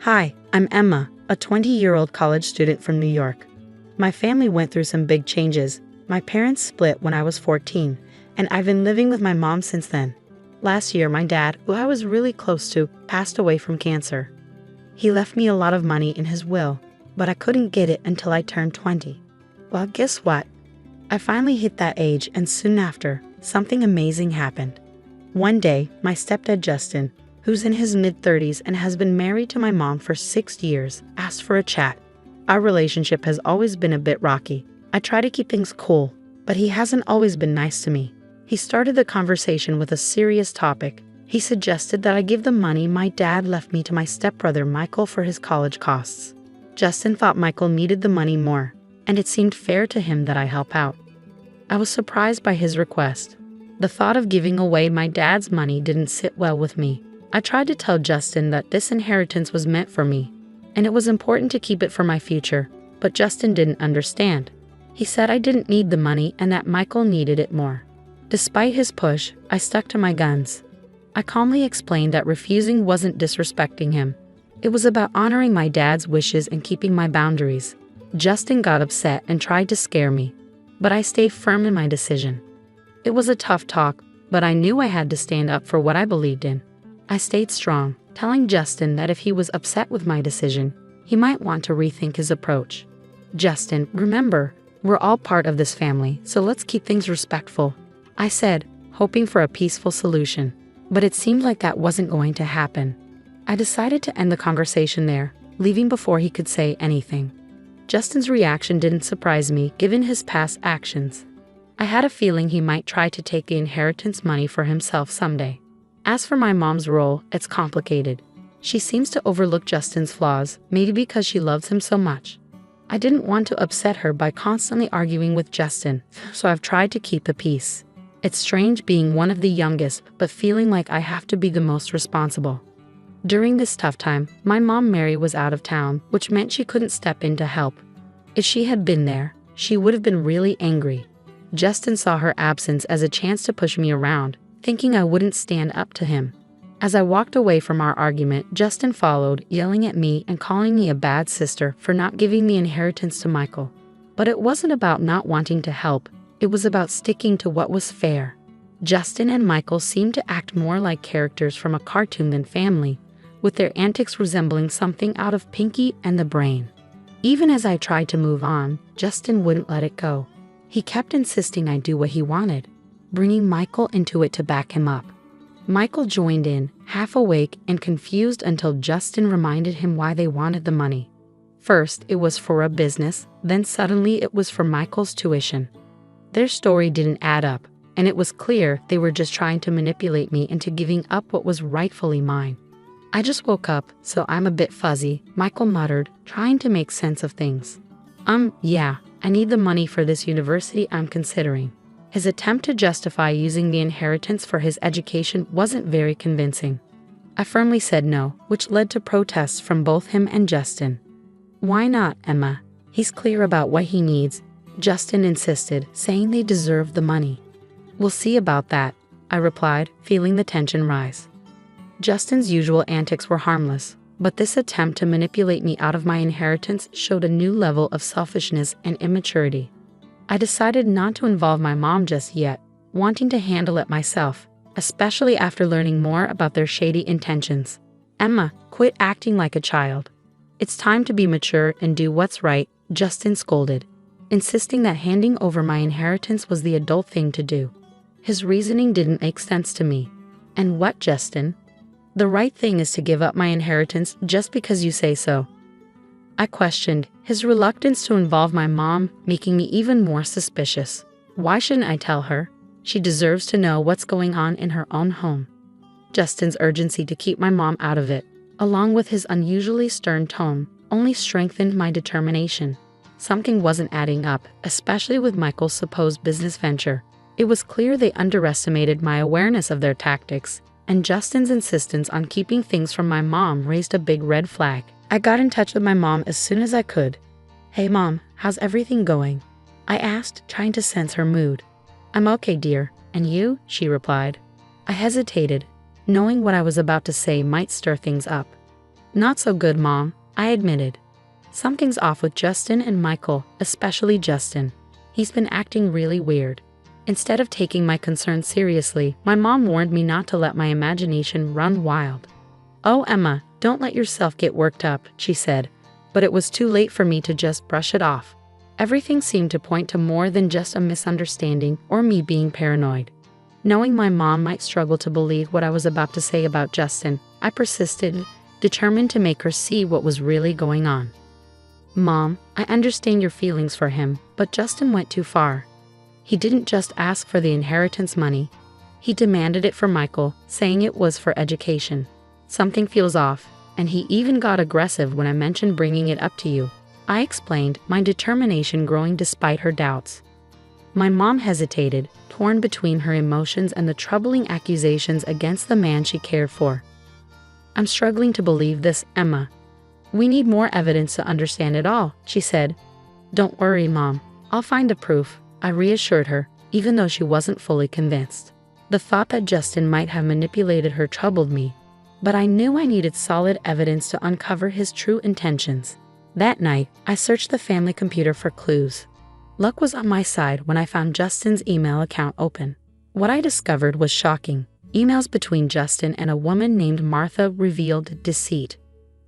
Hi, I'm Emma, a 20-year-old college student from New York. My family went through some big changes. My parents split when I was 14, and I've been living with my mom since then. Last year, my dad, who I was really close to, passed away from cancer. He left me a lot of money in his will, but I couldn't get it until I turned 20. Well, guess what? I finally hit that age, and soon after, something amazing happened. One day, my stepdad Justin, who's in his mid-30s and has been married to my mom for 6 years, asked for a chat. Our relationship has always been a bit rocky. I try to keep things cool, but he hasn't always been nice to me. He started the conversation with a serious topic. He suggested that I give the money my dad left me to my stepbrother Michael for his college costs. Justin thought Michael needed the money more, and it seemed fair to him that I help out. I was surprised by his request. The thought of giving away my dad's money didn't sit well with me. I tried to tell Justin that this inheritance was meant for me, and it was important to keep it for my future, but Justin didn't understand. He said I didn't need the money and that Michael needed it more. Despite his push, I stuck to my guns. I calmly explained that refusing wasn't disrespecting him. It was about honoring my dad's wishes and keeping my boundaries. Justin got upset and tried to scare me, but I stayed firm in my decision. It was a tough talk, but I knew I had to stand up for what I believed in. I stayed strong, telling Justin that if he was upset with my decision, he might want to rethink his approach. Justin, remember, we're all part of this family, so let's keep things respectful, I said, hoping for a peaceful solution. But it seemed like that wasn't going to happen. I decided to end the conversation there, leaving before he could say anything. Justin's reaction didn't surprise me, given his past actions. I had a feeling he might try to take the inheritance money for himself someday. As for my mom's role, it's complicated. She seems to overlook Justin's flaws, maybe because she loves him so much. I didn't want to upset her by constantly arguing with Justin, so I've tried to keep the peace. It's strange being one of the youngest, but feeling like I have to be the most responsible. During this tough time, my mom Mary was out of town, which meant she couldn't step in to help. If she had been there, she would have been really angry. Justin saw her absence as a chance to push me around, thinking I wouldn't stand up to him. As I walked away from our argument, Justin followed, yelling at me and calling me a bad sister for not giving the inheritance to Michael. But it wasn't about not wanting to help, it was about sticking to what was fair. Justin and Michael seemed to act more like characters from a cartoon than family, with their antics resembling something out of Pinky and the Brain. Even as I tried to move on, Justin wouldn't let it go. He kept insisting I do what he wanted, bringing Michael into it to back him up. Michael joined in, half awake and confused until Justin reminded him why they wanted the money. First, it was for a business, then suddenly it was for Michael's tuition. Their story didn't add up, and it was clear they were just trying to manipulate me into giving up what was rightfully mine. I just woke up, so I'm a bit fuzzy, Michael muttered, trying to make sense of things. Yeah, I need the money for this university I'm considering. His attempt to justify using the inheritance for his education wasn't very convincing. I firmly said no, which led to protests from both him and Justin. Why not, Emma? He's clear about what he needs, Justin insisted, saying they deserve the money. We'll see about that, I replied, feeling the tension rise. Justin's usual antics were harmless, but this attempt to manipulate me out of my inheritance showed a new level of selfishness and immaturity. I decided not to involve my mom just yet, wanting to handle it myself, especially after learning more about their shady intentions. Emma, quit acting like a child. It's time to be mature and do what's right, Justin scolded, insisting that handing over my inheritance was the adult thing to do. His reasoning didn't make sense to me. And what, Justin? The right thing is to give up my inheritance just because you say so. I questioned, his reluctance to involve my mom making me even more suspicious. Why shouldn't I tell her? She deserves to know what's going on in her own home. Justin's urgency to keep my mom out of it, along with his unusually stern tone, only strengthened my determination. Something wasn't adding up, especially with Michael's supposed business venture. It was clear they underestimated my awareness of their tactics, and Justin's insistence on keeping things from my mom raised a big red flag. I got in touch with my mom as soon as I could. Hey Mom, how's everything going? I asked, trying to sense her mood. I'm okay, dear. And you? She replied. I hesitated, knowing what I was about to say might stir things up. Not so good, Mom, I admitted. Something's off with Justin and Michael, especially Justin. He's been acting really weird. Instead of taking my concerns seriously, my mom warned me not to let my imagination run wild. Oh, Emma, don't let yourself get worked up, she said, but it was too late for me to just brush it off. Everything seemed to point to more than just a misunderstanding or me being paranoid. Knowing my mom might struggle to believe what I was about to say about Justin, I persisted, determined to make her see what was really going on. Mom, I understand your feelings for him, but Justin went too far. He didn't just ask for the inheritance money. He demanded it for Michael, saying it was for education. Something feels off, and he even got aggressive when I mentioned bringing it up to you. I explained, my determination growing despite her doubts. My mom hesitated, torn between her emotions and the troubling accusations against the man she cared for. I'm struggling to believe this, Emma. We need more evidence to understand it all, she said. Don't worry, Mom. I'll find the proof, I reassured her, even though she wasn't fully convinced. The thought that Justin might have manipulated her troubled me, but I knew I needed solid evidence to uncover his true intentions. That night, I searched the family computer for clues. Luck was on my side when I found Justin's email account open. What I discovered was shocking. Emails between Justin and a woman named Martha revealed deceit.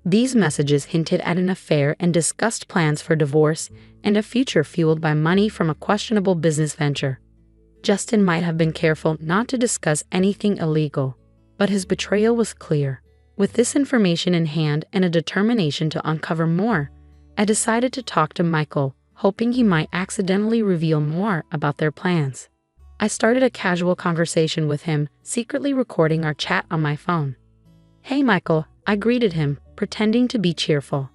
These messages hinted at an affair and discussed plans for divorce and a future fueled by money from a questionable business venture. Justin might have been careful not to discuss anything illegal, but his betrayal was clear. With this information in hand and a determination to uncover more, I decided to talk to Michael, hoping he might accidentally reveal more about their plans. I started a casual conversation with him, secretly recording our chat on my phone. Hey, Michael, I greeted him, pretending to be cheerful.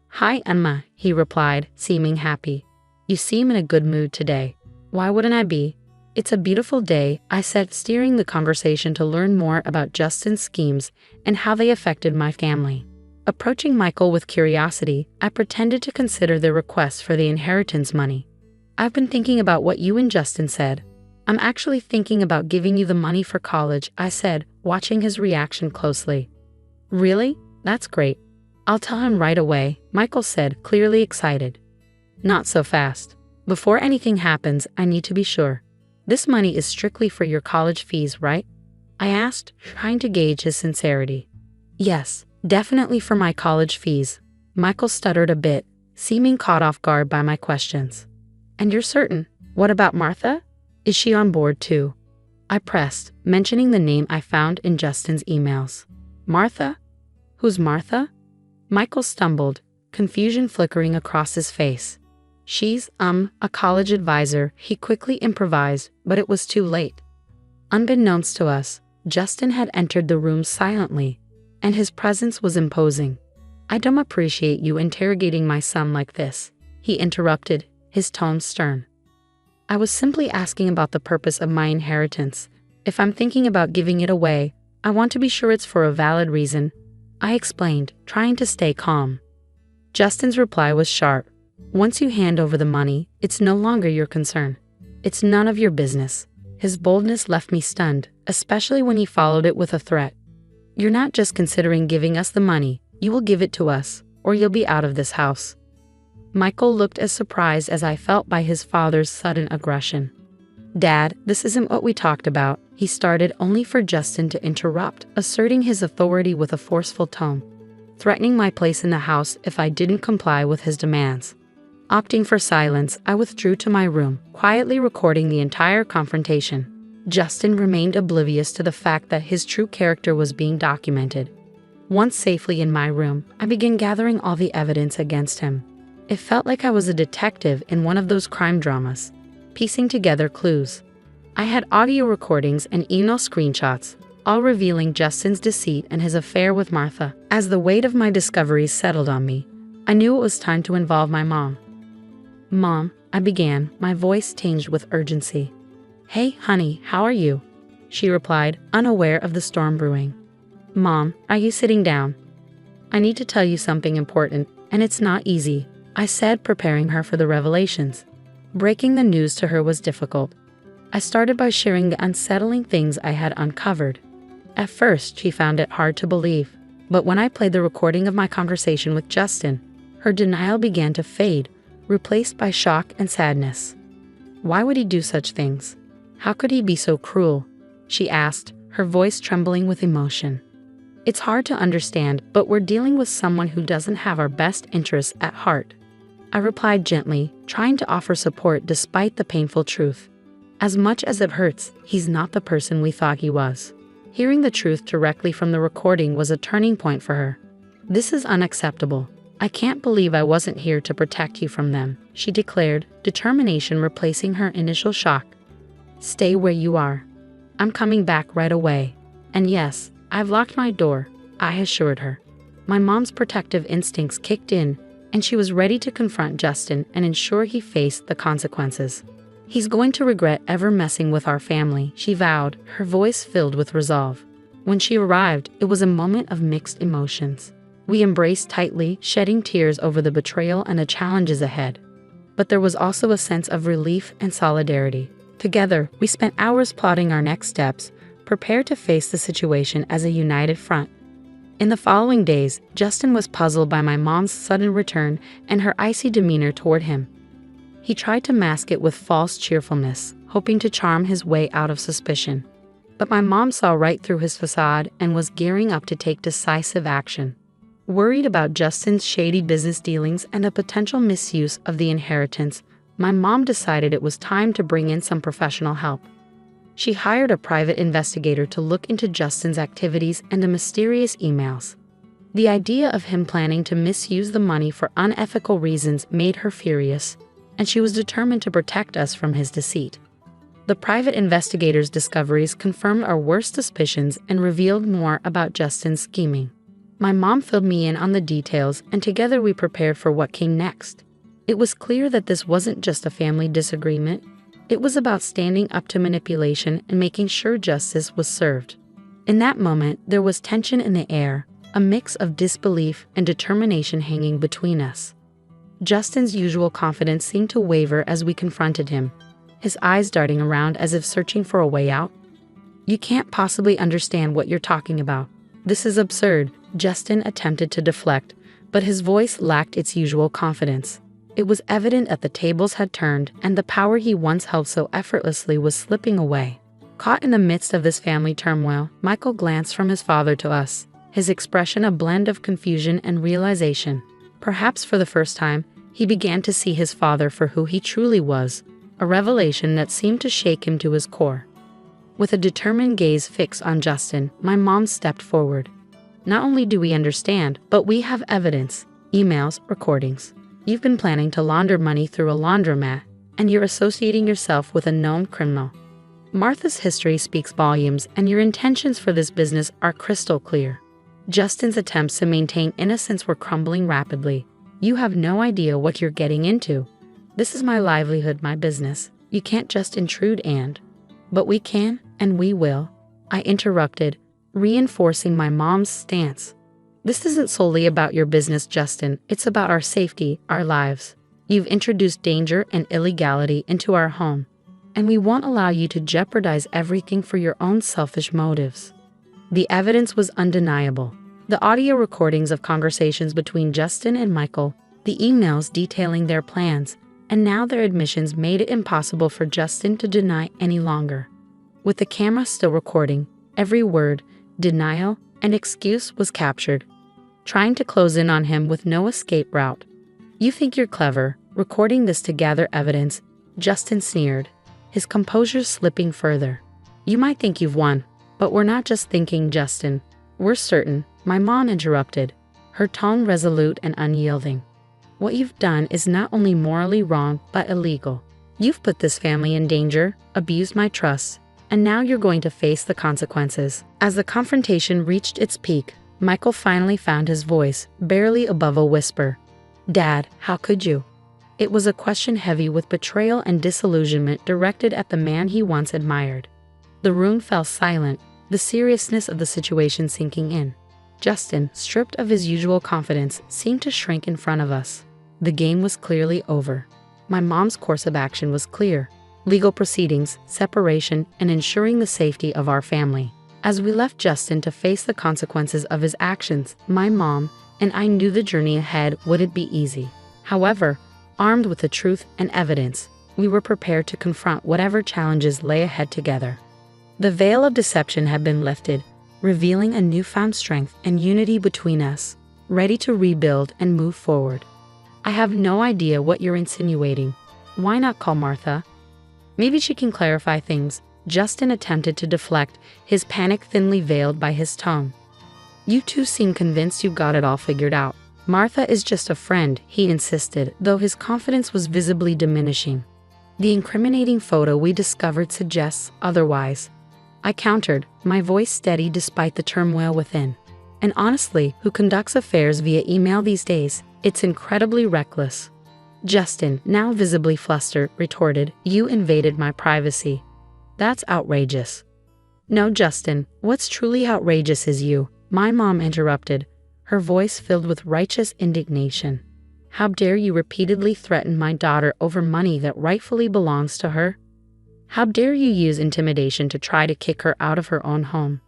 Hi, Emma, he replied, seeming happy. You seem in a good mood today. Why wouldn't I be? It's a beautiful day, I said, steering the conversation to learn more about Justin's schemes and how they affected my family. Approaching Michael with curiosity, I pretended to consider their request for the inheritance money. I've been thinking about what you and Justin said. I'm actually thinking about giving you the money for college, I said, watching his reaction closely. Really? That's great. I'll tell him right away, Michael said, clearly excited. Not so fast. Before anything happens, I need to be sure. This money is strictly for your college fees, right? I asked, trying to gauge his sincerity. Yes, definitely for my college fees. Michael stuttered a bit, seeming caught off guard by my questions. And you're certain? What about Martha? Is she on board too? I pressed, mentioning the name I found in Justin's emails. Martha? Who's Martha? Michael stumbled, confusion flickering across his face. She's, a college advisor, he quickly improvised, but it was too late. Unbeknownst to us, Justin had entered the room silently, and his presence was imposing. I don't appreciate you interrogating my son like this, he interrupted, his tone stern. I was simply asking about the purpose of my inheritance. If I'm thinking about giving it away, I want to be sure it's for a valid reason, I explained, trying to stay calm. Justin's reply was sharp. Once you hand over the money, it's no longer your concern. It's none of your business. His boldness left me stunned, especially when he followed it with a threat. You're not just considering giving us the money, you will give it to us, or you'll be out of this house. Michael looked as surprised as I felt by his father's sudden aggression. Dad, this isn't what we talked about, he started, only for Justin to interrupt, asserting his authority with a forceful tone, threatening my place in the house if I didn't comply with his demands. Opting for silence, I withdrew to my room, quietly recording the entire confrontation. Justin remained oblivious to the fact that his true character was being documented. Once safely in my room, I began gathering all the evidence against him. It felt like I was a detective in one of those crime dramas, piecing together clues. I had audio recordings and email screenshots, all revealing Justin's deceit and his affair with Martha. As the weight of my discoveries settled on me, I knew it was time to involve my mom. Mom, I began, my voice tinged with urgency. Hey, honey, how are you? She replied, unaware of the storm brewing. Mom, are you sitting down? I need to tell you something important, and it's not easy, I said, preparing her for the revelations. Breaking the news to her was difficult. I started by sharing the unsettling things I had uncovered. At first, she found it hard to believe, But when I played the recording of my conversation with Justin, her denial began to fade, replaced by shock and sadness. Why would he do such things? How could he be so cruel? She asked, her voice trembling with emotion. It's hard to understand, but we're dealing with someone who doesn't have our best interests at heart. I replied gently, trying to offer support despite the painful truth. As much as it hurts, he's not the person we thought he was. Hearing the truth directly from the recording was a turning point for her. This is unacceptable. I can't believe I wasn't here to protect you from them, she declared, determination replacing her initial shock. Stay where you are. I'm coming back right away. And yes, I've locked my door, I assured her. My mom's protective instincts kicked in, and she was ready to confront Justin and ensure he faced the consequences. He's going to regret ever messing with our family, she vowed, her voice filled with resolve. When she arrived, it was a moment of mixed emotions. We embraced tightly, shedding tears over the betrayal and the challenges ahead. But there was also a sense of relief and solidarity. Together, we spent hours plotting our next steps, prepared to face the situation as a united front. In the following days, Justin was puzzled by my mom's sudden return and her icy demeanor toward him. He tried to mask it with false cheerfulness, hoping to charm his way out of suspicion. But my mom saw right through his facade and was gearing up to take decisive action. Worried about Justin's shady business dealings and the potential misuse of the inheritance, my mom decided it was time to bring in some professional help. She hired a private investigator to look into Justin's activities and the mysterious emails. The idea of him planning to misuse the money for unethical reasons made her furious, and she was determined to protect us from his deceit. The private investigator's discoveries confirmed our worst suspicions and revealed more about Justin's scheming. My mom filled me in on the details, and together we prepared for what came next. It was clear that this wasn't just a family disagreement. It was about standing up to manipulation and making sure justice was served. In that moment, there was tension in the air, a mix of disbelief and determination hanging between us. Justin's usual confidence seemed to waver as we confronted him, his eyes darting around as if searching for a way out. You can't possibly understand what you're talking about. This is absurd, Justin attempted to deflect, but his voice lacked its usual confidence. It was evident that the tables had turned and the power he once held so effortlessly was slipping away. Caught in the midst of this family turmoil, Michael glanced from his father to us, his expression a blend of confusion and realization. Perhaps for the first time, he began to see his father for who he truly was, a revelation that seemed to shake him to his core. With a determined gaze fixed on Justin, my mom stepped forward. Not only do we understand, but we have evidence, emails, recordings. You've been planning to launder money through a laundromat, and you're associating yourself with a known criminal. Martha's history speaks volumes, and your intentions for this business are crystal clear. Justin's attempts to maintain innocence were crumbling rapidly. You have no idea what you're getting into. This is my livelihood, my business. You can't just intrude But we can, and we will, I interrupted, reinforcing my mom's stance. This isn't solely about your business, Justin. It's about our safety, our lives. You've introduced danger and illegality into our home, and we won't allow you to jeopardize everything for your own selfish motives. The evidence was undeniable. The audio recordings of conversations between Justin and Michael, the emails detailing their plans, and now their admissions made it impossible for Justin to deny any longer. With the camera still recording, every word, denial, and excuse was captured, trying to close in on him with no escape route. You think you're clever, recording this to gather evidence, Justin sneered, his composure slipping further. You might think you've won, but we're not just thinking, Justin. We're certain, my mom interrupted, her tone resolute and unyielding. What you've done is not only morally wrong, but illegal. You've put this family in danger, abused my trust, and now you're going to face the consequences. As the confrontation reached its peak, Michael finally found his voice, barely above a whisper. Dad, how could you? It was a question heavy with betrayal and disillusionment directed at the man he once admired. The room fell silent, the seriousness of the situation sinking in. Justin, stripped of his usual confidence, seemed to shrink in front of us. The game was clearly over. My mom's course of action was clear: legal proceedings, separation, and ensuring the safety of our family. As we left Justin to face the consequences of his actions, my mom and I knew the journey ahead wouldn't be easy. However, armed with the truth and evidence, we were prepared to confront whatever challenges lay ahead together. The veil of deception had been lifted, revealing a newfound strength and unity between us, ready to rebuild and move forward. I have no idea what you're insinuating. Why not call Martha? Maybe she can clarify things. Justin attempted to deflect, his panic thinly veiled by his tone. You two seem convinced you got it all figured out. Martha is just a friend, he insisted, though his confidence was visibly diminishing. The incriminating photo we discovered suggests otherwise. I countered, my voice steady despite the turmoil within. And honestly, who conducts affairs via email these days? It's incredibly reckless. Justin, now visibly flustered, retorted, you invaded my privacy. That's outrageous. No, Justin, what's truly outrageous is you, my mom interrupted, her voice filled with righteous indignation. How dare you repeatedly threaten my daughter over money that rightfully belongs to her? How dare you use intimidation to try to kick her out of her own home?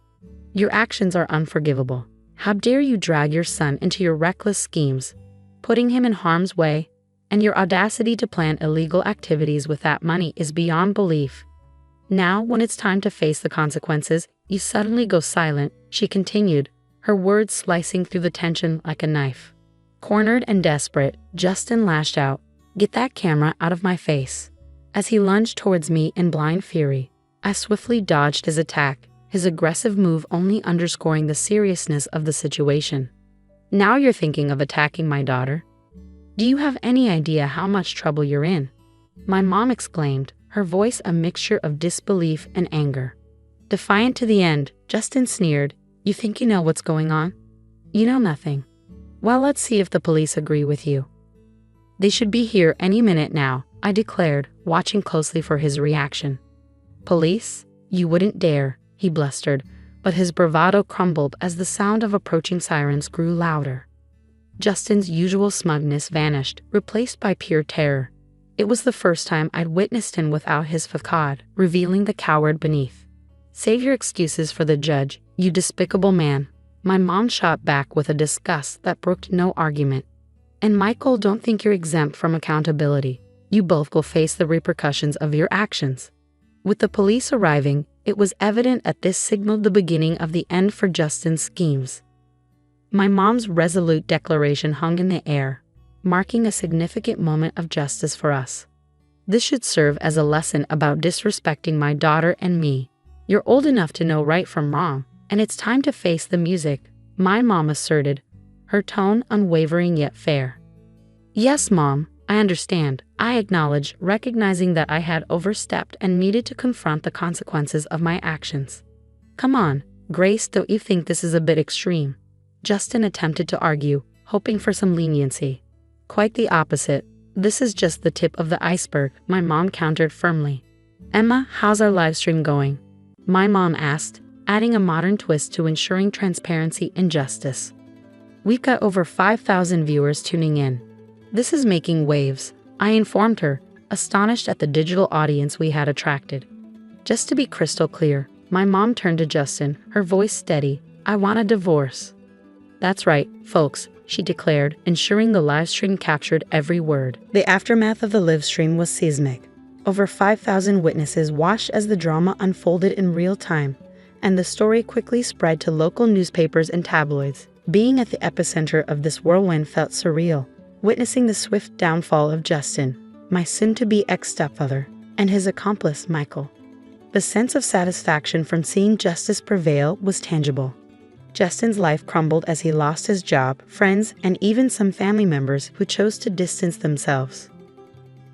Your actions are unforgivable. How dare you drag your son into your reckless schemes, putting him in harm's way, and your audacity to plan illegal activities with that money is beyond belief. Now, when it's time to face the consequences, you suddenly go silent, she continued, her words slicing through the tension like a knife. Cornered and desperate, Justin lashed out, get that camera out of my face. As he lunged towards me in blind fury, I swiftly dodged his attack, his aggressive move only underscoring the seriousness of the situation. Now you're thinking of attacking my daughter? Do you have any idea how much trouble you're in? My mom exclaimed, her voice a mixture of disbelief and anger. Defiant to the end, Justin sneered, you think you know what's going on? You know nothing. Well, let's see if the police agree with you. They should be here any minute now, I declared, watching closely for his reaction. Police? You wouldn't dare, he blustered, but his bravado crumbled as the sound of approaching sirens grew louder. Justin's usual smugness vanished, replaced by pure terror. It was the first time I'd witnessed him without his facade, revealing the coward beneath. Save your excuses for the judge, you despicable man. My mom shot back with a disgust that brooked no argument. And Michael, don't think you're exempt from accountability. You both will face the repercussions of your actions. With the police arriving, it was evident that this signaled the beginning of the end for Justin's schemes. My mom's resolute declaration hung in the air, marking a significant moment of justice for us. This should serve as a lesson about disrespecting my daughter and me. You're old enough to know right from wrong, and it's time to face the music, my mom asserted, her tone unwavering yet fair. Yes, Mom, I understand, I acknowledged, recognizing that I had overstepped and needed to confront the consequences of my actions. Come on, Grace, don't you think this is a bit extreme? Justin attempted to argue, hoping for some leniency. Quite the opposite. This is just the tip of the iceberg, my mom countered firmly. Emma, how's our live stream going? My mom asked, adding a modern twist to ensuring transparency and justice. We've got over 5,000 viewers tuning in. This is making waves, I informed her, astonished at the digital audience we had attracted. Just to be crystal clear, my mom turned to Justin, her voice steady, I want a divorce. That's right, folks, she declared, ensuring the live stream captured every word. The aftermath of the live stream was seismic. Over 5,000 witnesses watched as the drama unfolded in real time, and the story quickly spread to local newspapers and tabloids. Being at the epicenter of this whirlwind felt surreal, witnessing the swift downfall of Justin, my soon-to-be ex-stepfather, and his accomplice, Michael. The sense of satisfaction from seeing justice prevail was tangible. Justin's life crumbled as he lost his job, friends, and even some family members who chose to distance themselves.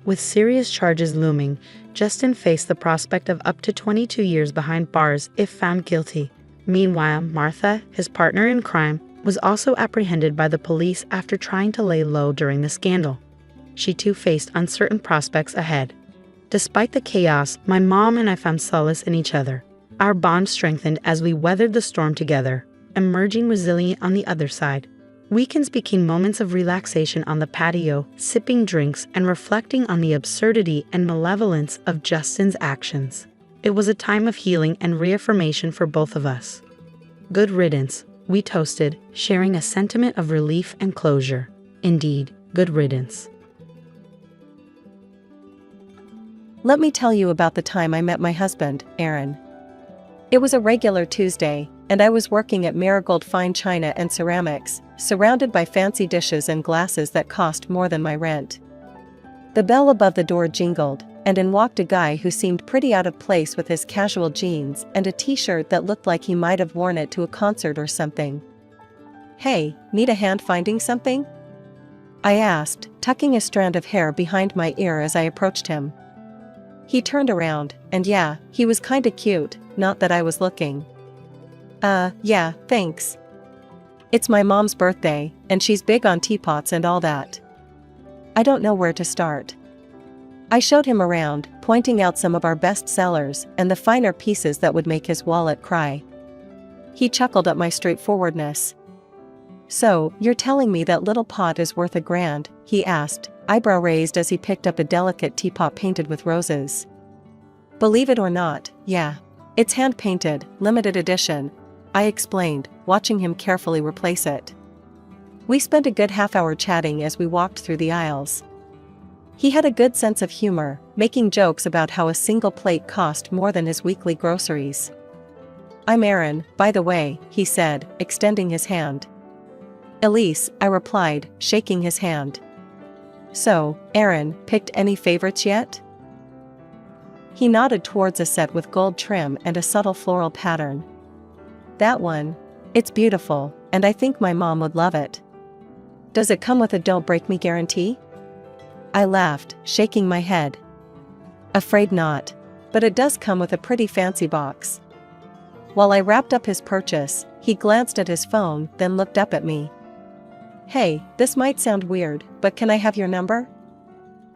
With serious charges looming, Justin faced the prospect of up to 22 years behind bars if found guilty. Meanwhile, Martha, his partner in crime, was also apprehended by the police after trying to lay low during the scandal. She too faced uncertain prospects ahead. Despite the chaos, my mom and I found solace in each other. Our bond strengthened as we weathered the storm together, emerging resilient on the other side. Weekends became moments of relaxation on the patio, sipping drinks and reflecting on the absurdity and malevolence of Justin's actions. It was a time of healing and reaffirmation for both of us. Good riddance, we toasted, sharing a sentiment of relief and closure. Indeed, good riddance. Let me tell you about the time I met my husband, Aaron. It was a regular Tuesday, and I was working at Marigold Fine China and Ceramics, surrounded by fancy dishes and glasses that cost more than my rent. The bell above the door jingled, and in walked a guy who seemed pretty out of place with his casual jeans and a t-shirt that looked like he might have worn it to a concert or something. "Hey, need a hand finding something?" I asked, tucking a strand of hair behind my ear as I approached him. He turned around, and yeah, he was kinda cute, not that I was looking. Yeah, thanks. It's my mom's birthday, and she's big on teapots and all that. I don't know where to start. I showed him around, pointing out some of our best sellers and the finer pieces that would make his wallet cry. He chuckled at my straightforwardness. "So, you're telling me that little pot is worth $1,000?" he asked, eyebrow raised as he picked up a delicate teapot painted with roses. "Believe it or not, yeah. It's hand-painted, limited edition," I explained, watching him carefully replace it. We spent a good half-hour chatting as we walked through the aisles. He had a good sense of humor, making jokes about how a single plate cost more than his weekly groceries. "I'm Aaron, by the way," he said, extending his hand. "Elise," I replied, shaking his hand. "So, Aaron, picked any favorites yet?" He nodded towards a set with gold trim and a subtle floral pattern. "That one? It's beautiful, and I think my mom would love it." "Does it come with a don't break me guarantee?" I laughed, shaking my head. "Afraid not. But it does come with a pretty fancy box." While I wrapped up his purchase, he glanced at his phone, then looked up at me. "Hey, this might sound weird, but can I have your number?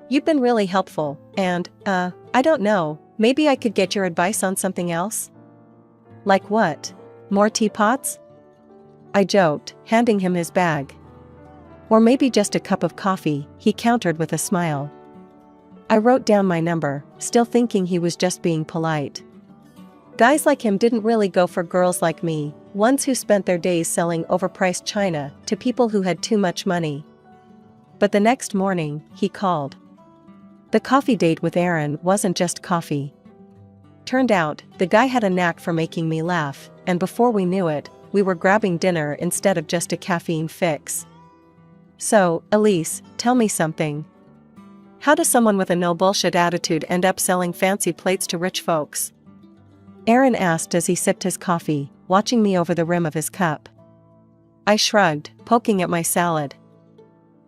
You've been really helpful, and, I don't know, maybe I could get your advice on something else?" "Like what? More teapots?" I joked, handing him his bag. "Or maybe just a cup of coffee," he countered with a smile. I wrote down my number, still thinking he was just being polite. Guys like him didn't really go for girls like me, ones who spent their days selling overpriced china to people who had too much money. But the next morning, he called. The coffee date with Aaron wasn't just coffee. Turned out, the guy had a knack for making me laugh, and before we knew it, we were grabbing dinner instead of just a caffeine fix. "So, Elise, tell me something. How does someone with a no-bullshit attitude end up selling fancy plates to rich folks?" Aaron asked as he sipped his coffee, watching me over the rim of his cup. I shrugged, poking at my salad.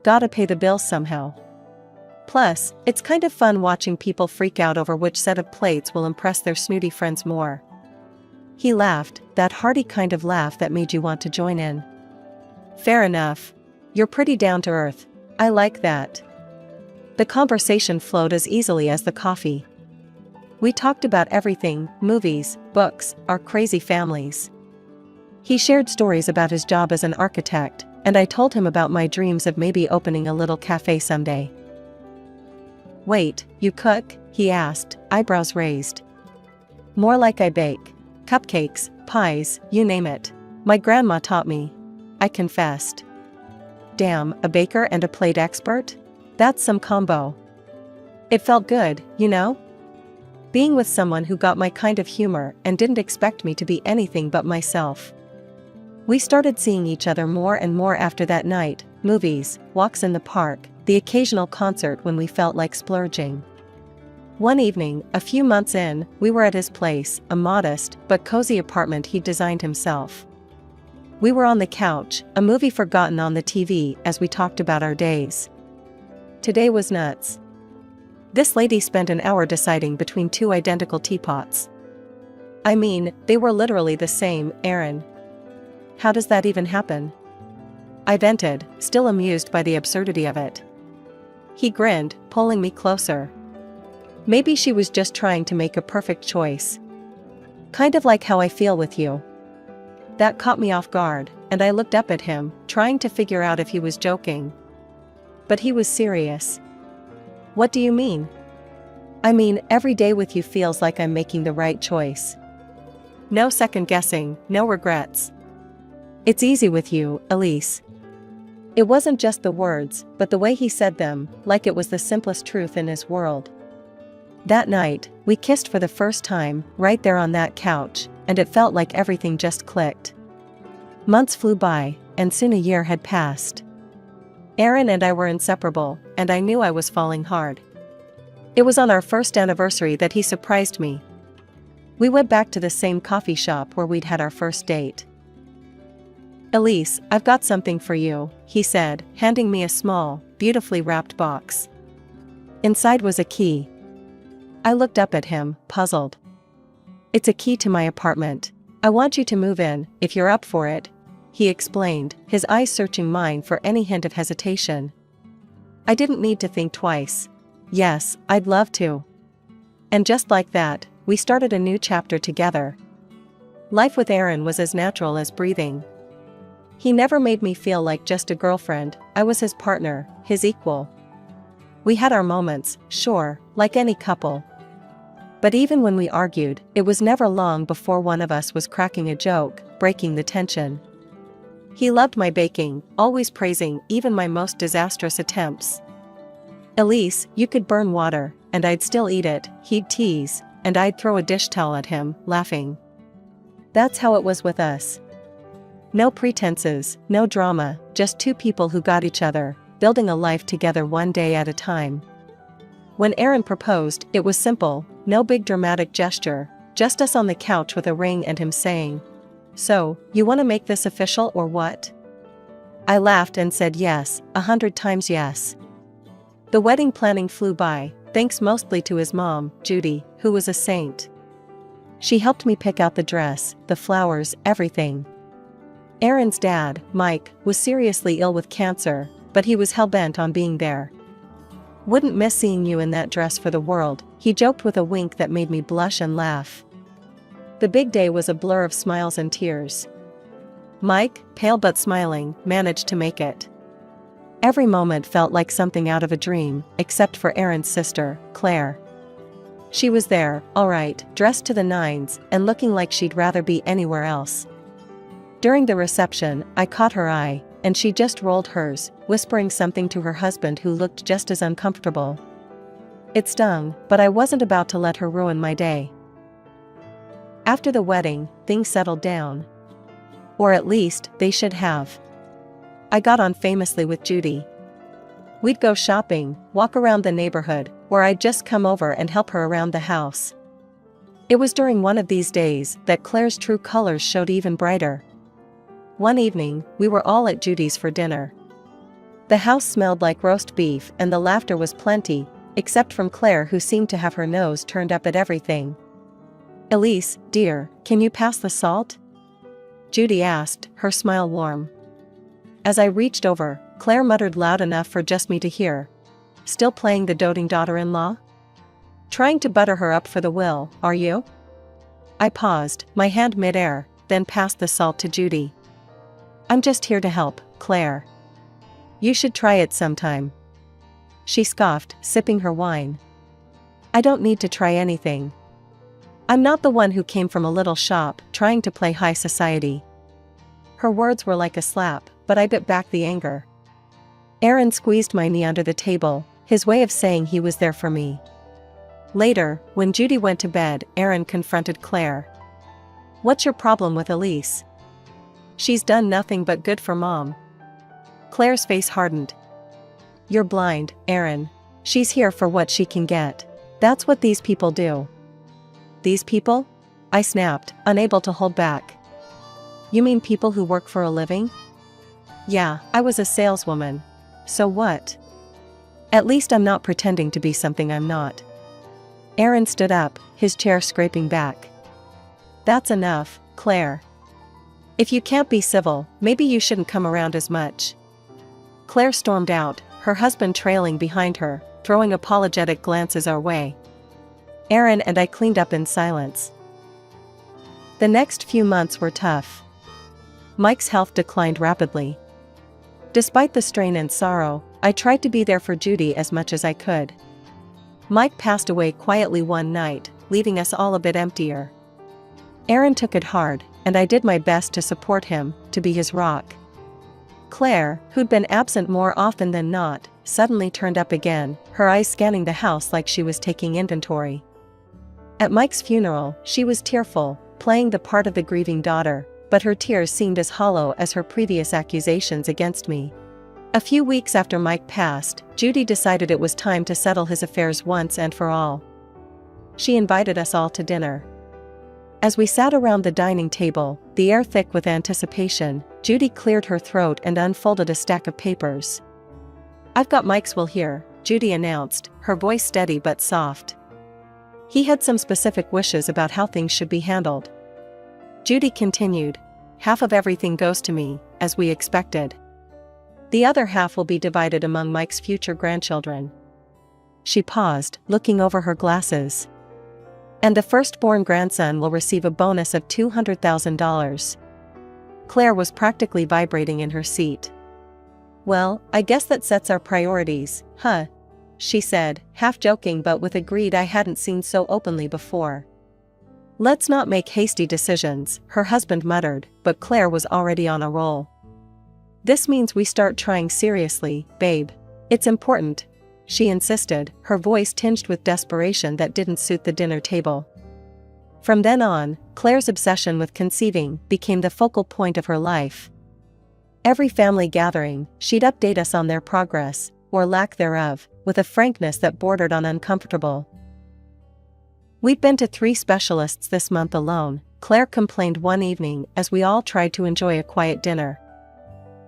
"Gotta pay the bills somehow. Plus, it's kind of fun watching people freak out over which set of plates will impress their snooty friends more." He laughed, that hearty kind of laugh that made you want to join in. "Fair enough. You're pretty down to earth. I like that." The conversation flowed as easily as the coffee. We talked about everything, movies, books, our crazy families. He shared stories about his job as an architect, and I told him about my dreams of maybe opening a little cafe someday. "Wait, you cook?" he asked, eyebrows raised. "More like I bake. Cupcakes, pies, you name it. My grandma taught me," I confessed. "Damn, a baker and a plate expert? That's some combo." It felt good, you know? Being with someone who got my kind of humor and didn't expect me to be anything but myself. We started seeing each other more and more after that night, movies, walks in the park, the occasional concert when we felt like splurging. One evening, a few months in, we were at his place, a modest but cozy apartment he'd designed himself. We were on the couch, a movie forgotten on the TV as we talked about our days. Today was nuts. This lady spent an hour deciding between two identical teapots. I mean, they were literally the same, Aaron. How does that even happen? I vented, still amused by the absurdity of it. He grinned, pulling me closer. Maybe she was just trying to make a perfect choice. Kind of like how I feel with you. That caught me off guard, and I looked up at him, trying to figure out if he was joking. But he was serious. "What do you mean?" I mean, every day with you feels like I'm making the right choice. No second guessing, no regrets. It's easy with you, Elise. It wasn't just the words, but the way he said them, like it was the simplest truth in his world. That night, we kissed for the first time, right there on that couch, and it felt like everything just clicked. Months flew by, and soon a year had passed. Aaron and I were inseparable, and I knew I was falling hard. It was on our first anniversary that he surprised me. We went back to the same coffee shop where we'd had our first date. "Elise, I've got something for you," he said, handing me a small, beautifully wrapped box. Inside was a key. I looked up at him, puzzled. "It's a key to my apartment. I want you to move in, if you're up for it," he explained, his eyes searching mine for any hint of hesitation. I didn't need to think twice. Yes, I'd love to. And just like that, we started a new chapter together. Life with Aaron was as natural as breathing. He never made me feel like just a girlfriend, I was his partner, his equal. We had our moments, sure, like any couple. But even when we argued, it was never long before one of us was cracking a joke, breaking the tension. He loved my baking, always praising even my most disastrous attempts. "Elise, you could burn water, and I'd still eat it," he'd tease, and I'd throw a dish towel at him, laughing. That's how it was with us. No pretenses, no drama, just two people who got each other, building a life together one day at a time. When Aaron proposed, it was simple, no big dramatic gesture, just us on the couch with a ring and him saying, "So, you want to make this official or what?" I laughed and said yes, 100 times yes. The wedding planning flew by, thanks mostly to his mom, Judy, who was a saint. She helped me pick out the dress, the flowers, everything. Aaron's dad, Mike, was seriously ill with cancer, but he was hell-bent on being there. "Wouldn't miss seeing you in that dress for the world," he joked with a wink that made me blush and laugh. The big day was a blur of smiles and tears. Mike, pale but smiling, managed to make it. Every moment felt like something out of a dream, except for Aaron's sister, Claire. She was there, all right, dressed to the nines, and looking like she'd rather be anywhere else. During the reception, I caught her eye, and she just rolled hers, whispering something to her husband who looked just as uncomfortable. It stung, but I wasn't about to let her ruin my day. After the wedding, things settled down. Or at least, they should have. I got on famously with Judy. We'd go shopping, walk around the neighborhood, or I'd just come over and help her around the house. It was during one of these days that Claire's true colors showed even brighter. One evening, we were all at Judy's for dinner. The house smelled like roast beef and the laughter was plenty, except from Claire, who seemed to have her nose turned up at everything. "Elise, dear, can you pass the salt?" Judy asked, her smile warm. As I reached over, Claire muttered loud enough for just me to hear. "Still playing the doting daughter-in-law? Trying to butter her up for the will, are you?" I paused, my hand mid-air, then passed the salt to Judy. "I'm just here to help, Claire. You should try it sometime." She scoffed, sipping her wine. "I don't need to try anything. I'm not the one who came from a little shop, trying to play high society." Her words were like a slap, but I bit back the anger. Aaron squeezed my knee under the table, his way of saying he was there for me. Later, when Judy went to bed, Aaron confronted Claire. "What's your problem with Elise? She's done nothing but good for Mom." Claire's face hardened. "You're blind, Aaron. She's here for what she can get. That's what these people do." "These people?" I snapped, unable to hold back. "You mean people who work for a living?" "Yeah, I was a saleswoman. So what? At least I'm not pretending to be something I'm not." Aaron stood up, his chair scraping back. "That's enough, Claire. If you can't be civil, maybe you shouldn't come around as much." Claire stormed out, her husband trailing behind her, throwing apologetic glances our way. Aaron and I cleaned up in silence. The next few months were tough. Mike's health declined rapidly. Despite the strain and sorrow, I tried to be there for Judy as much as I could. Mike passed away quietly one night, leaving us all a bit emptier. Aaron took it hard, and I did my best to support him, to be his rock. Claire, who'd been absent more often than not, suddenly turned up again, her eyes scanning the house like she was taking inventory. At Mike's funeral, she was tearful, playing the part of the grieving daughter, but her tears seemed as hollow as her previous accusations against me. A few weeks after Mike passed, Judy decided it was time to settle his affairs once and for all. She invited us all to dinner. As we sat around the dining table, the air thick with anticipation, Judy cleared her throat and unfolded a stack of papers. "I've got Mike's will here," Judy announced, her voice steady but soft. "He had some specific wishes about how things should be handled." Judy continued, "Half of everything goes to me, as we expected. The other half will be divided among Mike's future grandchildren." She paused, looking over her glasses. "And the firstborn grandson will receive a bonus of $200,000. Claire was practically vibrating in her seat. "Well, I guess that sets our priorities, huh?" she said, half joking but with a greed I hadn't seen so openly before. "Let's not make hasty decisions," her husband muttered, but Claire was already on a roll. "This means we start trying seriously, babe. It's important," she insisted, her voice tinged with desperation that didn't suit the dinner table. From then on, Claire's obsession with conceiving became the focal point of her life. Every family gathering, she'd update us on their progress, or lack thereof, with a frankness that bordered on uncomfortable. "We'd been to 3 specialists this month alone," Claire complained one evening as we all tried to enjoy a quiet dinner.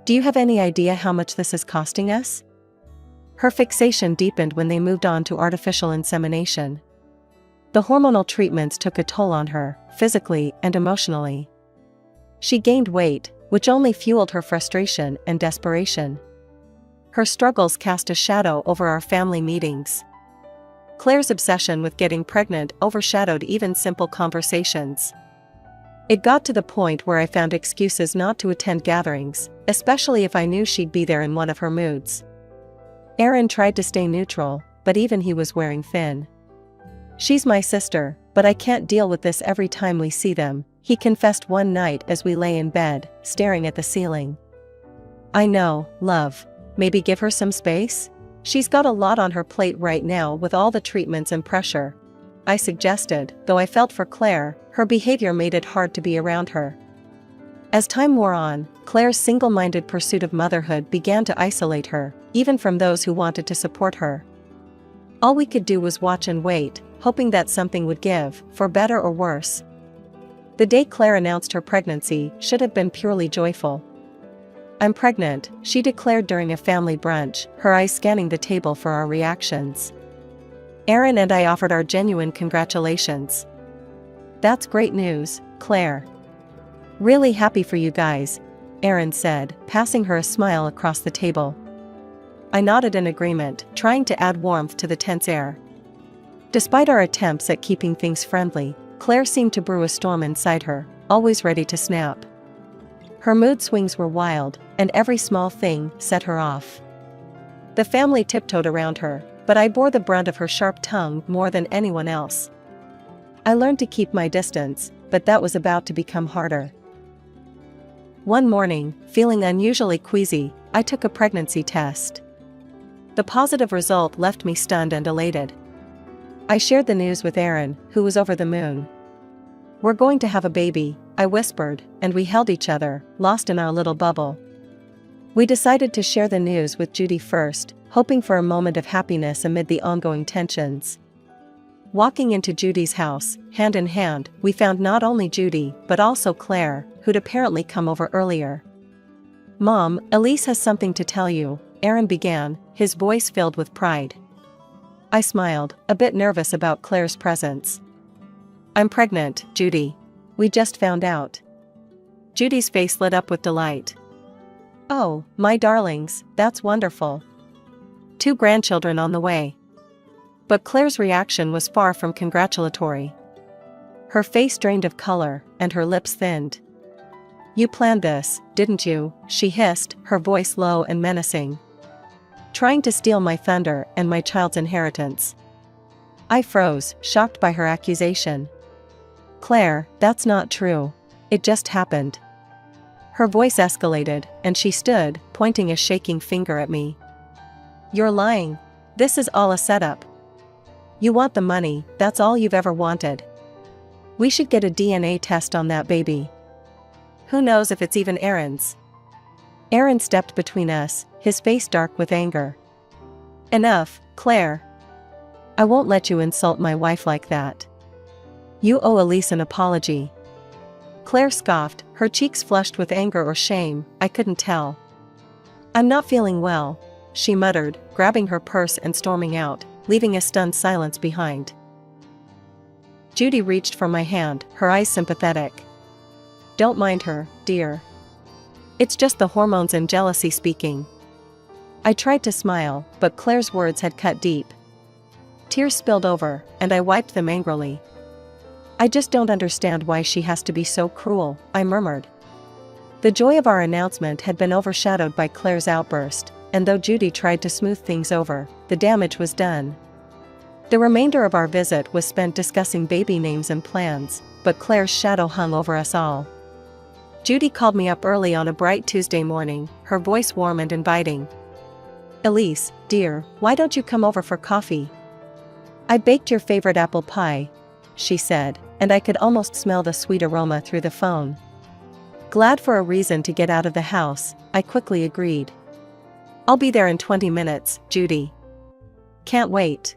"Do you have any idea how much this is costing us?" Her fixation deepened when they moved on to artificial insemination. The hormonal treatments took a toll on her, physically and emotionally. She gained weight, which only fueled her frustration and desperation. Her struggles cast a shadow over our family meetings. Claire's obsession with getting pregnant overshadowed even simple conversations. It got to the point where I found excuses not to attend gatherings, especially if I knew she'd be there in one of her moods. Aaron tried to stay neutral, but even he was wearing thin. "She's my sister, but I can't deal with this every time we see them," he confessed one night as we lay in bed, staring at the ceiling. "I know, love. Maybe give her some space? She's got a lot on her plate right now with all the treatments and pressure," I suggested, though I felt for Claire, her behavior made it hard to be around her. As time wore on, Claire's single-minded pursuit of motherhood began to isolate her, even from those who wanted to support her. All we could do was watch and wait, hoping that something would give, for better or worse. The day Claire announced her pregnancy should have been purely joyful. "I'm pregnant," she declared during a family brunch, her eyes scanning the table for our reactions. Aaron and I offered our genuine congratulations. "That's great news, Claire. Really happy for you guys," Aaron said, passing her a smile across the table. I nodded in agreement, trying to add warmth to the tense air. Despite our attempts at keeping things friendly, Claire seemed to brew a storm inside her, always ready to snap. Her mood swings were wild, and every small thing set her off. The family tiptoed around her, but I bore the brunt of her sharp tongue more than anyone else. I learned to keep my distance, but that was about to become harder. One morning, feeling unusually queasy, I took a pregnancy test. The positive result left me stunned and elated. I shared the news with Aaron, who was over the moon. "We're going to have a baby," I whispered, and we held each other, lost in our little bubble. We decided to share the news with Judy first, hoping for a moment of happiness amid the ongoing tensions. Walking into Judy's house, hand in hand, we found not only Judy, but also Claire, who'd apparently come over earlier. "Mom, Elise has something to tell you," Aaron began, his voice filled with pride. I smiled, a bit nervous about Claire's presence. "I'm pregnant, Judy. We just found out." Judy's face lit up with delight. "Oh, my darlings, that's wonderful. 2 grandchildren on the way." But Claire's reaction was far from congratulatory. Her face drained of color, and her lips thinned. "You planned this, didn't you?" she hissed, her voice low and menacing. "Trying to steal my thunder and my child's inheritance." I froze, shocked by her accusation. Claire, that's not true. It just happened. Her voice escalated, and she stood, pointing a shaking finger at me. You're lying. This is all a setup. You want the money, that's all you've ever wanted. We should get a DNA test on that baby. Who knows if it's even Aaron's? Aaron stepped between us, his face dark with anger. Enough, Claire. I won't let you insult my wife like that. You owe Elise an apology. Claire scoffed, her cheeks flushed with anger or shame, I couldn't tell. I'm not feeling well, she muttered, grabbing her purse and storming out, leaving a stunned silence behind. Judy reached for my hand, her eyes sympathetic. Don't mind her, dear. It's just the hormones and jealousy speaking. I tried to smile, but Claire's words had cut deep. Tears spilled over, and I wiped them angrily. I just don't understand why she has to be so cruel, I murmured. The joy of our announcement had been overshadowed by Claire's outburst, and though Judy tried to smooth things over, the damage was done. The remainder of our visit was spent discussing baby names and plans, but Claire's shadow hung over us all. Judy called me up early on a bright Tuesday morning, her voice warm and inviting. Elise, dear, why don't you come over for coffee? I baked your favorite apple pie, she said, and I could almost smell the sweet aroma through the phone. Glad for a reason to get out of the house, I quickly agreed. I'll be there in 20 minutes, Judy. Can't wait.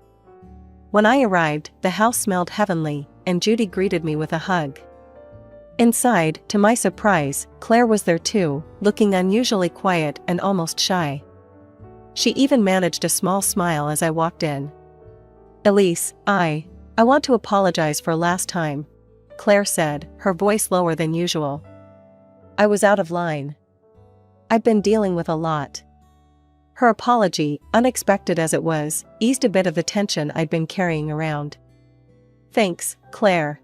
When I arrived, the house smelled heavenly, and Judy greeted me with a hug. Inside, to my surprise, Claire was there too, looking unusually quiet and almost shy. She even managed a small smile as I walked in. Elise, I want to apologize for last time, Claire said, her voice lower than usual. I was out of line. I've been dealing with a lot. Her apology, unexpected as it was, eased a bit of the tension I'd been carrying around. Thanks, Claire.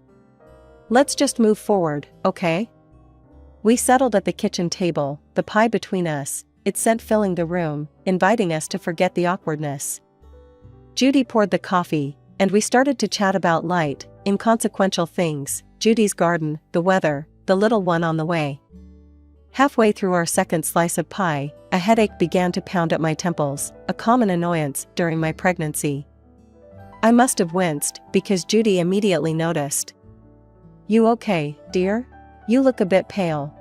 Let's just move forward, okay? We settled at the kitchen table, the pie between us, its scent filling the room, inviting us to forget the awkwardness. Judy poured the coffee, and we started to chat about light, inconsequential things, Judy's garden, the weather, the little one on the way. Halfway through our second slice of pie, a headache began to pound at my temples, a common annoyance during my pregnancy. I must have winced, because Judy immediately noticed. You okay, dear? You look a bit pale.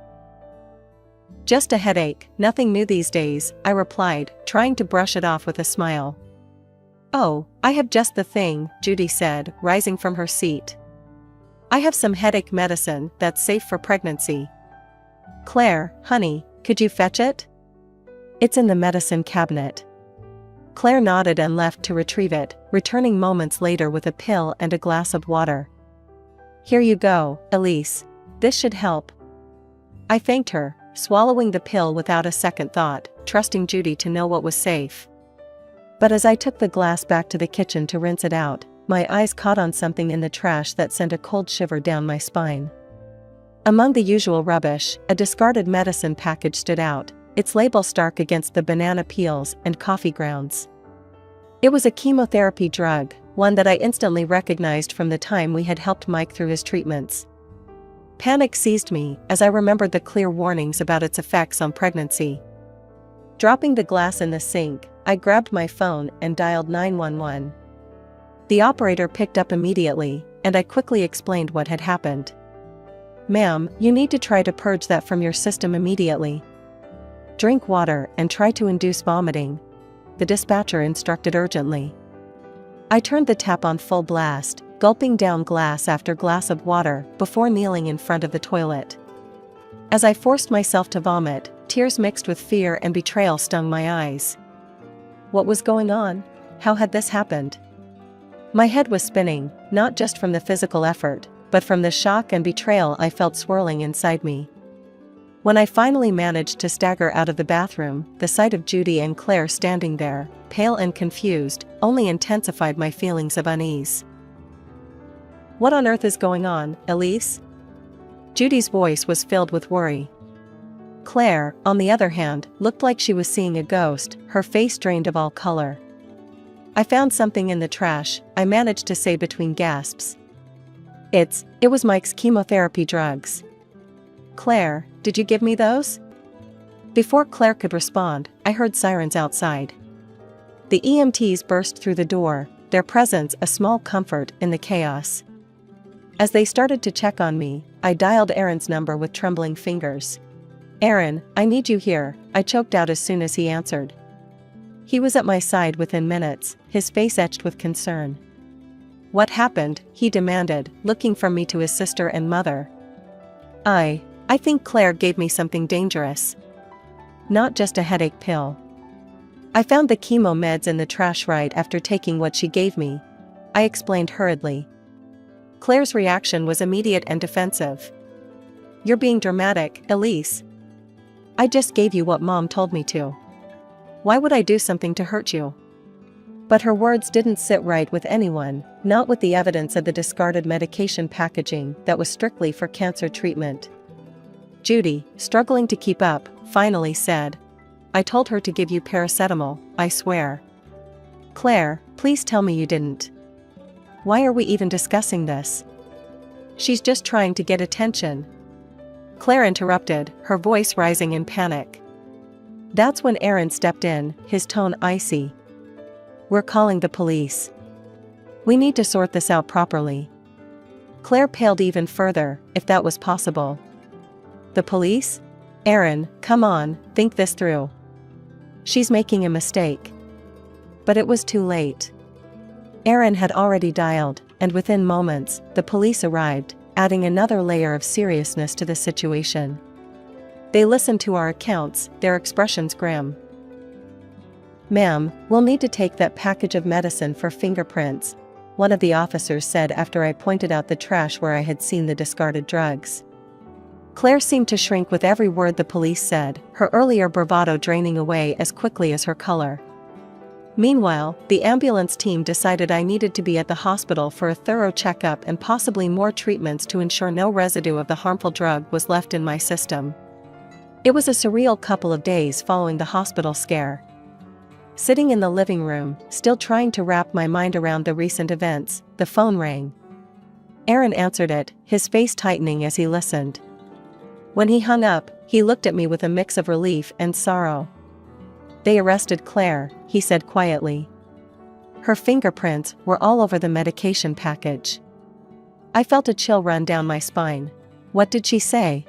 Just a headache, nothing new these days, I replied, trying to brush it off with a smile. Oh, I have just the thing, Judy said, rising from her seat. I have some headache medicine that's safe for pregnancy. Claire, honey, could you fetch it? It's in the medicine cabinet. Claire nodded and left to retrieve it, returning moments later with a pill and a glass of water. Here you go, Elise. This should help. I thanked her, swallowing the pill without a second thought, trusting Judy to know what was safe. But as I took the glass back to the kitchen to rinse it out, my eyes caught on something in the trash that sent a cold shiver down my spine. Among the usual rubbish, a discarded medicine package stood out, its label stark against the banana peels and coffee grounds. It was a chemotherapy drug, one that I instantly recognized from the time we had helped Mike through his treatments. Panic seized me as I remembered the clear warnings about its effects on pregnancy. Dropping the glass in the sink, I grabbed my phone and dialed 911. The operator picked up immediately, and I quickly explained what had happened. Ma'am, you need to try to purge that from your system immediately. Drink water and try to induce vomiting, the dispatcher instructed urgently. I turned the tap on full blast, gulping down glass after glass of water before kneeling in front of the toilet. As I forced myself to vomit, tears mixed with fear and betrayal stung my eyes. What was going on? How had this happened? My head was spinning, not just from the physical effort, but from the shock and betrayal I felt swirling inside me. When I finally managed to stagger out of the bathroom, the sight of Judy and Claire standing there, pale and confused, only intensified my feelings of unease. What on earth is going on, Elise? Judy's voice was filled with worry. Claire, on the other hand, looked like she was seeing a ghost, her face drained of all color. I found something in the trash, I managed to say between gasps. It was Mike's chemotherapy drugs. Claire, did you give me those? Before Claire could respond, I heard sirens outside. The EMTs burst through the door, their presence a small comfort in the chaos. As they started to check on me, I dialed Aaron's number with trembling fingers. "Aaron, I need you here," I choked out as soon as he answered. He was at my side within minutes, his face etched with concern. "What happened?" he demanded, looking from me to his sister and mother. I think Claire gave me something dangerous. Not just a headache pill. I found the chemo meds in the trash right after taking what she gave me, I explained hurriedly. Claire's reaction was immediate and defensive. "You're being dramatic, Elise. I just gave you what Mom told me to. Why would I do something to hurt you?" But her words didn't sit right with anyone, not with the evidence of the discarded medication packaging that was strictly for cancer treatment. Judy, struggling to keep up, finally said, "I told her to give you paracetamol, I swear." "Claire, please tell me you didn't. Why are we even discussing this? She's just trying to get attention." Claire interrupted, her voice rising in panic. That's when Aaron stepped in, his tone icy. "We're calling the police. We need to sort this out properly." Claire paled even further, if that was possible. "The police? Aaron, come on, think this through. She's making a mistake." But it was too late. Aaron had already dialed, and within moments, the police arrived, adding another layer of seriousness to the situation. They listened to our accounts, their expressions grim. "Ma'am, we'll need to take that package of medicine for fingerprints," one of the officers said after I pointed out the trash where I had seen the discarded drugs. Claire seemed to shrink with every word the police said, her earlier bravado draining away as quickly as her color. Meanwhile, the ambulance team decided I needed to be at the hospital for a thorough checkup and possibly more treatments to ensure no residue of the harmful drug was left in my system. It was a surreal couple of days following the hospital scare. Sitting in the living room, still trying to wrap my mind around the recent events, the phone rang. Aaron answered it, his face tightening as he listened. When he hung up, he looked at me with a mix of relief and sorrow. "They arrested Claire," he said quietly. "Her fingerprints were all over the medication package." I felt a chill run down my spine. "What did she say?"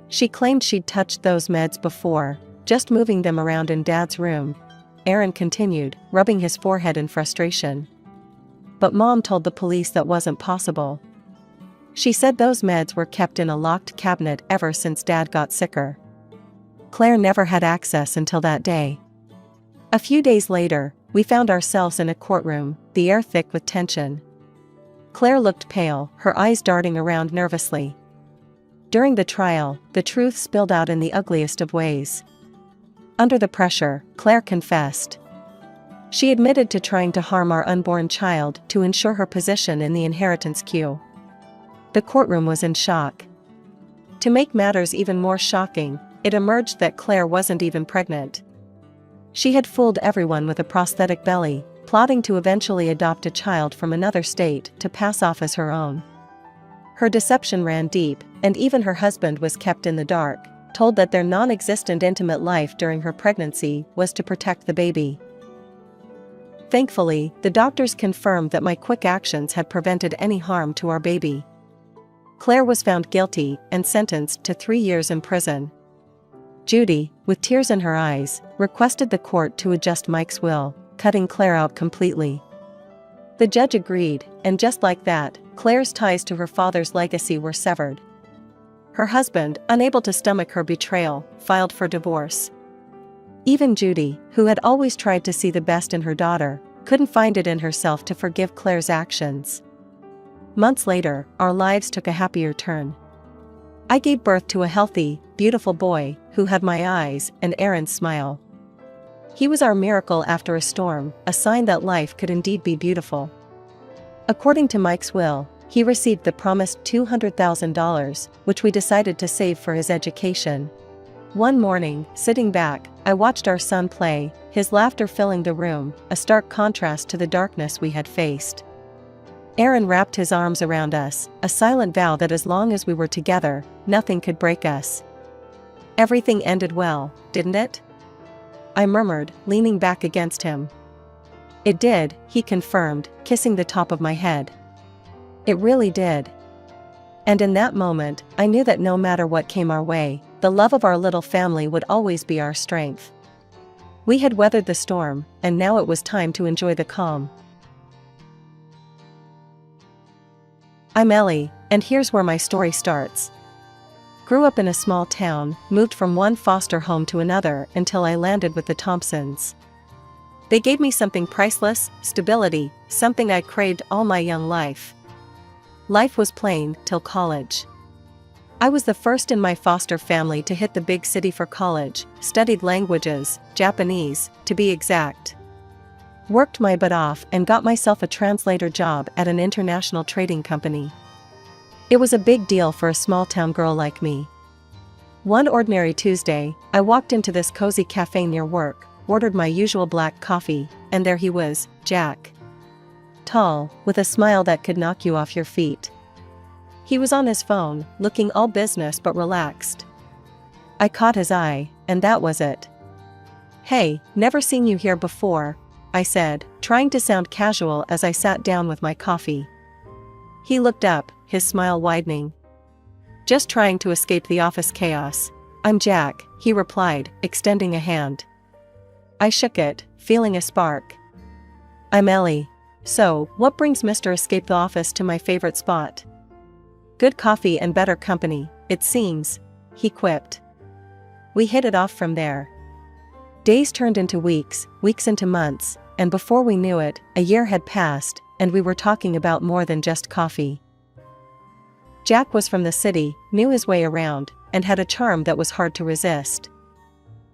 "She claimed she'd touched those meds before, just moving them around in Dad's room," Aaron continued, rubbing his forehead in frustration. "But Mom told the police that wasn't possible. She said those meds were kept in a locked cabinet ever since Dad got sicker. Claire never had access until that day." A few days later, we found ourselves in a courtroom, the air thick with tension. Claire looked pale, her eyes darting around nervously. During the trial, the truth spilled out in the ugliest of ways. Under the pressure, Claire confessed. She admitted to trying to harm our unborn child to ensure her position in the inheritance queue. The courtroom was in shock. To make matters even more shocking, it emerged that Claire wasn't even pregnant. She had fooled everyone with a prosthetic belly, plotting to eventually adopt a child from another state to pass off as her own. Her deception ran deep, and even her husband was kept in the dark, told that their non-existent intimate life during her pregnancy was to protect the baby. Thankfully, the doctors confirmed that my quick actions had prevented any harm to our baby. Claire was found guilty and sentenced to 3 years in prison. Judy, with tears in her eyes, requested the court to adjust Mike's will, cutting Claire out completely. The judge agreed, and just like that, Claire's ties to her father's legacy were severed. Her husband, unable to stomach her betrayal, filed for divorce. Even Judy, who had always tried to see the best in her daughter, couldn't find it in herself to forgive Claire's actions. Months later, our lives took a happier turn. I gave birth to a healthy, beautiful boy, who had my eyes and Aaron's smile. He was our miracle after a storm, a sign that life could indeed be beautiful. According to Mike's will, he received the promised $200,000, which we decided to save for his education. One morning, sitting back, I watched our son play, his laughter filling the room, a stark contrast to the darkness we had faced. Aaron wrapped his arms around us, a silent vow that as long as we were together, nothing could break us. "Everything ended well, didn't it?" I murmured, leaning back against him. "It did," he confirmed, kissing the top of my head. "It really did." And in that moment, I knew that no matter what came our way, the love of our little family would always be our strength. We had weathered the storm, and now it was time to enjoy the calm. I'm Ellie, and here's where my story starts. Grew up in a small town, moved from one foster home to another until I landed with the Thompsons. They gave me something priceless, stability, something I craved all my young life. Life was plain till college. I was the first in my foster family to hit the big city for college, studied languages, Japanese, to be exact. Worked my butt off and got myself a translator job at an international trading company. It was a big deal for a small-town girl like me. One ordinary Tuesday, I walked into this cozy cafe near work, ordered my usual black coffee, and there he was, Jack. Tall, with a smile that could knock you off your feet. He was on his phone, looking all business but relaxed. I caught his eye, and that was it. "Hey, never seen you here before," I said, trying to sound casual as I sat down with my coffee. He looked up, his smile widening. "Just trying to escape the office chaos. I'm Jack," he replied, extending a hand. I shook it, feeling a spark. "I'm Ellie. So, what brings Mr. Escape the Office to my favorite spot?" "Good coffee and better company, it seems," he quipped. We hit it off from there. Days turned into weeks, weeks into months, and before we knew it, a year had passed, and we were talking about more than just coffee. Jack was from the city, knew his way around, and had a charm that was hard to resist.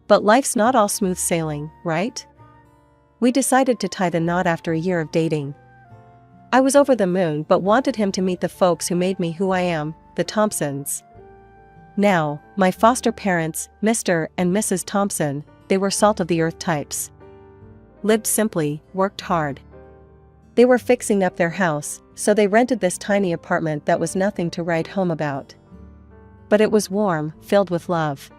But life's not all smooth sailing, right? We decided to tie the knot after a year of dating. I was over the moon but wanted him to meet the folks who made me who I am, the Thompsons. Now, my foster parents, Mr. and Mrs. Thompson, they were salt-of-the-earth types. Lived simply, worked hard. They were fixing up their house, so they rented this tiny apartment that was nothing to write home about. But it was warm, filled with love.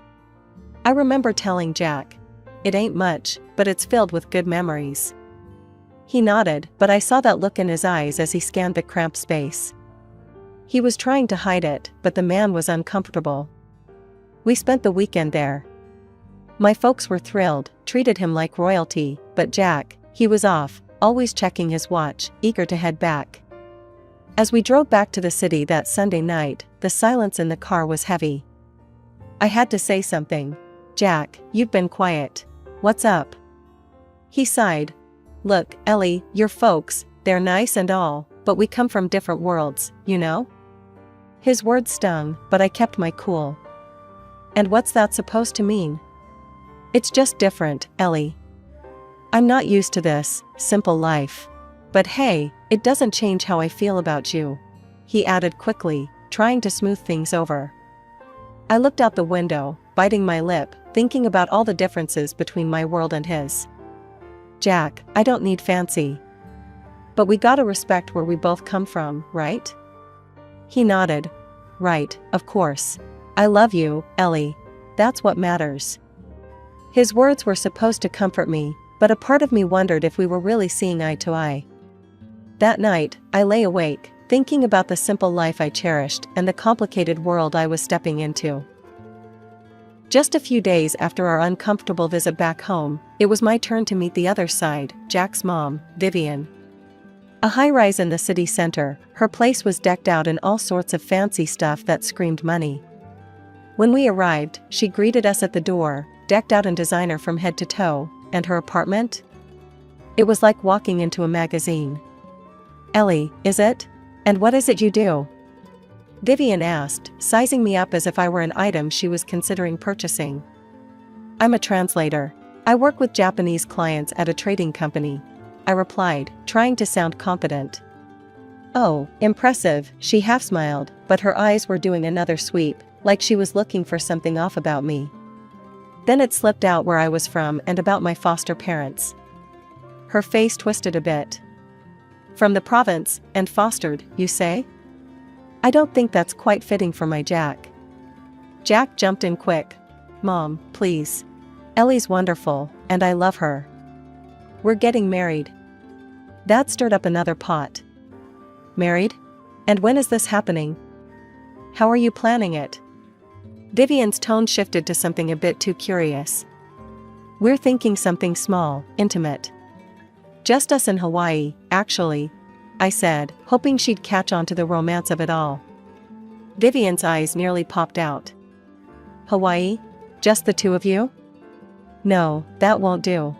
I remember telling Jack, "It ain't much, but it's filled with good memories." He nodded, but I saw that look in his eyes as he scanned the cramped space. He was trying to hide it, but the man was uncomfortable. We spent the weekend there. My folks were thrilled, treated him like royalty, but Jack, he was off, always checking his watch, eager to head back. As we drove back to the city that Sunday night, the silence in the car was heavy. I had to say something. "Jack, you've been quiet. What's up?" He sighed. "Look, Ellie, your folks, they're nice and all, but we come from different worlds, you know?" His words stung, but I kept my cool. "And what's that supposed to mean?" "It's just different, Ellie. I'm not used to this simple life. But hey, it doesn't change how I feel about you," he added quickly, trying to smooth things over. I looked out the window, biting my lip, thinking about all the differences between my world and his. "Jack, I don't need fancy. But we gotta respect where we both come from, right?" He nodded. "Right, of course. I love you, Ellie. That's what matters." His words were supposed to comfort me, but a part of me wondered if we were really seeing eye to eye. That night, I lay awake, thinking about the simple life I cherished and the complicated world I was stepping into. Just a few days after our uncomfortable visit back home, it was my turn to meet the other side, Jack's mom, Vivian. A high-rise in the city center, her place was decked out in all sorts of fancy stuff that screamed money. When we arrived, she greeted us at the door, decked out in designer from head to toe, and her apartment? It was like walking into a magazine. "Ellie, is it? And what is it you do?" Vivian asked, sizing me up as if I were an item she was considering purchasing. "I'm a translator. I work with Japanese clients at a trading company," I replied, trying to sound confident. "Oh, impressive," she half smiled, but her eyes were doing another sweep, like she was looking for something off about me. Then it slipped out where I was from and about my foster parents. Her face twisted a bit. From the province, and fostered, you say? I don't think that's quite fitting for my Jack. Jack jumped in quick. Mom, please. Ellie's wonderful, and I love her. We're getting married. That stirred up another pot. Married? And when is this happening? How are you planning it? Vivian's tone shifted to something a bit too curious. We're thinking something small, intimate. Just us in Hawaii, actually, I said, hoping she'd catch on to the romance of it all. Vivian's eyes nearly popped out. Hawaii? Just the two of you? No, that won't do.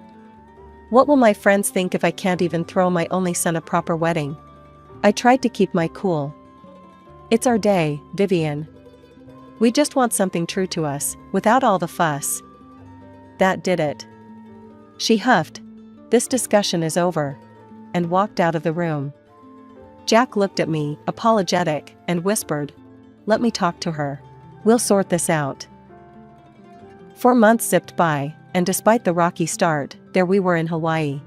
What will my friends think if I can't even throw my only son a proper wedding? I tried to keep my cool. It's our day, Vivian. We just want something true to us, without all the fuss. That did it. She huffed. This discussion is over. And walked out of the room. Jack looked at me, apologetic, and whispered, let me talk to her. We'll sort this out. 4 months zipped by, and despite the rocky start, there we were in Hawaii.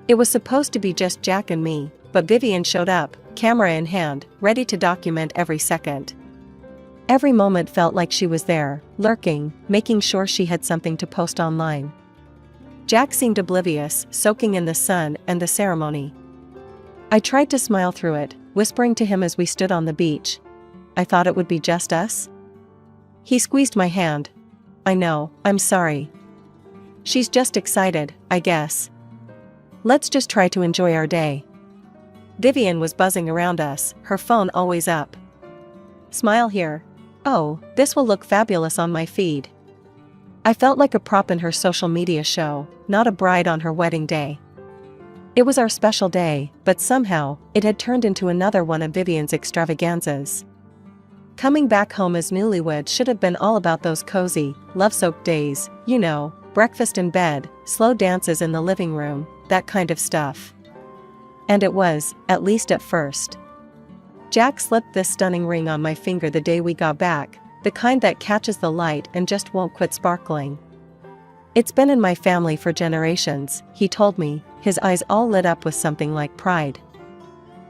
It was supposed to be just Jack and me, but Vivian showed up, camera in hand, ready to document every second. Every moment felt like she was there, lurking, making sure she had something to post online. Jack seemed oblivious, soaking in the sun and the ceremony. I tried to smile through it, whispering to him as we stood on the beach. I thought it would be just us. He squeezed my hand. I know, I'm sorry. She's just excited, I guess. Let's just try to enjoy our day. Vivian was buzzing around us, her phone always up. Smile here. Oh, this will look fabulous on my feed. I felt like a prop in her social media show, not a bride on her wedding day. It was our special day, but somehow, it had turned into another one of Vivian's extravaganzas. Coming back home as newlyweds should have been all about those cozy, love-soaked days, you know, breakfast in bed, slow dances in the living room, that kind of stuff. And it was, at least at first. Jack slipped this stunning ring on my finger the day we got back, the kind that catches the light and just won't quit sparkling. It's been in my family for generations, he told me, his eyes all lit up with something like pride.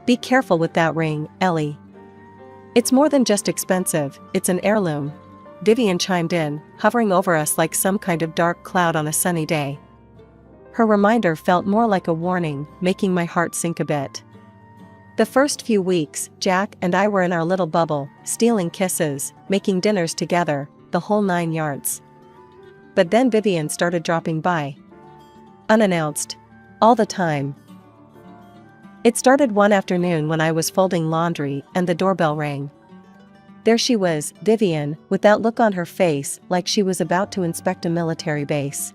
Be careful with that ring, Ellie. It's more than just expensive, it's an heirloom. Vivian chimed in, hovering over us like some kind of dark cloud on a sunny day. Her reminder felt more like a warning, making my heart sink a bit. The first few weeks, Jack and I were in our little bubble, stealing kisses, making dinners together, the whole 9 yards. But then Vivian started dropping by. Unannounced. All the time. It started one afternoon when I was folding laundry and the doorbell rang. There she was, Vivian, with that look on her face like she was about to inspect a military base.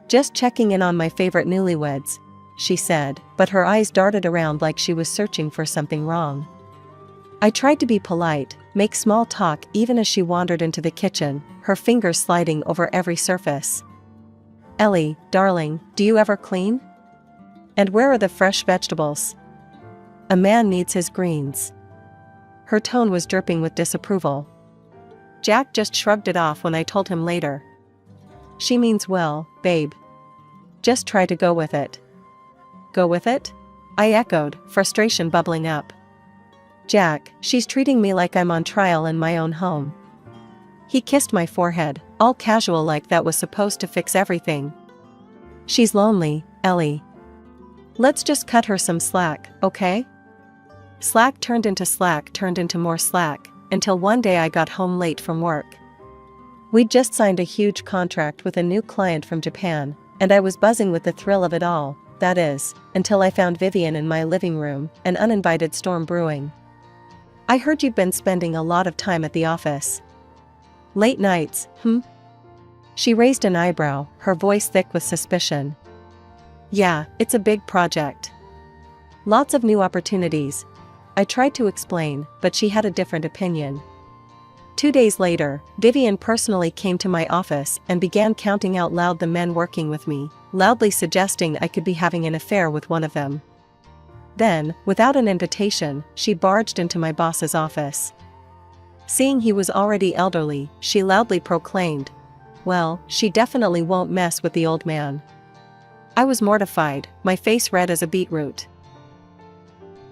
Just checking in on my favorite newlyweds, she said, but her eyes darted around like she was searching for something wrong. I tried to be polite, make small talk even as she wandered into the kitchen, her fingers sliding over every surface. Ellie, darling, do you ever clean? And where are the fresh vegetables? A man needs his greens. Her tone was dripping with disapproval. Jack just shrugged it off when I told him later. She means well, babe. Just try to go with it. Go with it? I echoed, frustration bubbling up. Jack, she's treating me like I'm on trial in my own home. He kissed my forehead, all casual like that was supposed to fix everything. She's lonely, Ellie. Let's just cut her some slack, okay? Slack turned into more slack, until one day I got home late from work. We'd just signed a huge contract with a new client from Japan, and I was buzzing with the thrill of it all, that is, until I found Vivian in my living room, an uninvited storm brewing. I heard you've been spending a lot of time at the office. Late nights, She raised an eyebrow, her voice thick with suspicion. Yeah, it's a big project. Lots of new opportunities. I tried to explain, but she had a different opinion. 2 days later, Vivian personally came to my office and began counting out loud the men working with me, loudly suggesting I could be having an affair with one of them. Then, without an invitation, she barged into my boss's office. Seeing he was already elderly, she loudly proclaimed, well, she definitely won't mess with the old man. I was mortified, my face red as a beetroot.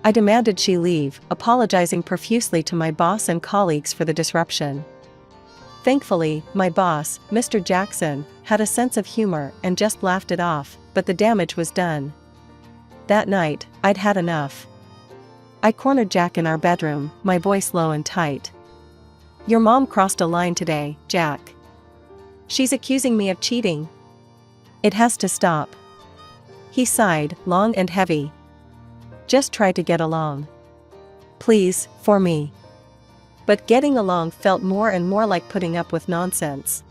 I demanded she leave, apologizing profusely to my boss and colleagues for the disruption. Thankfully, my boss, Mr. Jackson, had a sense of humor and just laughed it off, but the damage was done. That night, I'd had enough. I cornered Jack in our bedroom, my voice low and tight. "Your mom crossed a line today, Jack. She's accusing me of cheating. It has to stop." He sighed, long and heavy. "Just try to get along. Please, for me." But getting along felt more and more like putting up with nonsense.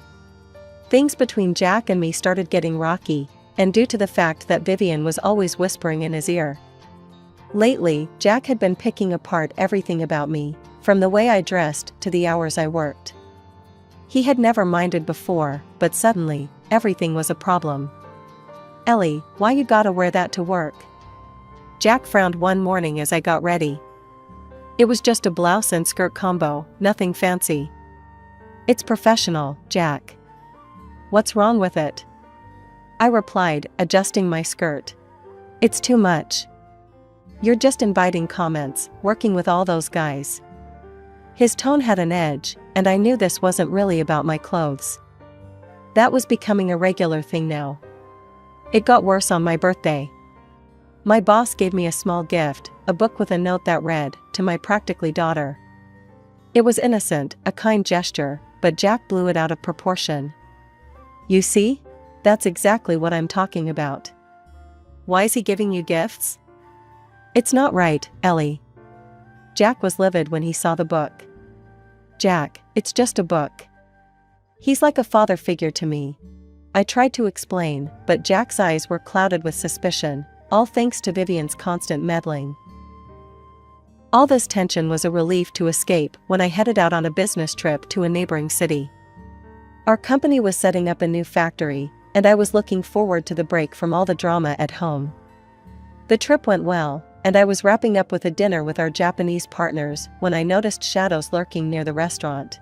Things between Jack and me started getting rocky, and due to the fact that Vivian was always whispering in his ear. Lately, Jack had been picking apart everything about me, from the way I dressed to the hours I worked. He had never minded before, but suddenly, everything was a problem. "Ellie, why you gotta wear that to work?" Jack frowned one morning as I got ready. "It was just a blouse and skirt combo, nothing fancy." "It's professional, Jack. What's wrong with it?" I replied, adjusting my skirt. "It's too much. You're just inviting comments, working with all those guys." His tone had an edge, and I knew this wasn't really about my clothes. That was becoming a regular thing now. It got worse on my birthday. My boss gave me a small gift, a book with a note that read, "To my practically daughter." It was innocent, a kind gesture, but Jack blew it out of proportion. "You see? That's exactly what I'm talking about. Why is he giving you gifts?" "It's not right, Ellie." Jack was livid when he saw the book. "Jack, it's just a book. He's like a father figure to me." I tried to explain, but Jack's eyes were clouded with suspicion, all thanks to Vivian's constant meddling. All this tension was a relief to escape when I headed out on a business trip to a neighboring city. Our company was setting up a new factory, and I was looking forward to the break from all the drama at home. The trip went well, and I was wrapping up with a dinner with our Japanese partners when I noticed shadows lurking near the restaurant.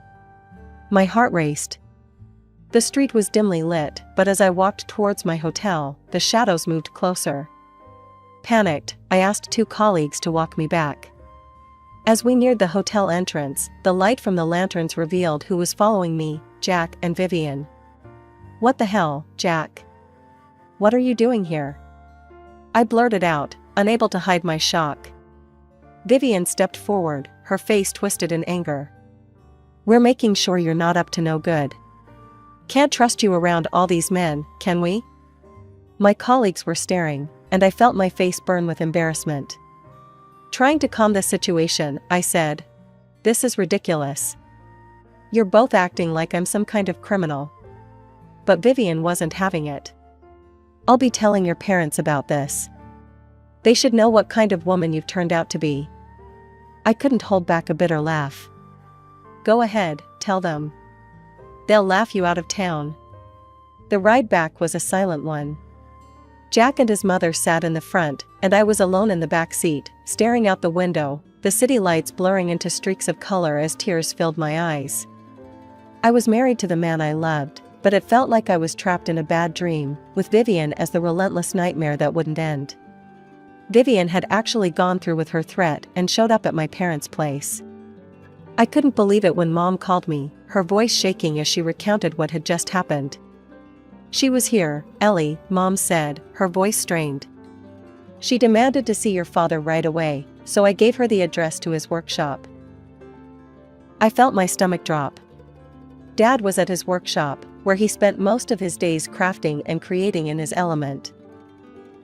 My heart raced. The street was dimly lit, but as I walked towards my hotel, the shadows moved closer. Panicked, I asked two colleagues to walk me back. As we neared the hotel entrance, the light from the lanterns revealed who was following me, Jack and Vivian. "What the hell, Jack? What are you doing here?" I blurted out, unable to hide my shock. Vivian stepped forward, her face twisted in anger. "We're making sure you're not up to no good. Can't trust you around all these men, can we?" My colleagues were staring, and I felt my face burn with embarrassment. Trying to calm the situation, I said, "This is ridiculous. You're both acting like I'm some kind of criminal." But Vivian wasn't having it. "I'll be telling your parents about this. They should know what kind of woman you've turned out to be." I couldn't hold back a bitter laugh. "Go ahead, tell them. They'll laugh you out of town." The ride back was a silent one. Jack and his mother sat in the front, and I was alone in the back seat, staring out the window, the city lights blurring into streaks of color as tears filled my eyes. I was married to the man I loved, but it felt like I was trapped in a bad dream, with Vivian as the relentless nightmare that wouldn't end. Vivian had actually gone through with her threat and showed up at my parents' place. I couldn't believe it when Mom called me, her voice shaking as she recounted what had just happened. "She was here, Ellie," Mom said, her voice strained. "She demanded to see your father right away, so I gave her the address to his workshop." I felt my stomach drop. Dad was at his workshop, where he spent most of his days crafting and creating in his element.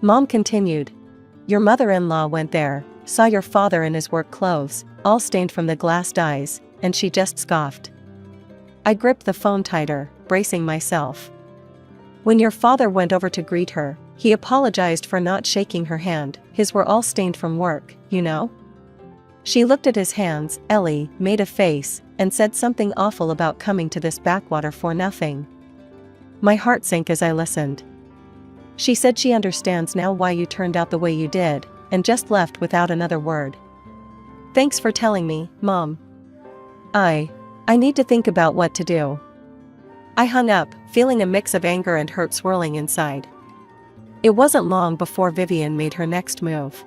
Mom continued, "Your mother-in-law went there, saw your father in his work clothes, all stained from the glass dyes, and she just scoffed." I gripped the phone tighter, bracing myself. "When your father went over to greet her, he apologized for not shaking her hand, his were all stained from work, you know?" She looked at his hands, Ellie, made a face, and said something awful about coming to this backwater for nothing. My heart sank as I listened. "She said she understands now why you turned out the way you did, and just left without another word. Thanks for telling me, Mom. I need to think about what to do." I hung up, feeling a mix of anger and hurt swirling inside. It wasn't long before Vivian made her next move.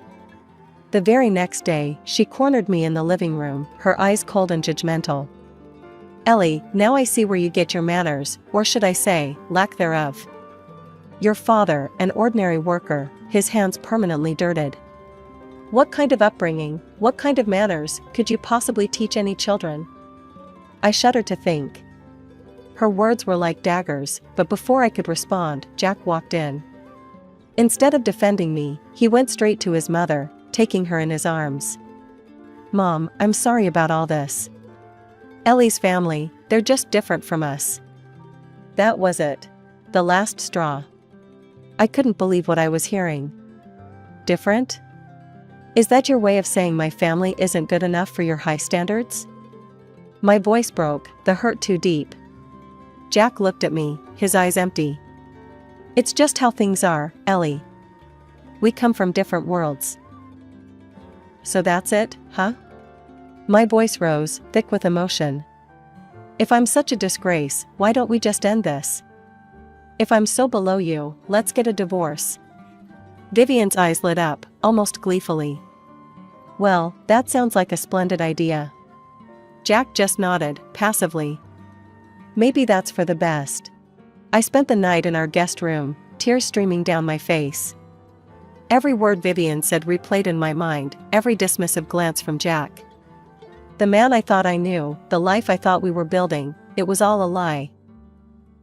The very next day, she cornered me in the living room, her eyes cold and judgmental. "Ellie, now I see where you get your manners, or should I say, lack thereof. Your father, an ordinary worker, his hands permanently dirted. What kind of upbringing, what kind of manners, could you possibly teach any children?" I shuddered to think. Her words were like daggers, but before I could respond, Jack walked in. Instead of defending me, he went straight to his mother, taking her in his arms. "Mom, I'm sorry about all this. Ellie's family, they're just different from us." That was it. The last straw. I couldn't believe what I was hearing. Different? Is that your way of saying my family isn't good enough for your high standards? My voice broke, the hurt too deep. Jack looked at me, his eyes empty. "It's just how things are, Ellie. We come from different worlds." "So that's it, huh?" My voice rose, thick with emotion. "If I'm such a disgrace, why don't we just end this? If I'm so below you, let's get a divorce." Vivian's eyes lit up, almost gleefully. "Well, that sounds like a splendid idea." Jack just nodded, passively. "Maybe that's for the best." I spent the night in our guest room, tears streaming down my face. Every word Vivian said replayed in my mind, every dismissive glance from Jack. The man I thought I knew, the life I thought we were building, it was all a lie.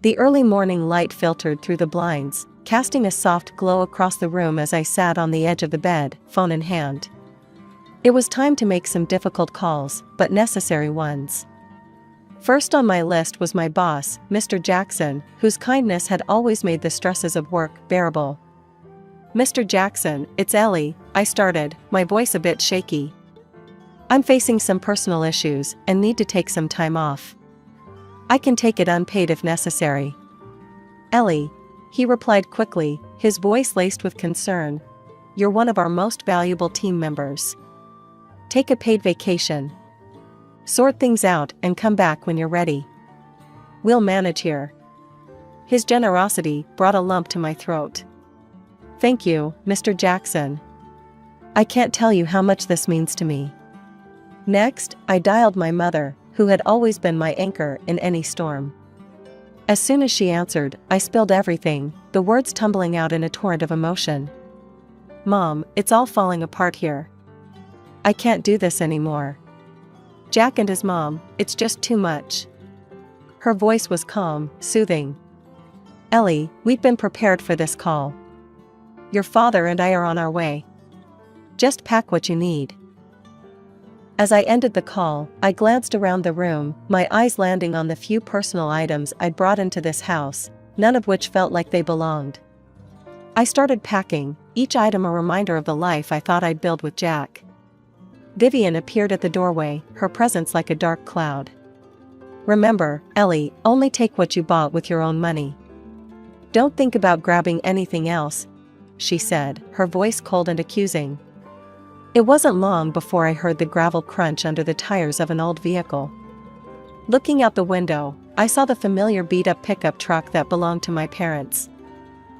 The early morning light filtered through the blinds, casting a soft glow across the room as I sat on the edge of the bed, phone in hand. It was time to make some difficult calls, but necessary ones. First on my list was my boss, Mr. Jackson, whose kindness had always made the stresses of work bearable. "Mr. Jackson, it's Ellie," I started, my voice a bit shaky. "I'm facing some personal issues and need to take some time off. I can take it unpaid if necessary." "Ellie," he replied quickly, his voice laced with concern. "You're one of our most valuable team members. Take a paid vacation. Sort things out and come back when you're ready. We'll manage here." His generosity brought a lump to my throat. "Thank you, Mr. Jackson. I can't tell you how much this means to me." Next, I dialed my mother, who had always been my anchor in any storm. As soon as she answered, I spilled everything, the words tumbling out in a torrent of emotion. "Mom, it's all falling apart here. I can't do this anymore. Jack and his mom, it's just too much." Her voice was calm, soothing. "Ellie, we've been prepared for this call. Your father and I are on our way. Just pack what you need." As I ended the call, I glanced around the room, my eyes landing on the few personal items I'd brought into this house, none of which felt like they belonged. I started packing, each item a reminder of the life I thought I'd build with Jack. Vivian appeared at the doorway, her presence like a dark cloud. "Remember, Ellie, only take what you bought with your own money. Don't think about grabbing anything else," she said, her voice cold and accusing. It wasn't long before I heard the gravel crunch under the tires of an old vehicle. Looking out the window, I saw the familiar beat-up pickup truck that belonged to my parents.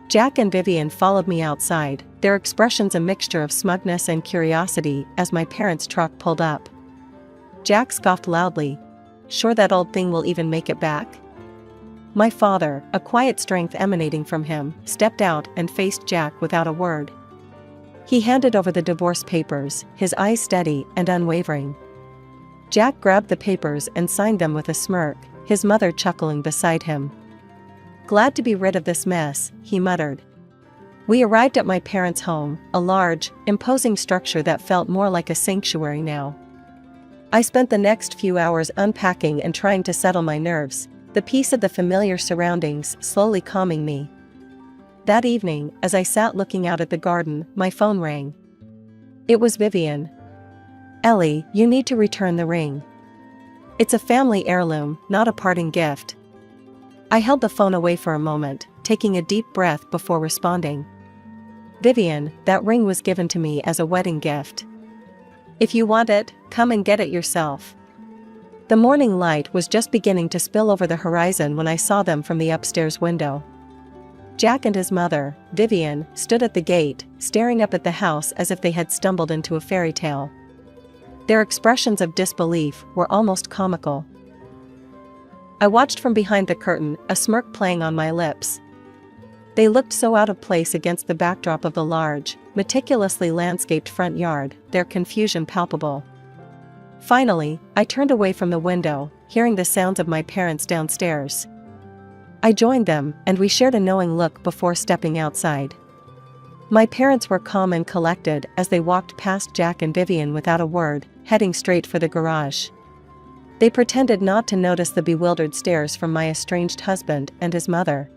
Jack and Vivian followed me outside, their expressions a mixture of smugness and curiosity as my parents' truck pulled up. Jack scoffed loudly. "Sure that old thing will even make it back?" My father, a quiet strength emanating from him, stepped out and faced Jack without a word. He handed over the divorce papers, his eyes steady and unwavering. Jack grabbed the papers and signed them with a smirk, his mother chuckling beside him. "Glad to be rid of this mess," he muttered. We arrived at my parents' home, a large, imposing structure that felt more like a sanctuary now. I spent the next few hours unpacking and trying to settle my nerves, the peace of the familiar surroundings slowly calming me. That evening, as I sat looking out at the garden, my phone rang. It was Vivian. "Ellie, you need to return the ring. It's a family heirloom, not a parting gift." I held the phone away for a moment, taking a deep breath before responding. "Vivian, that ring was given to me as a wedding gift. If you want it, come and get it yourself." The morning light was just beginning to spill over the horizon when I saw them from the upstairs window. Jack and his mother, Vivian, stood at the gate, staring up at the house as if they had stumbled into a fairy tale. Their expressions of disbelief were almost comical. I watched from behind the curtain, a smirk playing on my lips. They looked so out of place against the backdrop of the large, meticulously landscaped front yard, their confusion palpable. Finally, I turned away from the window, hearing the sounds of my parents downstairs. I joined them, and we shared a knowing look before stepping outside. My parents were calm and collected as they walked past Jack and Vivian without a word, heading straight for the garage. They pretended not to notice the bewildered stares from my estranged husband and his mother.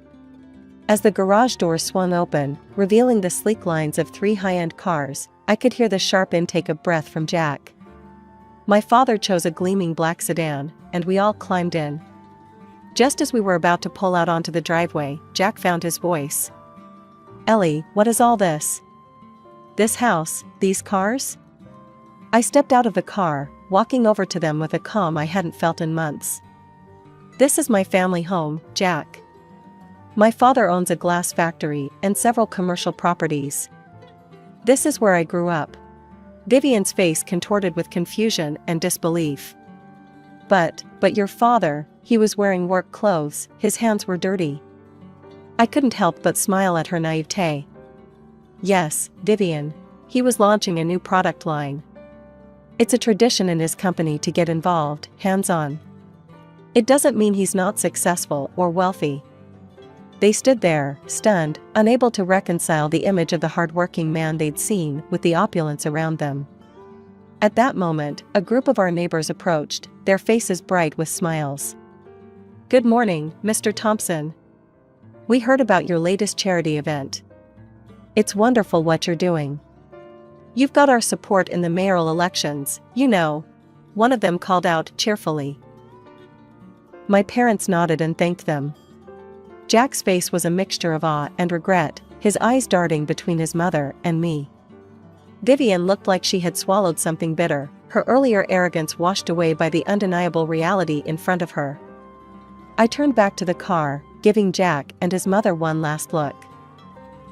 As the garage door swung open, revealing the sleek lines of 3 high-end cars, I could hear the sharp intake of breath from Jack. My father chose a gleaming black sedan, and we all climbed in. Just as we were about to pull out onto the driveway, Jack found his voice. "Ellie, what is all this? This house, these cars?" I stepped out of the car, walking over to them with a calm I hadn't felt in months. "This is my family home, Jack. My father owns a glass factory and several commercial properties. This is where I grew up." Vivian's face contorted with confusion and disbelief. But your father, he was wearing work clothes, his hands were dirty." I couldn't help but smile at her naivete. "Yes, Vivian. He was launching a new product line. It's a tradition in his company to get involved, hands-on. It doesn't mean he's not successful or wealthy." They stood there, stunned, unable to reconcile the image of the hard-working man they'd seen with the opulence around them. At that moment, a group of our neighbors approached, their faces bright with smiles. "Good morning, Mr. Thompson. We heard about your latest charity event. It's wonderful what you're doing. You've got our support in the mayoral elections, you know," one of them called out cheerfully. My parents nodded and thanked them. Jack's face was a mixture of awe and regret, his eyes darting between his mother and me. Vivian looked like she had swallowed something bitter, her earlier arrogance washed away by the undeniable reality in front of her. I turned back to the car, giving Jack and his mother one last look.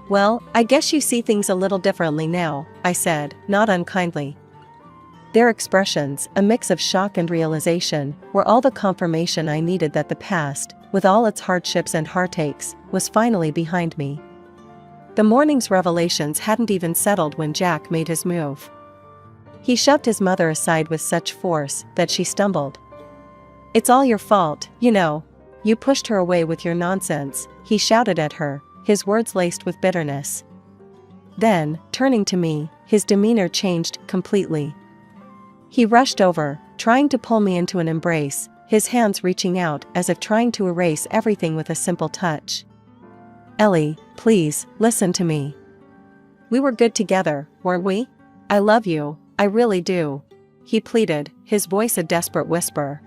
"Well, I guess you see things a little differently now," I said, not unkindly. Their expressions, a mix of shock and realization, were all the confirmation I needed that the past, with all its hardships and heartaches, was finally behind me. The morning's revelations hadn't even settled when Jack made his move. He shoved his mother aside with such force that she stumbled. "It's all your fault, you know. You pushed her away with your nonsense," he shouted at her, his words laced with bitterness. Then, turning to me, his demeanor changed completely. He rushed over, trying to pull me into an embrace, his hands reaching out as if trying to erase everything with a simple touch. "Ellie, please, listen to me. We were good together, weren't we? I love you, I really do," he pleaded, his voice a desperate whisper.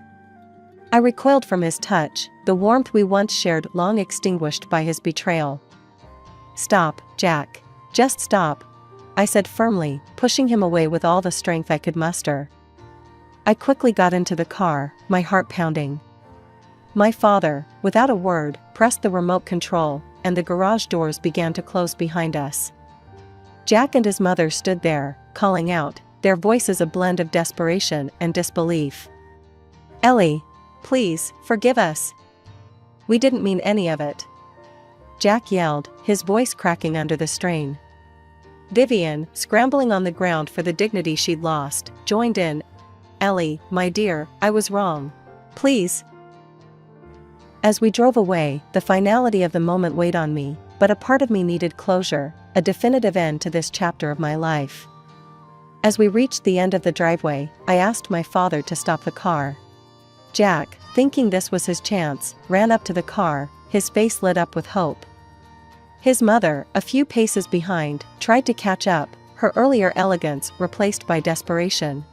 I recoiled from his touch, the warmth we once shared long extinguished by his betrayal. "Stop, Jack. Just stop," I said firmly, pushing him away with all the strength I could muster. I quickly got into the car, my heart pounding. My father, without a word, pressed the remote control, and the garage doors began to close behind us. Jack and his mother stood there, calling out, their voices a blend of desperation and disbelief. "Ellie, please, forgive us. We didn't mean any of it," Jack yelled, his voice cracking under the strain. Vivian, scrambling on the ground for the dignity she'd lost, joined in. "Ellie, my dear, I was wrong. Please." As we drove away, the finality of the moment weighed on me, but a part of me needed closure, a definitive end to this chapter of my life. As we reached the end of the driveway, I asked my father to stop the car. Jack, thinking this was his chance, ran up to the car, his face lit up with hope. His mother, a few paces behind, tried to catch up, her earlier elegance replaced by desperation.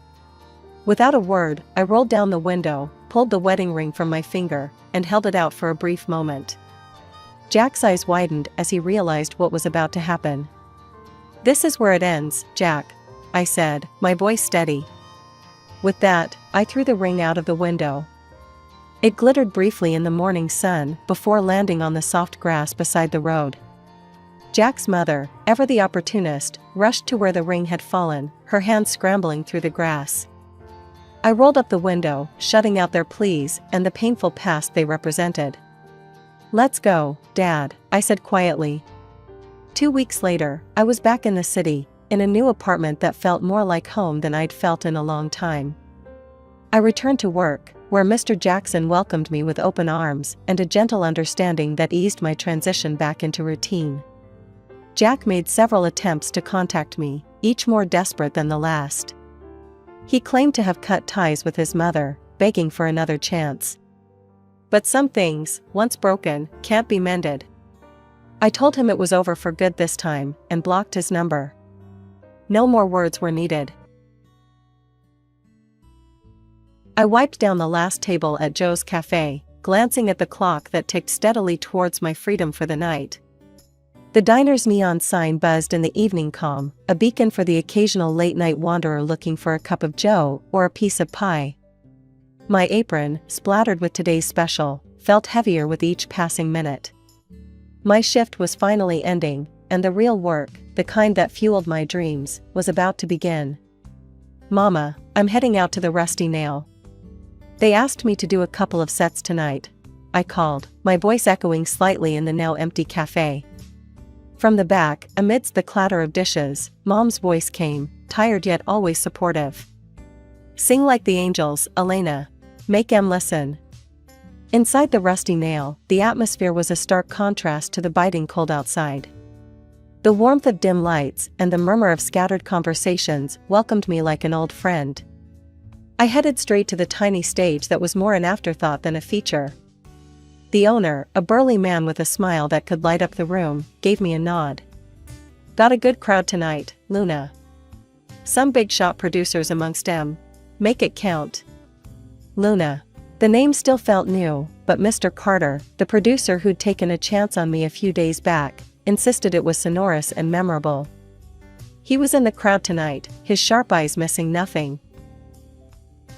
Without a word, I rolled down the window, pulled the wedding ring from my finger, and held it out for a brief moment. Jack's eyes widened as he realized what was about to happen. "This is where it ends, Jack," I said, my voice steady. With that, I threw the ring out of the window. It glittered briefly in the morning sun before landing on the soft grass beside the road. Jack's mother, ever the opportunist, rushed to where the ring had fallen, her hands scrambling through the grass. I rolled up the window, shutting out their pleas and the painful past they represented. "Let's go, Dad," I said quietly. 2 weeks later, I was back in the city, in a new apartment that felt more like home than I'd felt in a long time. I returned to work, where Mr. Jackson welcomed me with open arms and a gentle understanding that eased my transition back into routine. Jack made several attempts to contact me, each more desperate than the last. He claimed to have cut ties with his mother, begging for another chance. But some things, once broken, can't be mended. I told him it was over for good this time and blocked his number. No more words were needed. I wiped down the last table at Joe's Cafe, glancing at the clock that ticked steadily towards my freedom for the night. The diner's neon sign buzzed in the evening calm, a beacon for the occasional late-night wanderer looking for a cup of joe or a piece of pie. My apron, splattered with today's special, felt heavier with each passing minute. My shift was finally ending, and the real work, the kind that fueled my dreams, was about to begin. "Mama, I'm heading out to the Rusty Nail. They asked me to do a couple of sets tonight," I called, my voice echoing slightly in the now empty cafe. From the back, amidst the clatter of dishes, Mom's voice came, tired yet always supportive. "Sing like the angels, Elena. Make 'em listen." Inside the Rusty Nail, the atmosphere was a stark contrast to the biting cold outside. The warmth of dim lights and the murmur of scattered conversations welcomed me like an old friend. I headed straight to the tiny stage that was more an afterthought than a feature. The owner, a burly man with a smile that could light up the room, gave me a nod. "Got a good crowd tonight, Luna. Some big shot producers amongst 'em. Make it count." Luna. The name still felt new, but Mr. Carter, the producer who'd taken a chance on me a few days back, insisted it was sonorous and memorable. He was in the crowd tonight, his sharp eyes missing nothing.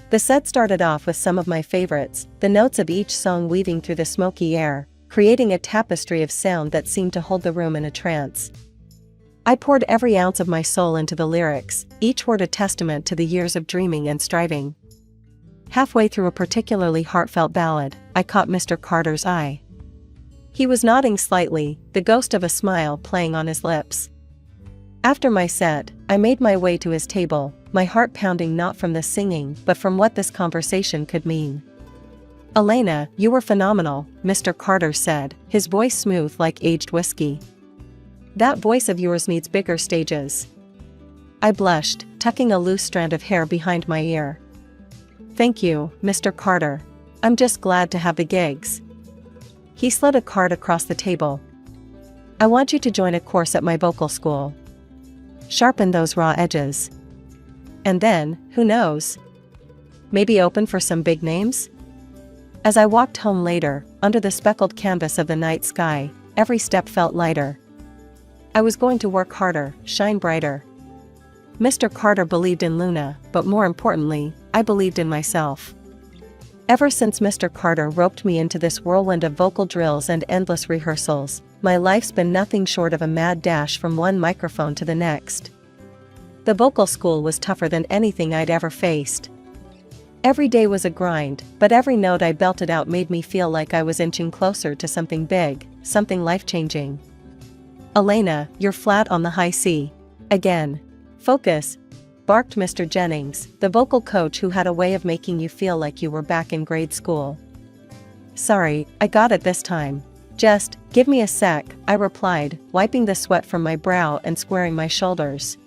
The set started off with some of my favorites, the notes of each song weaving through the smoky air, creating a tapestry of sound that seemed to hold the room in a trance. I poured every ounce of my soul into the lyrics, each word a testament to the years of dreaming and striving. Halfway through a particularly heartfelt ballad, I caught Mr. Carter's eye. He was nodding slightly, the ghost of a smile playing on his lips. After my set, I made my way to his table, my heart pounding not from the singing but from what this conversation could mean. "Elena, you were phenomenal," Mr. Carter said, his voice smooth like aged whiskey. "That voice of yours needs bigger stages." I blushed, tucking a loose strand of hair behind my ear. "Thank you, Mr. Carter. I'm just glad to have the gigs." He slid a card across the table. "I want you to join a course at my vocal school. Sharpen those raw edges. And then, who knows? Maybe open for some big names?" As I walked home later, under the speckled canvas of the night sky, every step felt lighter. I was going to work harder, shine brighter. Mr. Carter believed in Luna, but more importantly, I believed in myself. Ever since Mr. Carter roped me into this whirlwind of vocal drills and endless rehearsals, my life's been nothing short of a mad dash from one microphone to the next. The vocal school was tougher than anything I'd ever faced. Every day was a grind, but every note I belted out made me feel like I was inching closer to something big, something life-changing. "Elena, you're flat on the high C. Again. Focus," barked Mr. Jennings, the vocal coach who had a way of making you feel like you were back in grade school. "Sorry, I got it this time. Just, give me a sec," I replied, wiping the sweat from my brow and squaring my shoulders.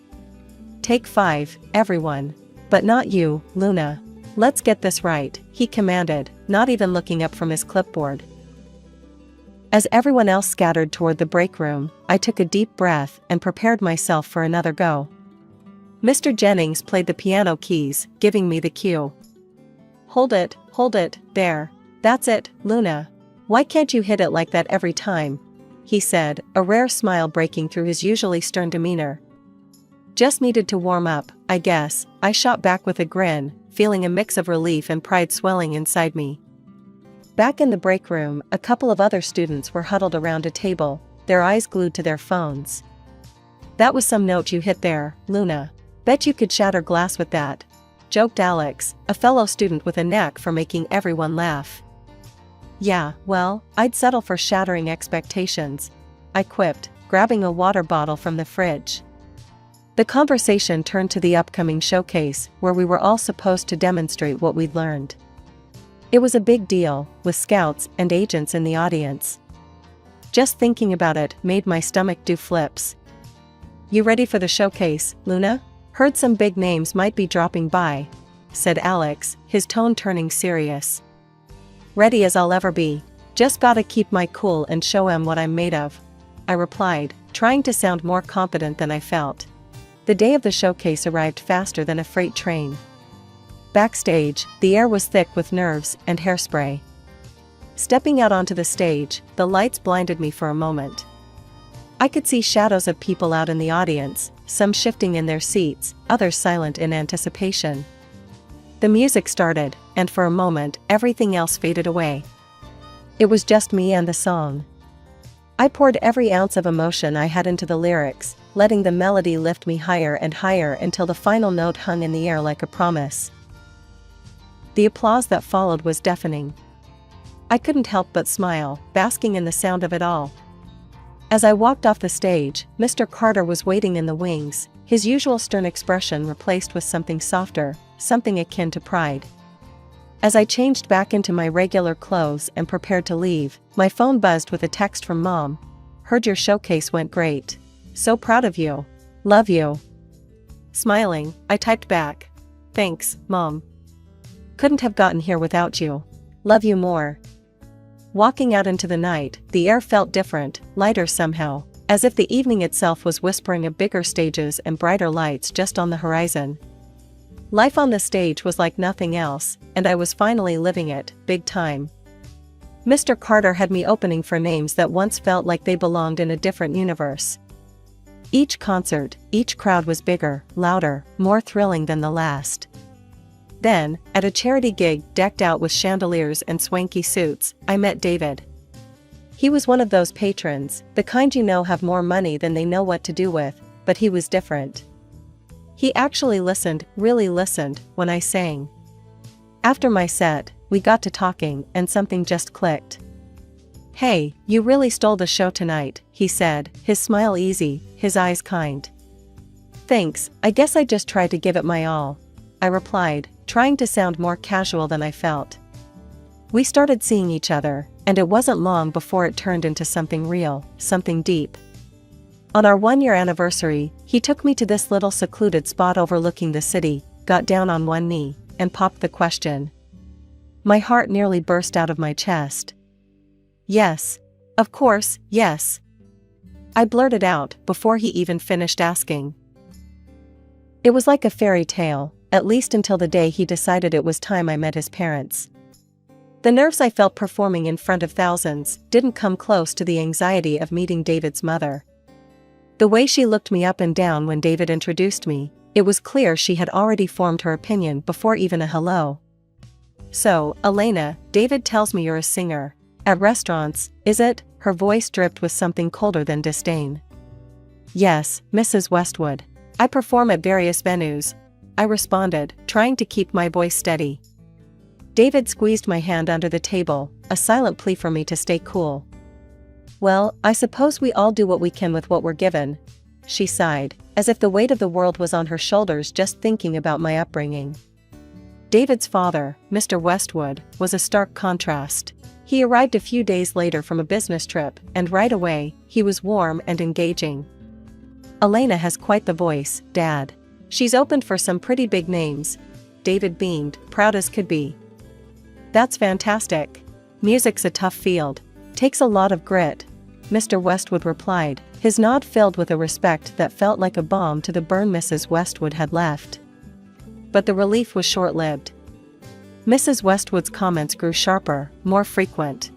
"Take 5, everyone. But not you, Luna. Let's get this right," he commanded, not even looking up from his clipboard. As everyone else scattered toward the break room, I took a deep breath and prepared myself for another go. Mr. Jennings played the piano keys, giving me the cue. Hold it, there. That's it, Luna. Why can't you hit it like that every time?" he said, a rare smile breaking through his usually stern demeanor. "Just needed to warm up, I guess," I shot back with a grin, feeling a mix of relief and pride swelling inside me. Back in the break room, a couple of other students were huddled around a table, their eyes glued to their phones. "That was some note you hit there, Luna. Bet you could shatter glass with that," joked Alex, a fellow student with a knack for making everyone laugh. "Yeah, well, I'd settle for shattering expectations," I quipped, grabbing a water bottle from the fridge. The conversation turned to the upcoming showcase, where we were all supposed to demonstrate what we'd learned. It was a big deal, with scouts and agents in the audience. Just thinking about it made my stomach do flips. "You ready for the showcase, Luna? Heard some big names might be dropping by," said Alex, his tone turning serious. "Ready as I'll ever be. Just gotta keep my cool and show 'em what I'm made of," I replied, trying to sound more confident than I felt. The day of the showcase arrived faster than a freight train. Backstage, the air was thick with nerves and hairspray. Stepping out onto the stage, the lights blinded me for a moment. I could see shadows of people out in the audience, some shifting in their seats, others silent in anticipation. The music started, and for a moment, everything else faded away. It was just me and the song. I poured every ounce of emotion I had into the lyrics, letting the melody lift me higher and higher until the final note hung in the air like a promise. The applause that followed was deafening. I couldn't help but smile, basking in the sound of it all. As I walked off the stage, Mr. Carter was waiting in the wings, his usual stern expression replaced with something softer, something akin to pride. As I changed back into my regular clothes and prepared to leave, my phone buzzed with a text from Mom. "Heard your showcase went great. So proud of you. Love you." Smiling, I typed back, "Thanks, Mom. Couldn't have gotten here without you. Love you more." Walking out into the night, the air felt different, lighter somehow, as if the evening itself was whispering of bigger stages and brighter lights just on the horizon. Life on the stage was like nothing else, and I was finally living it, big time. Mr. Carter had me opening for names that once felt like they belonged in a different universe. Each concert, each crowd was bigger, louder, more thrilling than the last. Then, at a charity gig decked out with chandeliers and swanky suits, I met David. He was one of those patrons, the kind you know have more money than they know what to do with, but he was different. He actually listened, really listened, when I sang. After my set, we got to talking, and something just clicked. "Hey, you really stole the show tonight," he said, his smile easy, his eyes kind. "Thanks, I guess I just tried to give it my all," I replied, trying to sound more casual than I felt. We started seeing each other, and it wasn't long before it turned into something real, something deep. On our 1-year anniversary, he took me to this little secluded spot overlooking the city, got down on one knee, and popped the question. My heart nearly burst out of my chest. "Yes. Of course, yes." I blurted out, before he even finished asking. It was like a fairy tale, at least until the day he decided it was time I met his parents. The nerves I felt performing in front of thousands didn't come close to the anxiety of meeting David's mother. The way she looked me up and down when David introduced me, it was clear she had already formed her opinion before even a hello. "So, Elena, David tells me you're a singer. At restaurants, is it?" Her voice dripped with something colder than disdain. "Yes, Mrs. Westwood. I perform at various venues," I responded, trying to keep my voice steady. David squeezed my hand under the table, a silent plea for me to stay cool. "Well, I suppose we all do what we can with what we're given," she sighed, as if the weight of the world was on her shoulders just thinking about my upbringing. David's father, Mr. Westwood, was a stark contrast. He arrived a few days later from a business trip, and right away, he was warm and engaging. "Elena has quite the voice, Dad. She's opened for some pretty big names." David beamed, proud as could be. "That's fantastic. Music's a tough field. Takes a lot of grit," Mr. Westwood replied, his nod filled with a respect that felt like a balm to the burn Mrs. Westwood had left. But the relief was short-lived. Mrs. Westwood's comments grew sharper, more frequent.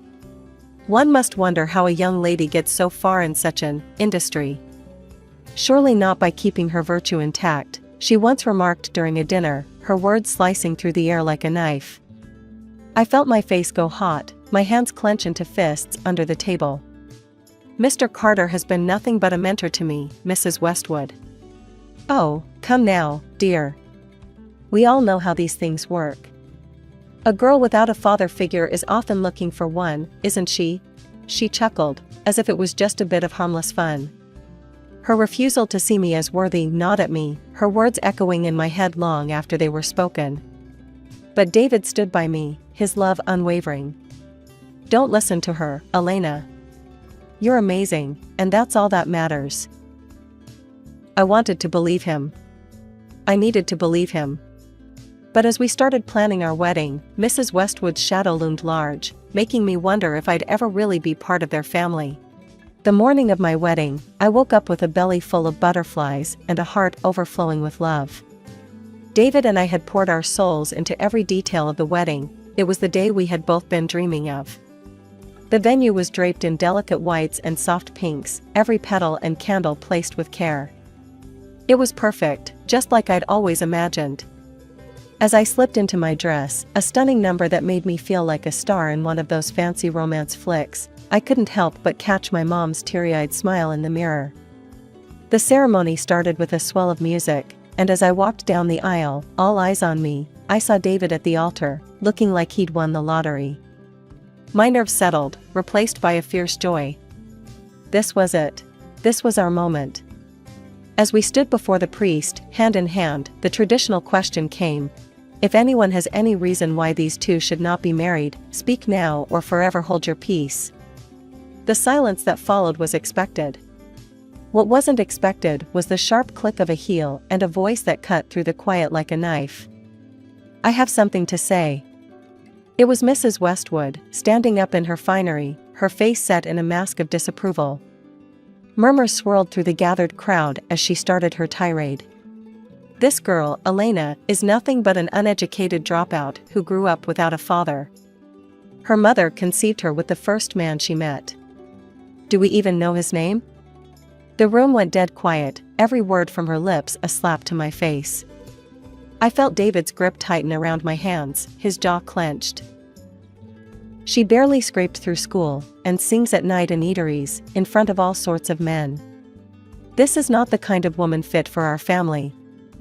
"One must wonder how a young lady gets so far in such an industry. Surely not by keeping her virtue intact," she once remarked during a dinner, her words slicing through the air like a knife. I felt my face go hot, my hands clench into fists under the table. Mr. Carter has been nothing but a mentor to me, Mrs. Westwood. Oh, come now, dear. We all know how these things work. A girl without a father figure is often looking for one, isn't she? She chuckled, as if it was just a bit of harmless fun. Her refusal to see me as worthy gnawed at me, her words echoing in my head long after they were spoken. But David stood by me, his love unwavering. Don't listen to her, Elena. You're amazing, and that's all that matters. I wanted to believe him. I needed to believe him. But as we started planning our wedding, Mrs. Westwood's shadow loomed large, making me wonder if I'd ever really be part of their family. The morning of my wedding, I woke up with a belly full of butterflies and a heart overflowing with love. David and I had poured our souls into every detail of the wedding. It was the day we had both been dreaming of. The venue was draped in delicate whites and soft pinks, every petal and candle placed with care. It was perfect, just like I'd always imagined. As I slipped into my dress, a stunning number that made me feel like a star in one of those fancy romance flicks, I couldn't help but catch my mom's teary-eyed smile in the mirror. The ceremony started with a swell of music, and as I walked down the aisle, all eyes on me, I saw David at the altar, looking like he'd won the lottery. My nerves settled, replaced by a fierce joy. This was it. This was our moment. As we stood before the priest, hand in hand, the traditional question came. If anyone has any reason why these two should not be married, speak now or forever hold your peace. The silence that followed was expected. What wasn't expected was the sharp click of a heel and a voice that cut through the quiet like a knife. I have something to say. It was Mrs. Westwood, standing up in her finery, her face set in a mask of disapproval. Murmurs swirled through the gathered crowd as she started her tirade. This girl, Elena, is nothing but an uneducated dropout who grew up without a father. Her mother conceived her with the first man she met. Do we even know his name? The room went dead quiet, every word from her lips a slap to my face. I felt David's grip tighten around my hands, his jaw clenched. She barely scraped through school, and sings at night in eateries, in front of all sorts of men. This is not the kind of woman fit for our family,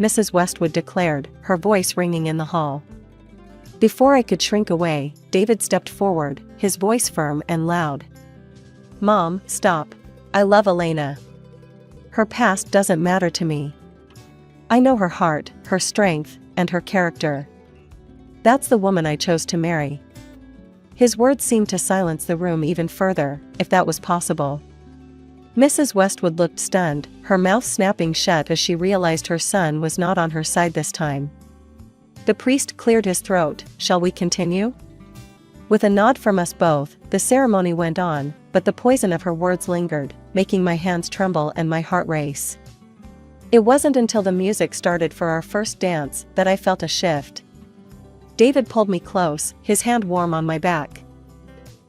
Mrs. Westwood declared, her voice ringing in the hall. Before I could shrink away, David stepped forward, his voice firm and loud. Mom, stop. I love Elena. Her past doesn't matter to me. I know her heart, her strength, and her character. That's the woman I chose to marry. His words seemed to silence the room even further, if that was possible. Mrs. Westwood looked stunned, her mouth snapping shut as she realized her son was not on her side this time. The priest cleared his throat. Shall we continue? With a nod from us both, the ceremony went on, but the poison of her words lingered, making my hands tremble and my heart race. It wasn't until the music started for our first dance that I felt a shift. David pulled me close, his hand warm on my back.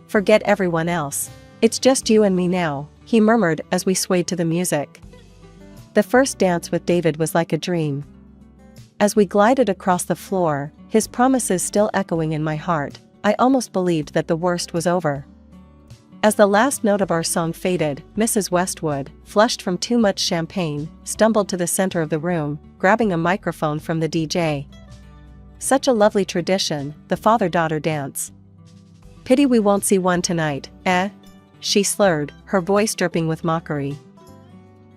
Forget everyone else. It's just you and me now, he murmured as we swayed to the music. The first dance with David was like a dream. As we glided across the floor, his promises still echoing in my heart, I almost believed that the worst was over. As the last note of our song faded, Mrs. Westwood, flushed from too much champagne, stumbled to the center of the room, grabbing a microphone from the DJ. Such a lovely tradition, the father-daughter dance. Pity we won't see one tonight, eh? She slurred, her voice dripping with mockery.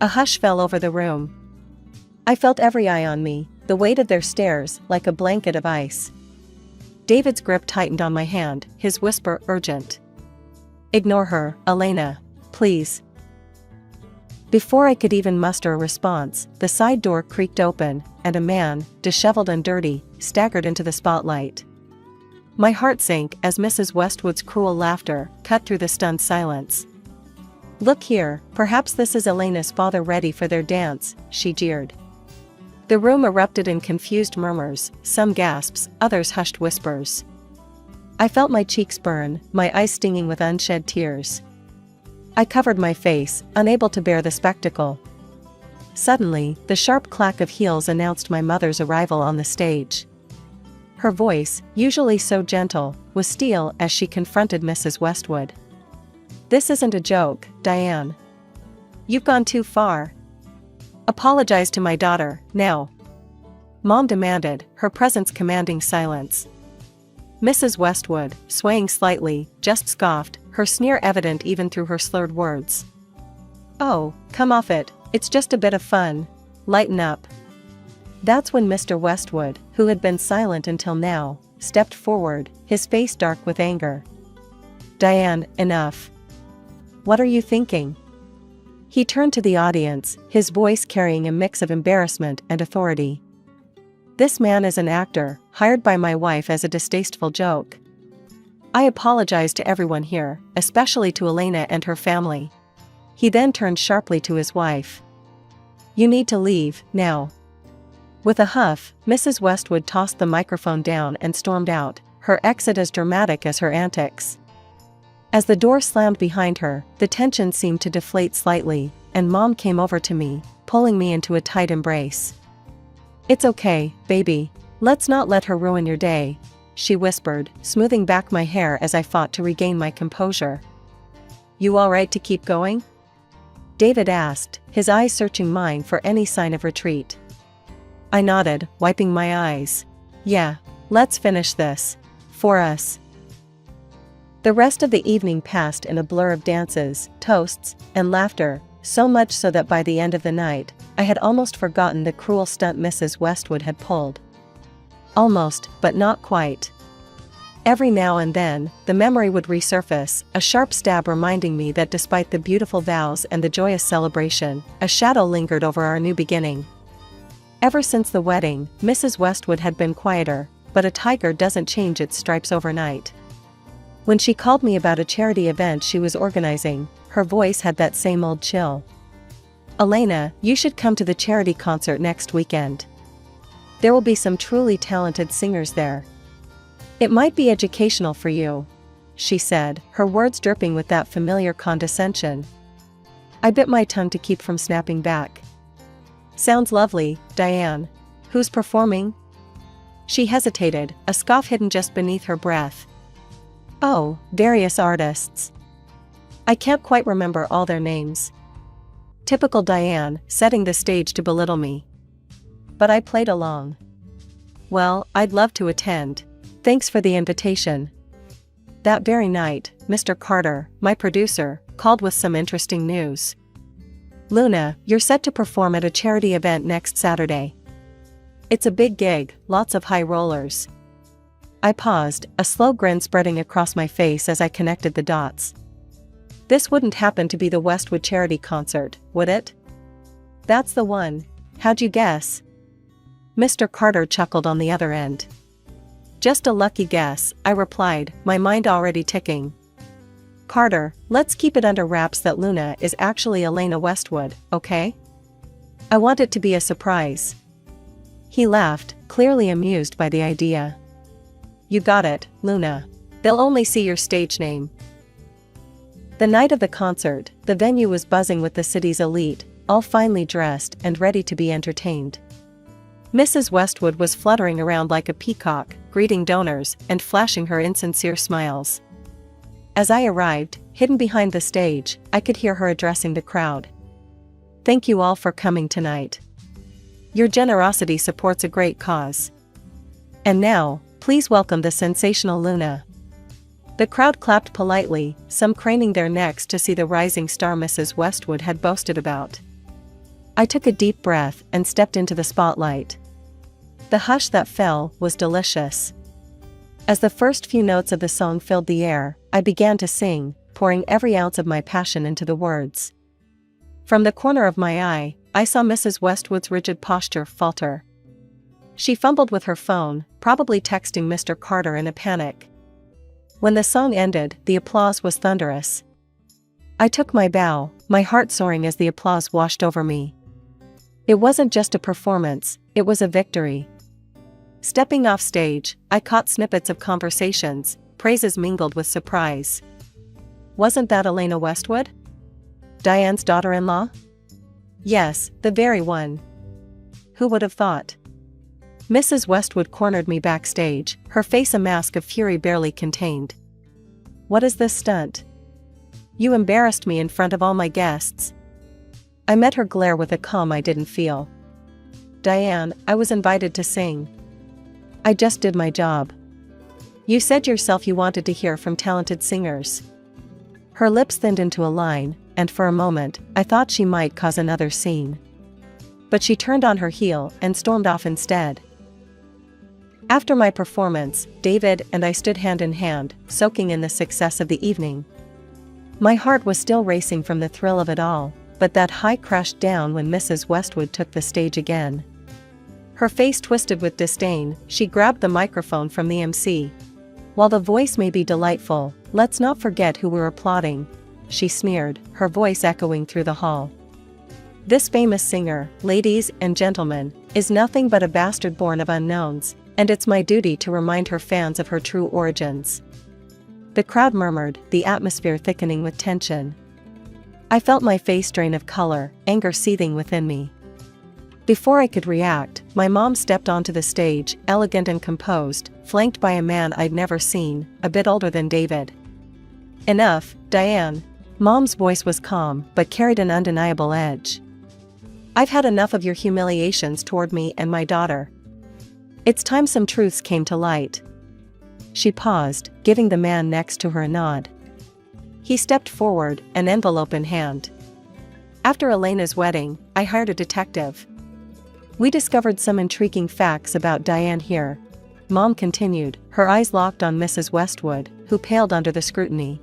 A hush fell over the room. I felt every eye on me, the weight of their stares like a blanket of ice. David's grip tightened on my hand, his whisper urgent. Ignore her, Elena, please. Before I could even muster a response, the side door creaked open, and a man, disheveled and dirty, staggered into the spotlight. My heart sank as Mrs. Westwood's cruel laughter cut through the stunned silence. Look here, perhaps this is Elena's father ready for their dance, she jeered. The room erupted in confused murmurs, some gasps, others hushed whispers. I felt my cheeks burn, my eyes stinging with unshed tears. I covered my face, unable to bear the spectacle. Suddenly, the sharp clack of heels announced my mother's arrival on the stage. Her voice, usually so gentle, was steel as she confronted Mrs. Westwood. "This isn't a joke, Diane. You've gone too far. Apologize to my daughter, now," Mom demanded, her presence commanding silence. Mrs. Westwood, swaying slightly, just scoffed, her sneer evident even through her slurred words. "Oh, come off it, it's just a bit of fun. Lighten up." That's when Mr. Westwood, who had been silent until now, stepped forward, his face dark with anger. "Diane, enough. What are you thinking?" He turned to the audience, his voice carrying a mix of embarrassment and authority. "This man is an actor, hired by my wife as a distasteful joke. I apologize to everyone here, especially to Elena and her family." He then turned sharply to his wife. "You need to leave, now." With a huff, Mrs. Westwood tossed the microphone down and stormed out, her exit as dramatic as her antics. As the door slammed behind her, the tension seemed to deflate slightly, and Mom came over to me, pulling me into a tight embrace. "It's okay, baby. Let's not let her ruin your day," she whispered, smoothing back my hair as I fought to regain my composure. "You all right to keep going?" David asked, his eyes searching mine for any sign of retreat. I nodded, wiping my eyes. "Yeah, let's finish this. For us." The rest of the evening passed in a blur of dances, toasts, and laughter, so much so that by the end of the night, I had almost forgotten the cruel stunt Mrs. Westwood had pulled. Almost, but not quite. Every now and then, the memory would resurface, a sharp stab reminding me that despite the beautiful vows and the joyous celebration, a shadow lingered over our new beginning. Ever since the wedding, Mrs. Westwood had been quieter, but a tiger doesn't change its stripes overnight. When she called me about a charity event she was organizing, her voice had that same old chill. "Elena, you should come to the charity concert next weekend. There will be some truly talented singers there. It might be educational for you," she said, her words dripping with that familiar condescension. I bit my tongue to keep from snapping back. "Sounds lovely, Diane. Who's performing?" She hesitated, a scoff hidden just beneath her breath. "Oh, various artists. I can't quite remember all their names." Typical Diane, setting the stage to belittle me. But I played along. "Well, I'd love to attend. Thanks for the invitation." That very night, Mr. Carter, my producer, called with some interesting news. "Luna, you're set to perform at a charity event next Saturday. It's a big gig, lots of high rollers." I paused, a slow grin spreading across my face as I connected the dots. This wouldn't happen to be the Westwood charity concert, would it? "That's the one. How'd you guess?" Mr. Carter chuckled on the other end. "Just a lucky guess," I replied, my mind already ticking. "Carter, let's keep it under wraps that Luna is actually Elena Westwood, okay? I want it to be a surprise." He laughed, clearly amused by the idea. "You got it, Luna. They'll only see your stage name." The night of the concert, the venue was buzzing with the city's elite, all finely dressed and ready to be entertained. Mrs. Westwood was fluttering around like a peacock, greeting donors and flashing her insincere smiles. As I arrived, hidden behind the stage, I could hear her addressing the crowd. "Thank you all for coming tonight. Your generosity supports a great cause. And now, please welcome the sensational Luna." The crowd clapped politely, some craning their necks to see the rising star Mrs. Westwood had boasted about. I took a deep breath and stepped into the spotlight. The hush that fell was delicious. As the first few notes of the song filled the air, I began to sing, pouring every ounce of my passion into the words. From the corner of my eye, I saw Mrs. Westwood's rigid posture falter. She fumbled with her phone, probably texting Mr. Carter in a panic. When the song ended, the applause was thunderous. I took my bow, my heart soaring as the applause washed over me. It wasn't just a performance, it was a victory. Stepping off stage, I caught snippets of conversations, praises mingled with surprise. "Wasn't that Elena Westwood? Diane's daughter-in-law? Yes, the very one. Who would have thought? Mrs. Westwood cornered me backstage, her face a mask of fury barely contained. What is this stunt? You embarrassed me in front of all my guests. I met her glare with a calm I didn't feel. Diane, I was invited to sing. I just did my job. You said yourself you wanted to hear from talented singers. Her lips thinned into a line, and for a moment, I thought she might cause another scene. But she turned on her heel and stormed off instead. After my performance, David and I stood hand in hand, soaking in the success of the evening. My heart was still racing from the thrill of it all, but that high crashed down when Mrs. Westwood took the stage again. Her face twisted with disdain, she grabbed the microphone from the MC. While the voice may be delightful, let's not forget who we're applauding, she sneered, her voice echoing through the hall. This famous singer, ladies and gentlemen, is nothing but a bastard born of unknowns, and it's my duty to remind her fans of her true origins. The crowd murmured, the atmosphere thickening with tension. I felt my face drain of color, anger seething within me. Before I could react, my mom stepped onto the stage, elegant and composed, flanked by a man I'd never seen, a bit older than David. Enough, Diane. Mom's voice was calm, but carried an undeniable edge. I've had enough of your humiliations toward me and my daughter. It's time some truths came to light. She paused, giving the man next to her a nod. He stepped forward, an envelope in hand. After Elena's wedding, I hired a detective. We discovered some intriguing facts about Diane here. Mom continued, her eyes locked on Mrs. Westwood, who paled under the scrutiny.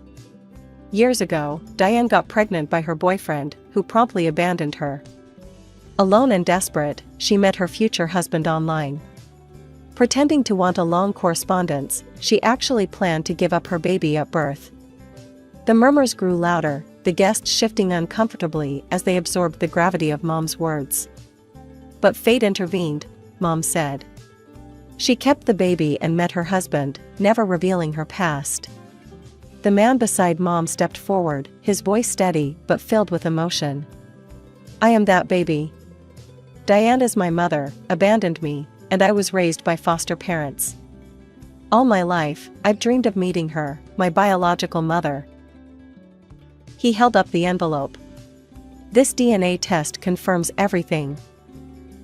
Years ago, Diane got pregnant by her boyfriend, who promptly abandoned her. Alone and desperate, she met her future husband online. Pretending to want a long correspondence, she actually planned to give up her baby at birth. The murmurs grew louder, the guests shifting uncomfortably as they absorbed the gravity of Mom's words. But fate intervened, Mom said. She kept the baby and met her husband, never revealing her past. The man beside Mom stepped forward, his voice steady but filled with emotion. I am that baby. Diane is my mother, abandoned me, and I was raised by foster parents. All my life, I've dreamed of meeting her, my biological mother. He held up the envelope. This DNA test confirms everything.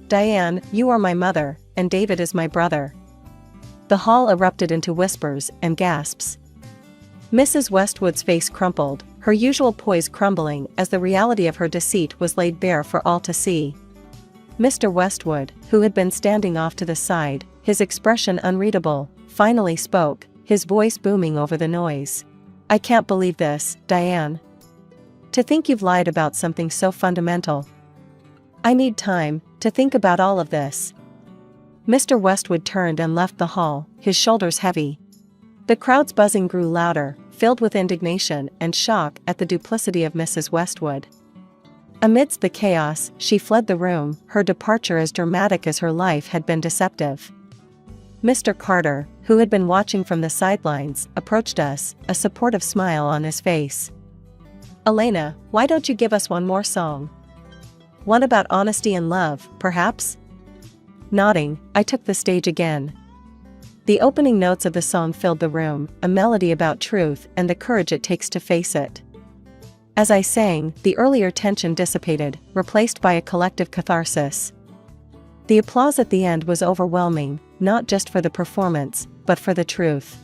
Diane, you are my mother, and David is my brother. The hall erupted into whispers and gasps. Mrs. Westwood's face crumpled, her usual poise crumbling as the reality of her deceit was laid bare for all to see. Mr. Westwood, who had been standing off to the side, his expression unreadable, finally spoke, his voice booming over the noise. I can't believe this, Diane. To think you've lied about something so fundamental. I need time to think about all of this. Mr. Westwood turned and left the hall, his shoulders heavy. The crowd's buzzing grew louder, filled with indignation and shock at the duplicity of Mrs. Westwood. Amidst the chaos, she fled the room, her departure as dramatic as her life had been deceptive. Mr. Carter, who had been watching from the sidelines, approached us, a supportive smile on his face. Elena, why don't you give us one more song? One about honesty and love, perhaps? Nodding, I took the stage again. The opening notes of the song filled the room, a melody about truth and the courage it takes to face it. As I sang, the earlier tension dissipated, replaced by a collective catharsis. The applause at the end was overwhelming, not just for the performance, but for the truth.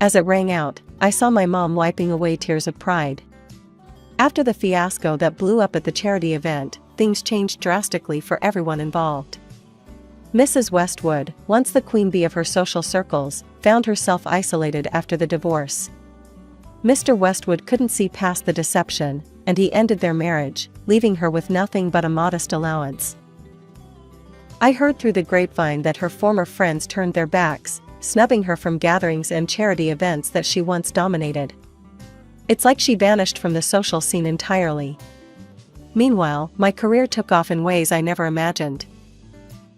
As it rang out, I saw my mom wiping away tears of pride. After the fiasco that blew up at the charity event, things changed drastically for everyone involved. Mrs. Westwood, once the queen bee of her social circles, found herself isolated after the divorce. Mr. Westwood couldn't see past the deception, and he ended their marriage, leaving her with nothing but a modest allowance. I heard through the grapevine that her former friends turned their backs, snubbing her from gatherings and charity events that she once dominated. It's like she vanished from the social scene entirely. Meanwhile, my career took off in ways I never imagined.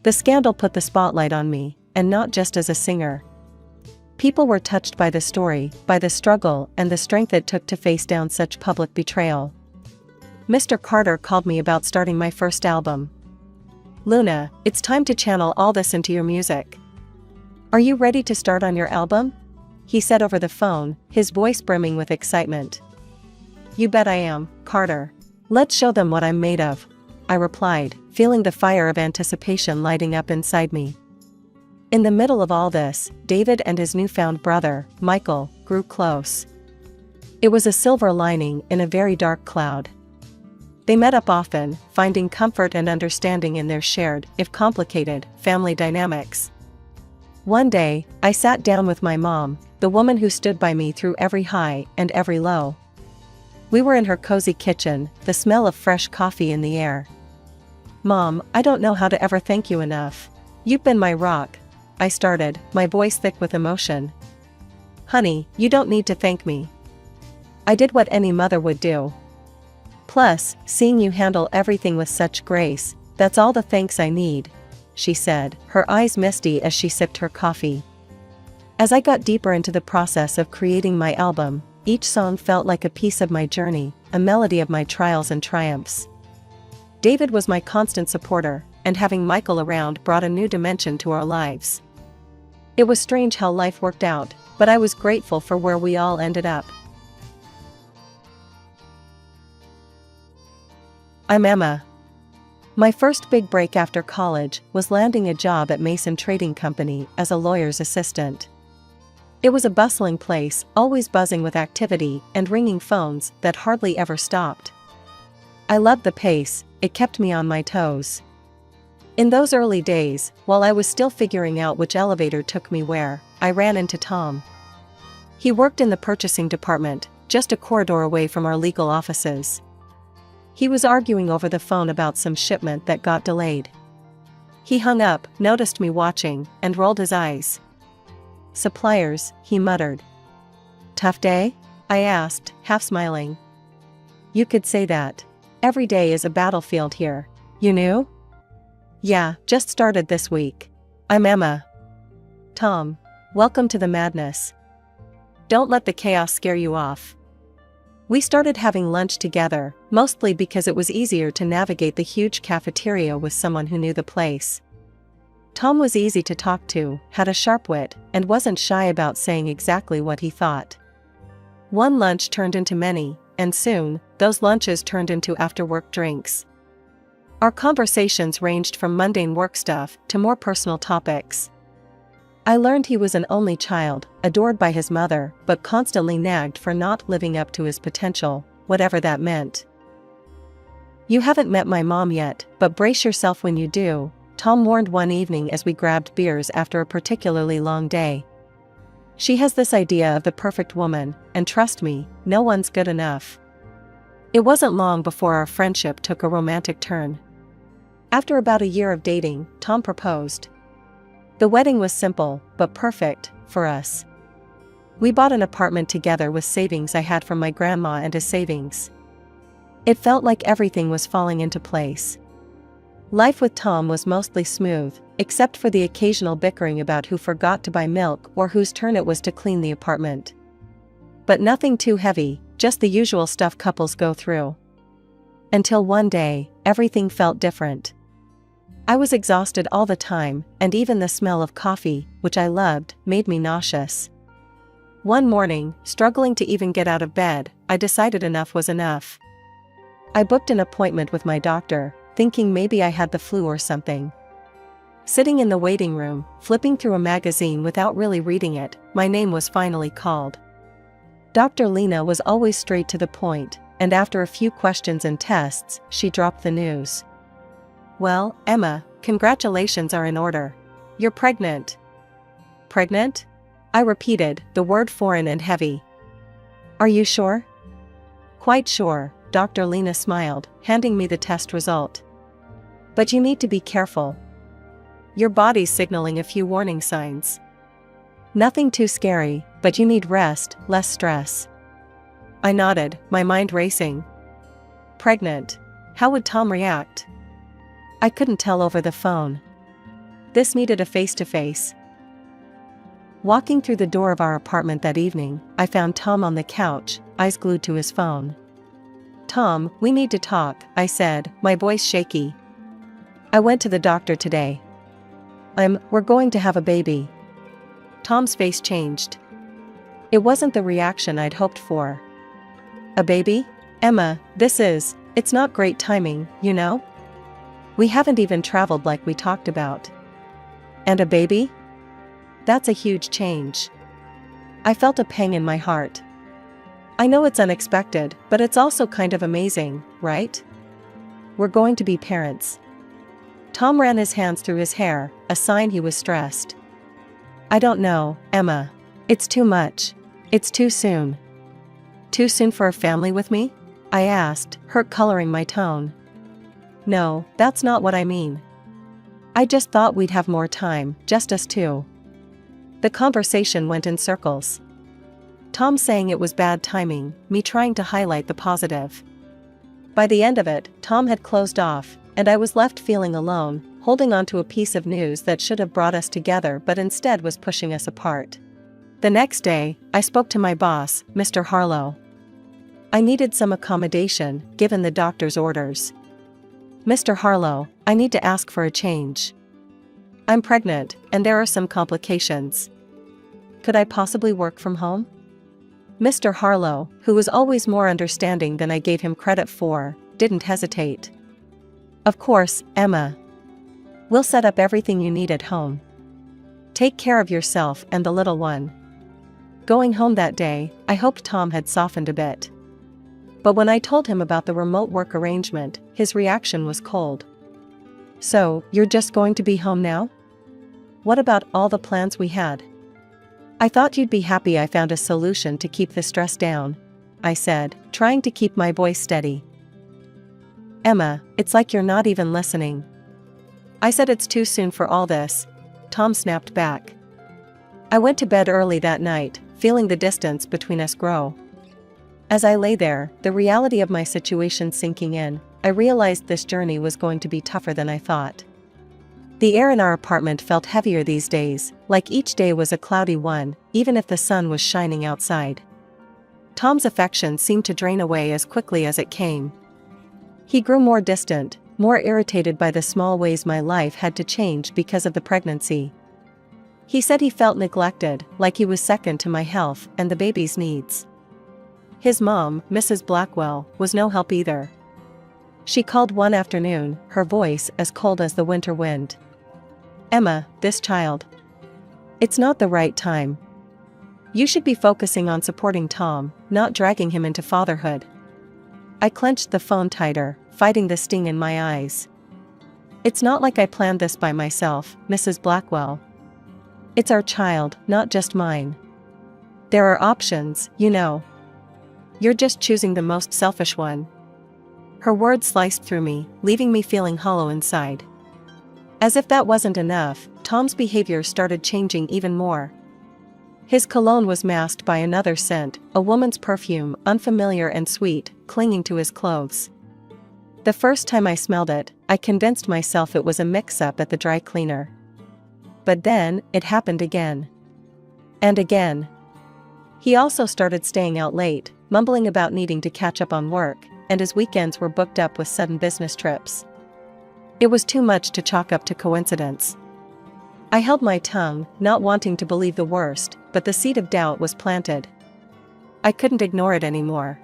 The scandal put the spotlight on me, and not just as a singer. People were touched by the story, by the struggle and the strength it took to face down such public betrayal. Mr. Carter called me about starting my first album. Luna, it's time to channel all this into your music. Are you ready to start on your album? He said over the phone, his voice brimming with excitement. You bet I am, Carter. Let's show them what I'm made of, I replied, feeling the fire of anticipation lighting up inside me. In the middle of all this, David and his newfound brother, Michael, grew close. It was a silver lining in a very dark cloud. They met up often, finding comfort and understanding in their shared, if complicated, family dynamics. One day, I sat down with my mom, the woman who stood by me through every high and every low. We were in her cozy kitchen, the smell of fresh coffee in the air. Mom, I don't know how to ever thank you enough. You've been my rock, I started, my voice thick with emotion. Honey, you don't need to thank me. I did what any mother would do. Plus, seeing you handle everything with such grace, that's all the thanks I need, she said, her eyes misty as she sipped her coffee. As I got deeper into the process of creating my album, each song felt like a piece of my journey, a melody of my trials and triumphs. David was my constant supporter, and having Michael around brought a new dimension to our lives. It was strange how life worked out, but I was grateful for where we all ended up. I'm Emma. My first big break after college was landing a job at Mason Trading Company as a lawyer's assistant. It was a bustling place, always buzzing with activity and ringing phones that hardly ever stopped. I loved the pace, it kept me on my toes. In those early days, while I was still figuring out which elevator took me where, I ran into Tom. He worked in the purchasing department, just a corridor away from our legal offices. He was arguing over the phone about some shipment that got delayed. He hung up, noticed me watching, and rolled his eyes. Suppliers, he muttered. Tough day? I asked, half smiling. You could say that. Every day is a battlefield here. You knew? Yeah, just started this week. I'm Emma. Tom, welcome to the madness. Don't let the chaos scare you off. We started having lunch together, mostly because it was easier to navigate the huge cafeteria with someone who knew the place. Tom was easy to talk to, had a sharp wit, and wasn't shy about saying exactly what he thought. One lunch turned into many, and soon, those lunches turned into after-work drinks. Our conversations ranged from mundane work stuff to more personal topics. I learned he was an only child, adored by his mother, but constantly nagged for not living up to his potential, whatever that meant. You haven't met my mom yet, but brace yourself when you do, Tom warned one evening as we grabbed beers after a particularly long day. She has this idea of the perfect woman, and trust me, no one's good enough. It wasn't long before our friendship took a romantic turn. After about a year of dating, Tom proposed. The wedding was simple, but perfect, for us. We bought an apartment together with savings I had from my grandma and his savings. It felt like everything was falling into place. Life with Tom was mostly smooth, except for the occasional bickering about who forgot to buy milk or whose turn it was to clean the apartment. But nothing too heavy, just the usual stuff couples go through. Until one day, everything felt different. I was exhausted all the time, and even the smell of coffee, which I loved, made me nauseous. One morning, struggling to even get out of bed, I decided enough was enough. I booked an appointment with my doctor, thinking maybe I had the flu or something. Sitting in the waiting room, flipping through a magazine without really reading it, my name was finally called. Dr. Lena was always straight to the point, and after a few questions and tests, she dropped the news. Well, Emma, congratulations are in order. You're pregnant. Pregnant? I repeated, the word foreign and heavy. Are you sure? Quite sure, Dr. Lena smiled, handing me the test result. But you need to be careful. Your body's signaling a few warning signs. Nothing too scary, but you need rest, less stress. I nodded, my mind racing. Pregnant. How would Tom react? I couldn't tell over the phone. This needed a face-to-face. Walking through the door of our apartment that evening, I found Tom on the couch, eyes glued to his phone. Tom, we need to talk, I said, my voice shaky. I went to the doctor today. We're going to have a baby. Tom's face changed. It wasn't the reaction I'd hoped for. A baby? Emma, it's not great timing, you know? We haven't even traveled like we talked about. And a baby? That's a huge change. I felt a pang in my heart. I know it's unexpected, but it's also kind of amazing, right? We're going to be parents. Tom ran his hands through his hair, a sign he was stressed. I don't know, Emma. It's too much. It's too soon. Too soon for a family with me? I asked, hurt coloring my tone. No, that's not what I mean. I just thought we'd have more time, just us two. The conversation went in circles. Tom saying it was bad timing, me trying to highlight the positive. By the end of it, Tom had closed off, and I was left feeling alone, holding on to a piece of news that should have brought us together but instead was pushing us apart. The next day, I spoke to my boss, Mr. Harlow. I needed some accommodation, given the doctor's orders. Mr. Harlow, I need to ask for a change. I'm pregnant, and there are some complications. Could I possibly work from home? Mr. Harlow, who was always more understanding than I gave him credit for, didn't hesitate. Of course, Emma. We'll set up everything you need at home. Take care of yourself and the little one. Going home that day, I hoped Tom had softened a bit. But when I told him about the remote work arrangement, his reaction was cold. So, you're just going to be home now? What about all the plans we had? I thought you'd be happy I found a solution to keep the stress down, I said, trying to keep my voice steady. Emma, it's like you're not even listening. I said it's too soon for all this. Tom snapped back. I went to bed early that night, feeling the distance between us grow. As I lay there, the reality of my situation sinking in, I realized this journey was going to be tougher than I thought. The air in our apartment felt heavier these days, like each day was a cloudy one, even if the sun was shining outside. Tom's affection seemed to drain away as quickly as it came. He grew more distant, more irritated by the small ways my life had to change because of the pregnancy. He said he felt neglected, like he was second to my health and the baby's needs. His mom, Mrs. Blackwell, was no help either. She called one afternoon, her voice as cold as the winter wind. Emma, this child. It's not the right time. You should be focusing on supporting Tom, not dragging him into fatherhood. I clenched the phone tighter, fighting the sting in my eyes. It's not like I planned this by myself, Mrs. Blackwell. It's our child, not just mine. There are options, you know. You're just choosing the most selfish one. Her words sliced through me, leaving me feeling hollow inside. As if that wasn't enough, Tom's behavior started changing even more. His cologne was masked by another scent, a woman's perfume, unfamiliar and sweet, clinging to his clothes. The first time I smelled it, I convinced myself it was a mix-up at the dry cleaner. But then, it happened again. And again. He also started staying out late, mumbling about needing to catch up on work, and his weekends were booked up with sudden business trips. It was too much to chalk up to coincidence. I held my tongue, not wanting to believe the worst, but the seed of doubt was planted. I couldn't ignore it anymore.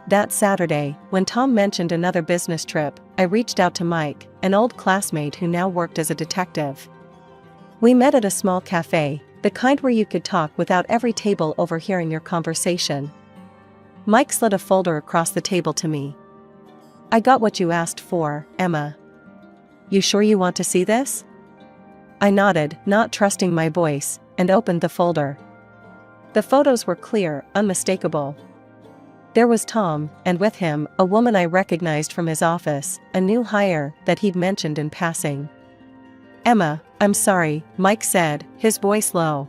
That Saturday, when Tom mentioned another business trip, I reached out to Mike, an old classmate who now worked as a detective. We met at a small cafe, the kind where you could talk without every table overhearing your conversation. Mike slid a folder across the table to me. I got what you asked for, Emma. You sure you want to see this? I nodded, not trusting my voice, and opened the folder. The photos were clear, unmistakable. There was Tom, and with him, a woman I recognized from his office, a new hire that he'd mentioned in passing. Emma, I'm sorry, Mike said, his voice low.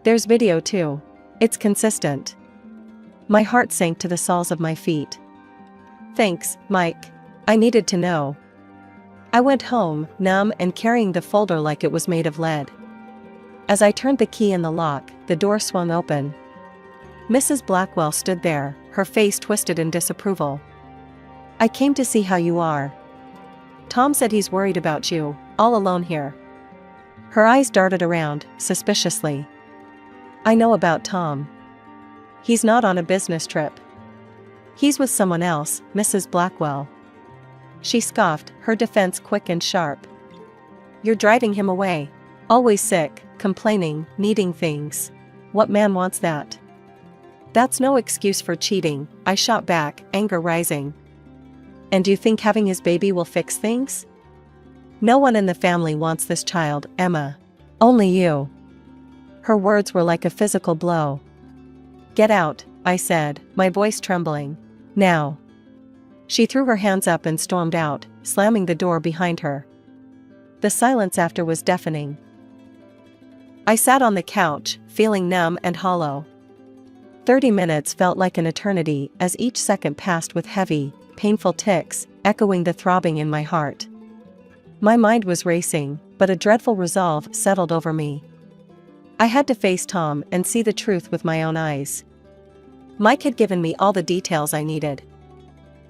There's video too. It's consistent. My heart sank to the soles of my feet. Thanks, Mike. I needed to know. I went home, numb and carrying the folder like it was made of lead. As I turned the key in the lock, the door swung open. Mrs. Blackwell stood there, her face twisted in disapproval. "I came to see how you are. Tom said he's worried about you, all alone here." Her eyes darted around, suspiciously. "I know about Tom. He's not on a business trip. He's with someone else, Mrs. Blackwell." She scoffed, her defense quick and sharp. "You're driving him away. Always sick, complaining, needing things. What man wants that?" "That's no excuse for cheating," I shot back, anger rising. "And you think having his baby will fix things? No one in the family wants this child, Emma. Only you." Her words were like a physical blow. "Get out," I said, my voice trembling. "Now." She threw her hands up and stormed out, slamming the door behind her. The silence after was deafening. I sat on the couch, feeling numb and hollow. 30 minutes felt like an eternity as each second passed with heavy, painful ticks, echoing the throbbing in my heart. My mind was racing, but a dreadful resolve settled over me. I had to face Tom and see the truth with my own eyes. Mike had given me all the details I needed.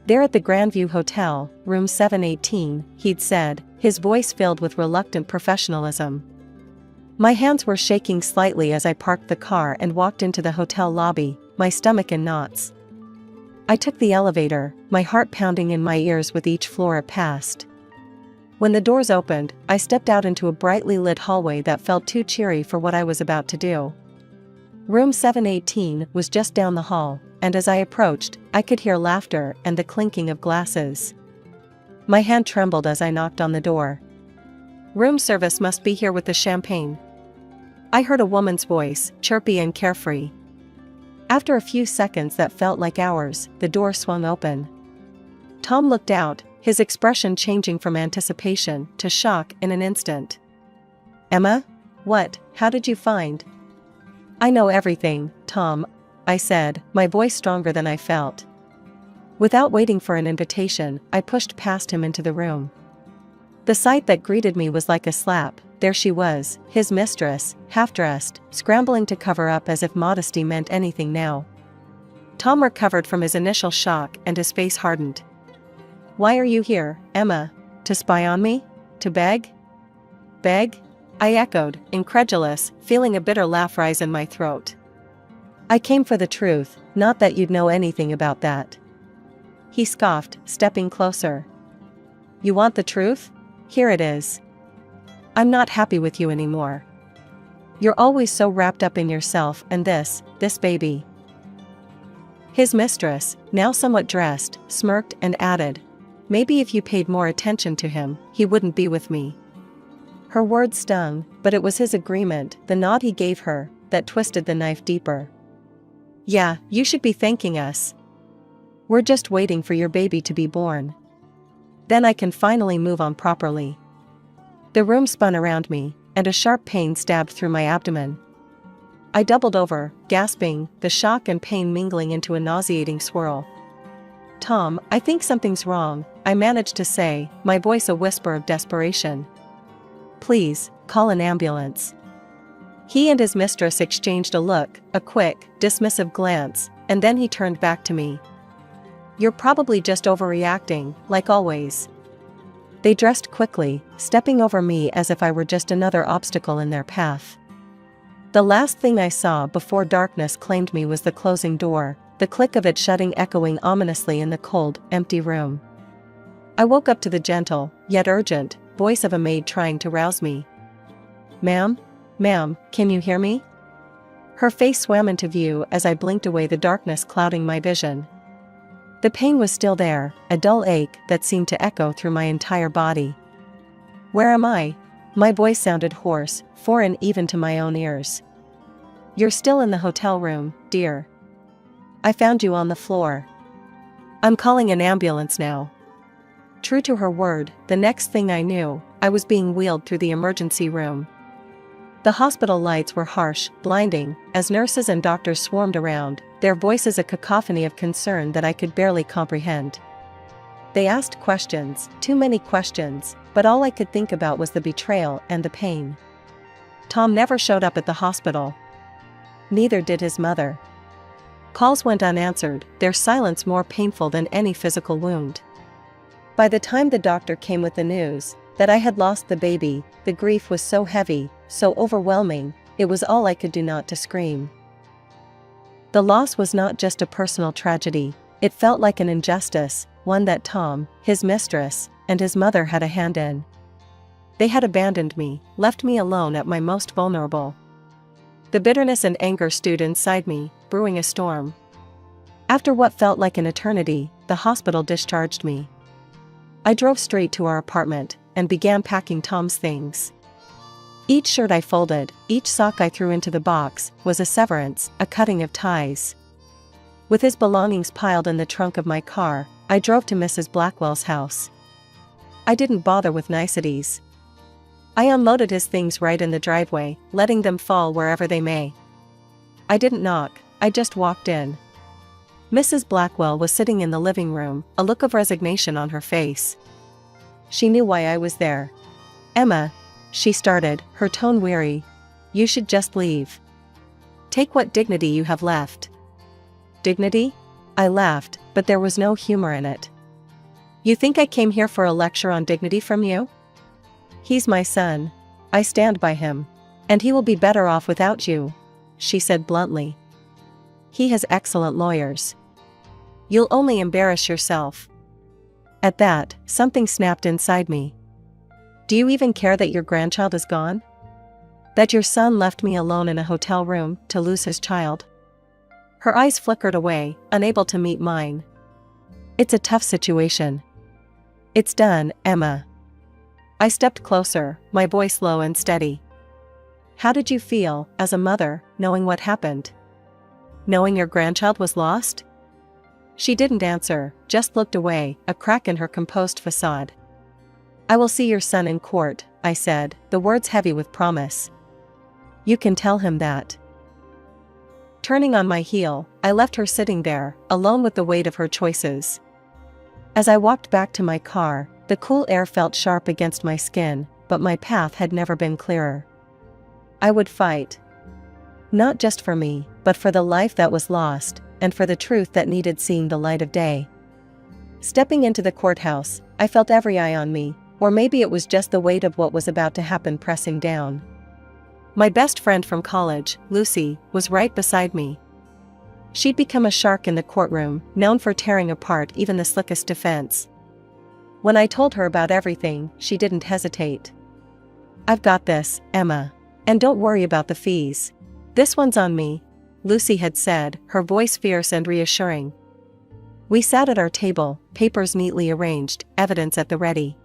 There at the Grandview Hotel, room 718, he'd said, his voice filled with reluctant professionalism. My hands were shaking slightly as I parked the car and walked into the hotel lobby, my stomach in knots. I took the elevator, my heart pounding in my ears with each floor it passed. When the doors opened, I stepped out into a brightly lit hallway that felt too cheery for what I was about to do. Room 718 was just down the hall, and as I approached, I could hear laughter and the clinking of glasses. My hand trembled as I knocked on the door. "Room service must be here with the champagne." I heard a woman's voice, chirpy and carefree. After a few seconds that felt like hours, the door swung open. Tom looked out, his expression changing from anticipation to shock in an instant. "Emma? What? How did you find?" "I know everything, Tom," I said, my voice stronger than I felt. Without waiting for an invitation, I pushed past him into the room. The sight that greeted me was like a slap. There she was, his mistress, half-dressed, scrambling to cover up as if modesty meant anything now. Tom recovered from his initial shock and his face hardened. "Why are you here, Emma? To spy on me? To beg?" "Beg?" I echoed, incredulous, feeling a bitter laugh rise in my throat. "I came for the truth, not that you'd know anything about that." He scoffed, stepping closer. "You want the truth? Here it is. I'm not happy with you anymore. You're always so wrapped up in yourself and this baby." His mistress, now somewhat dressed, smirked and added, "Maybe if you paid more attention to him, he wouldn't be with me." Her words stung, but it was his agreement, the nod he gave her, that twisted the knife deeper. "Yeah, you should be thanking us. We're just waiting for your baby to be born. Then I can finally move on properly." The room spun around me, and a sharp pain stabbed through my abdomen. I doubled over, gasping, the shock and pain mingling into a nauseating swirl. "Tom, I think something's wrong," I managed to say, my voice a whisper of desperation. "Please, call an ambulance." He and his mistress exchanged a look, a quick, dismissive glance, and then he turned back to me. "You're probably just overreacting, like always." They dressed quickly, stepping over me as if I were just another obstacle in their path. The last thing I saw before darkness claimed me was the closing door, the click of it shutting echoing ominously in the cold, empty room. I woke up to the gentle, yet urgent, voice of a maid trying to rouse me. Ma'am, can you hear me?" Her face swam into view as I blinked away the darkness clouding my vision. The pain was still there, a dull ache that seemed to echo through my entire body. "Where am I?" My voice sounded hoarse, foreign even to my own ears. "You're still in the hotel room, dear. I found you on the floor. I'm calling an ambulance now." True to her word, the next thing I knew, I was being wheeled through the emergency room. The hospital lights were harsh, blinding, as nurses and doctors swarmed around, their voices a cacophony of concern that I could barely comprehend. They asked questions, too many questions, but all I could think about was the betrayal and the pain. Tom never showed up at the hospital. Neither did his mother. Calls went unanswered, their silence more painful than any physical wound. By the time the doctor came with the news that I had lost the baby, the grief was so heavy, so overwhelming, it was all I could do not to scream. The loss was not just a personal tragedy, it felt like an injustice, one that Tom, his mistress, and his mother had a hand in. They had abandoned me, left me alone at my most vulnerable. The bitterness and anger stewed inside me, brewing a storm. After what felt like an eternity, the hospital discharged me. I drove straight to our apartment and began packing Tom's things. Each shirt I folded, each sock I threw into the box, was a severance, a cutting of ties. With his belongings piled in the trunk of my car, I drove to Mrs. Blackwell's house. I didn't bother with niceties. I unloaded his things right in the driveway, letting them fall wherever they may. I didn't knock, I just walked in. Mrs. Blackwell was sitting in the living room, a look of resignation on her face. She knew why I was there. "Emma," she started, her tone weary, "you should just leave. Take what dignity you have left." "Dignity?" I laughed, but there was no humor in it. "You think I came here for a lecture on dignity from you? He's my son. I stand by him. And he will be better off without you," she said bluntly. "He has excellent lawyers. You'll only embarrass yourself." At that, something snapped inside me. "Do you even care that your grandchild is gone? That your son left me alone in a hotel room to lose his child?" Her eyes flickered away, unable to meet mine. "It's a tough situation." "It's done, Emma." I stepped closer, my voice low and steady. "How did you feel, as a mother, knowing what happened? Knowing your grandchild was lost?" She didn't answer, just looked away, a crack in her composed facade. "I will see your son in court," I said, the words heavy with promise. "You can tell him that." Turning on my heel, I left her sitting there, alone with the weight of her choices. As I walked back to my car, the cool air felt sharp against my skin, but my path had never been clearer. I would fight. Not just for me, but for the life that was lost, and for the truth that needed seeing the light of day. Stepping into the courthouse, I felt every eye on me, or maybe it was just the weight of what was about to happen pressing down. My best friend from college, Lucy, was right beside me. She'd become a shark in the courtroom, known for tearing apart even the slickest defense. When I told her about everything, she didn't hesitate. "I've got this, Emma. And don't worry about the fees. This one's on me," Lucy had said, her voice fierce and reassuring. We sat at our table, papers neatly arranged, evidence at the ready.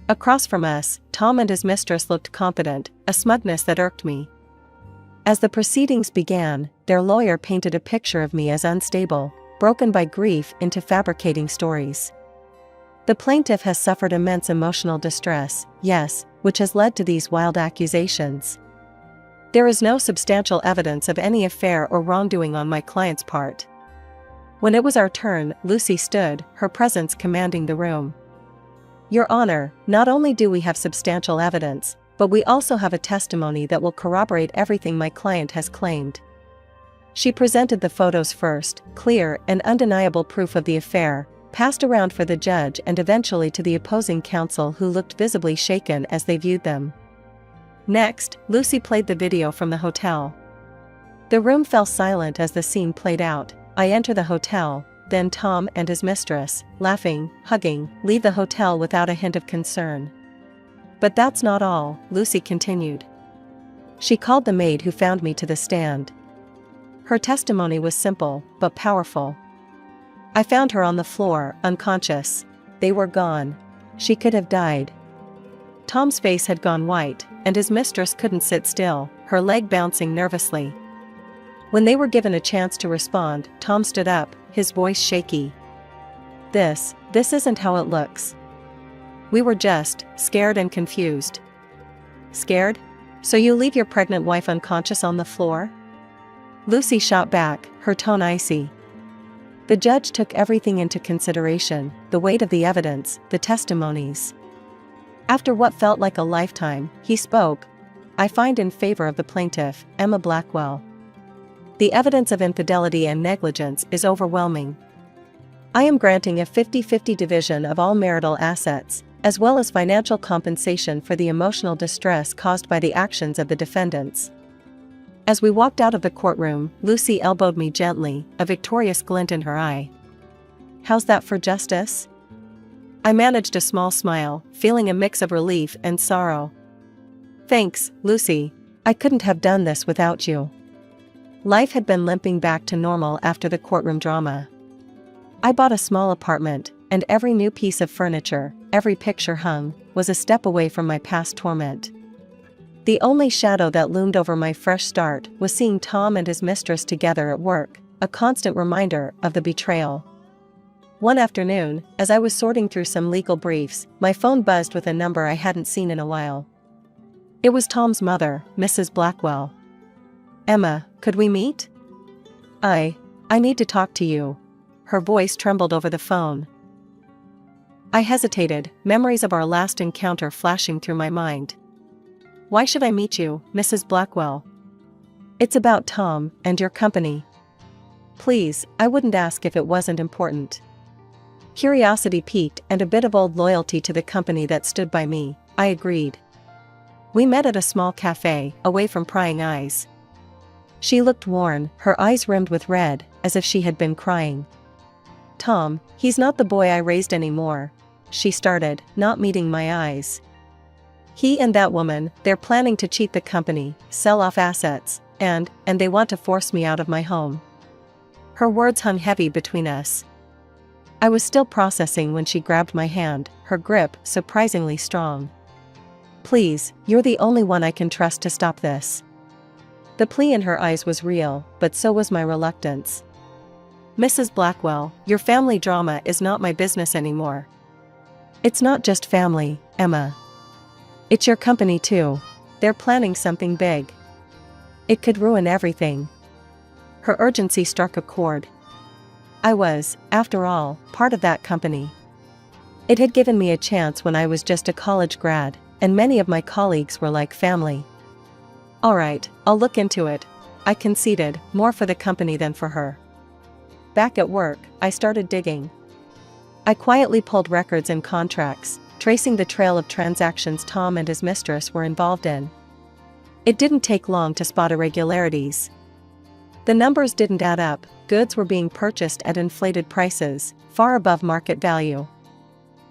Across from us, Tom and his mistress looked competent, a smugness that irked me. As the proceedings began, their lawyer painted a picture of me as unstable, broken by grief into fabricating stories. The plaintiff has suffered immense emotional distress, yes, which has led to these wild accusations. There is no substantial evidence of any affair or wrongdoing on my client's part. When it was our turn, Lucy stood, her presence commanding the room. "Your Honor, not only do we have substantial evidence, but we also have a testimony that will corroborate everything my client has claimed." She presented the photos first, clear and undeniable proof of the affair, passed around for the judge and eventually to the opposing counsel who looked visibly shaken as they viewed them. Next, Lucy played the video from the hotel. The room fell silent as the scene played out. I enter the hotel, then Tom and his mistress, laughing, hugging, leave the hotel without a hint of concern. "But that's not all," Lucy continued. She called the maid who found me to the stand. Her testimony was simple, but powerful. "I found her on the floor, unconscious. They were gone. She could have died." Tom's face had gone white, and his mistress couldn't sit still, her leg bouncing nervously. When they were given a chance to respond, Tom stood up, his voice shaky. This isn't how it looks. We were just scared and confused." "Scared? So you leave your pregnant wife unconscious on the floor?" Lucy shot back, her tone icy. The judge took everything into consideration, the weight of the evidence, the testimonies. After what felt like a lifetime, he spoke. "I find in favor of the plaintiff, Emma Blackwell." The evidence of infidelity and negligence is overwhelming. I am granting a 50-50 division of all marital assets, as well as financial compensation for the emotional distress caused by the actions of the defendants." As we walked out of the courtroom, Lucy elbowed me gently, a victorious glint in her eye. "How's that for justice?" I managed a small smile, feeling a mix of relief and sorrow. "Thanks, Lucy. I couldn't have done this without you." Life had been limping back to normal after the courtroom drama. I bought a small apartment, and every new piece of furniture, every picture hung, was a step away from my past torment. The only shadow that loomed over my fresh start was seeing Tom and his mistress together at work, a constant reminder of the betrayal. One afternoon, as I was sorting through some legal briefs, my phone buzzed with a number I hadn't seen in a while. It was Tom's mother, Mrs. Blackwell. "Emma, could we meet?" I need to talk to you." Her voice trembled over the phone. I hesitated, memories of our last encounter flashing through my mind. "Why should I meet you, Mrs. Blackwell?" "It's about Tom, and your company." "Please, I wouldn't ask if it wasn't important." Curiosity piqued and a bit of old loyalty to the company that stood by me, I agreed. We met at a small cafe, away from prying eyes. She looked worn, her eyes rimmed with red, as if she had been crying. "Tom, he's not the boy I raised anymore," she started, not meeting my eyes. "He and that woman, they're planning to cheat the company, sell off assets, and they want to force me out of my home." Her words hung heavy between us. I was still processing when she grabbed my hand, her grip surprisingly strong. "Please, you're the only one I can trust to stop this." The plea in her eyes was real, but so was my reluctance. "Mrs. Blackwell, your family drama is not my business anymore." "It's not just family, Emma. It's your company too. They're planning something big. It could ruin everything." Her urgency struck a chord. I was, after all, part of that company. It had given me a chance when I was just a college grad, and many of my colleagues were like family. "All right, I'll look into it," I conceded, more for the company than for her. Back at work, I started digging. I quietly pulled records and contracts, tracing the trail of transactions Tom and his mistress were involved in. It didn't take long to spot irregularities. The numbers didn't add up, goods were being purchased at inflated prices, far above market value.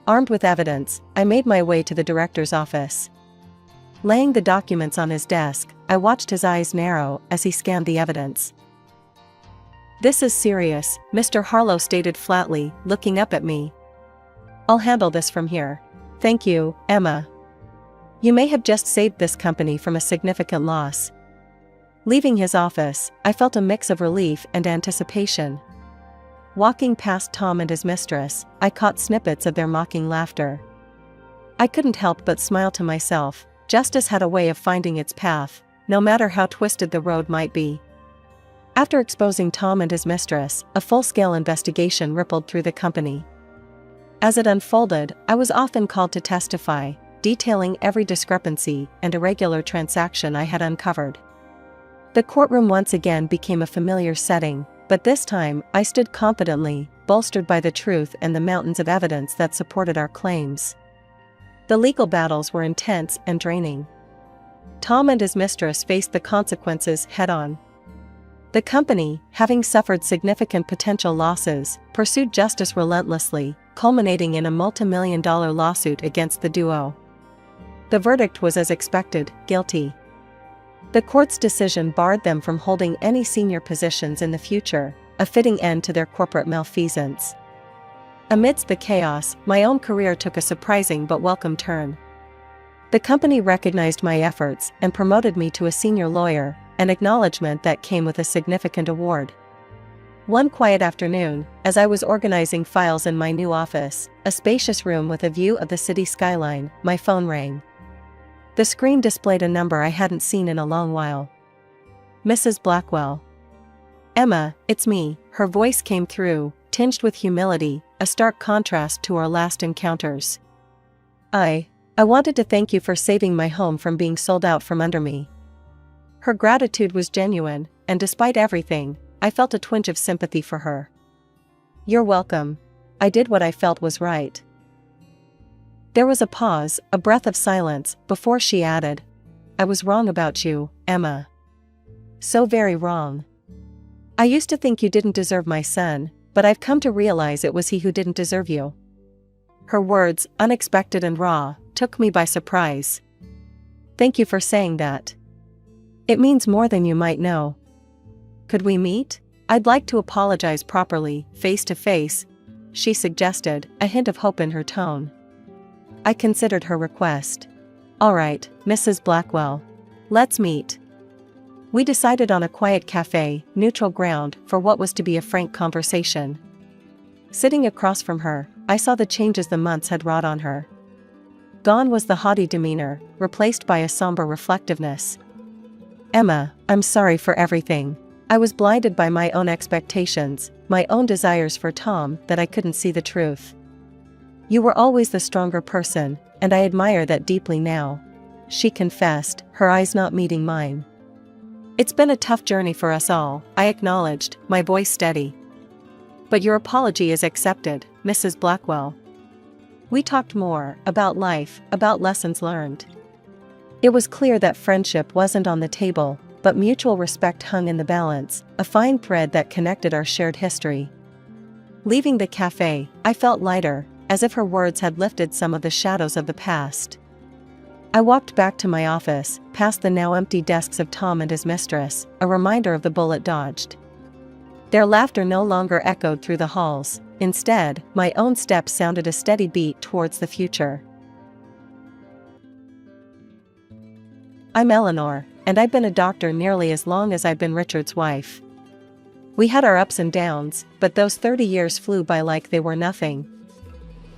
Armed with evidence, I made my way to the director's office. Laying the documents on his desk, I watched his eyes narrow as he scanned the evidence. "This is serious," Mr. Harlow stated flatly, looking up at me. "I'll handle this from here. Thank you, Emma. You may have just saved this company from a significant loss." Leaving his office, I felt a mix of relief and anticipation. Walking past Tom and his mistress, I caught snippets of their mocking laughter. I couldn't help but smile to myself. Justice had a way of finding its path, no matter how twisted the road might be. After exposing Tom and his mistress, a full-scale investigation rippled through the company. As it unfolded, I was often called to testify, detailing every discrepancy and irregular transaction I had uncovered. The courtroom once again became a familiar setting, but this time I stood confidently, bolstered by the truth and the mountains of evidence that supported our claims. The legal battles were intense and draining. Tom and his mistress faced the consequences head-on. The company, having suffered significant potential losses, pursued justice relentlessly, culminating in a multi-million-dollar lawsuit against the duo. The verdict was as expected, guilty. The court's decision barred them from holding any senior positions in the future, a fitting end to their corporate malfeasance. Amidst the chaos, my own career took a surprising but welcome turn. The company recognized my efforts and promoted me to a senior lawyer, an acknowledgement that came with a significant award. One quiet afternoon, as I was organizing files in my new office, a spacious room with a view of the city skyline, my phone rang. The screen displayed a number I hadn't seen in a long while. "Mrs. Blackwell." "Emma, it's me," her voice came through, tinged with humility, a stark contrast to our last encounters. I wanted to thank you for saving my home from being sold out from under me." Her gratitude was genuine, and despite everything, I felt a twinge of sympathy for her. "You're welcome. I did what I felt was right." There was a pause, a breath of silence, before she added, "I was wrong about you, Emma. So very wrong. I used to think you didn't deserve my son, but I've come to realize it was he who didn't deserve you." Her words, unexpected and raw, took me by surprise. "Thank you for saying that. It means more than you might know. Could we meet? I'd like to apologize properly, face to face," she suggested, a hint of hope in her tone. I considered her request. "All right, Mrs. Blackwell. Let's meet." We decided on a quiet cafe, neutral ground, for what was to be a frank conversation. Sitting across from her, I saw the changes the months had wrought on her. Gone was the haughty demeanor, replaced by a somber reflectiveness. "Emma, I'm sorry for everything. I was blinded by my own expectations, my own desires for Tom, that I couldn't see the truth. You were always the stronger person, and I admire that deeply now," she confessed, her eyes not meeting mine. "It's been a tough journey for us all," I acknowledged, my voice steady. "But your apology is accepted, Mrs. Blackwell." We talked more, about life, about lessons learned. It was clear that friendship wasn't on the table, but mutual respect hung in the balance, a fine thread that connected our shared history. Leaving the cafe, I felt lighter, as if her words had lifted some of the shadows of the past. I walked back to my office, past the now empty desks of Tom and his mistress, a reminder of the bullet dodged. Their laughter no longer echoed through the halls. Instead, my own steps sounded a steady beat towards the future. I'm Eleanor, and I've been a doctor nearly as long as I've been Richard's wife. We had our ups and downs, but those 30 years flew by like they were nothing.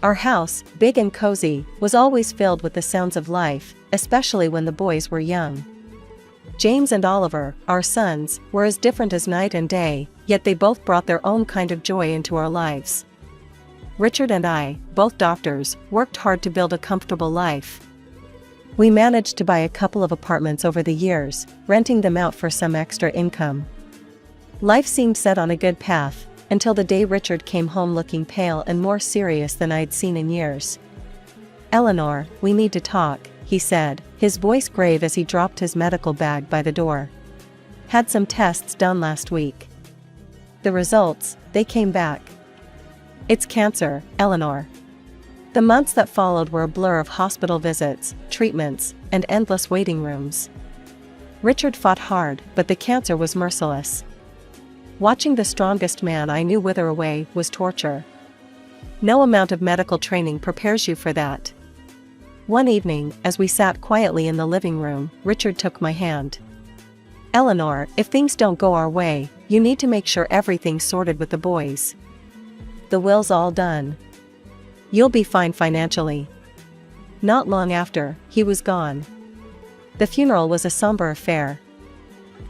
Our house, big and cozy, was always filled with the sounds of life, especially when the boys were young. James and Oliver, our sons, were as different as night and day, yet they both brought their own kind of joy into our lives. Richard and I, both doctors, worked hard to build a comfortable life. We managed to buy a couple of apartments over the years, renting them out for some extra income. Life seemed set on a good path, until the day Richard came home looking pale and more serious than I'd seen in years. "Eleanor, we need to talk," he said, his voice grave as he dropped his medical bag by the door. "Had some tests done last week. The results, they came back. It's cancer, Eleanor." The months that followed were a blur of hospital visits, treatments, and endless waiting rooms. Richard fought hard, but the cancer was merciless. Watching the strongest man I knew wither away was torture. No amount of medical training prepares you for that. One evening, as we sat quietly in the living room, Richard took my hand. "Eleanor, if things don't go our way, you need to make sure everything's sorted with the boys. The will's all done. You'll be fine financially." Not long after, he was gone. The funeral was a somber affair.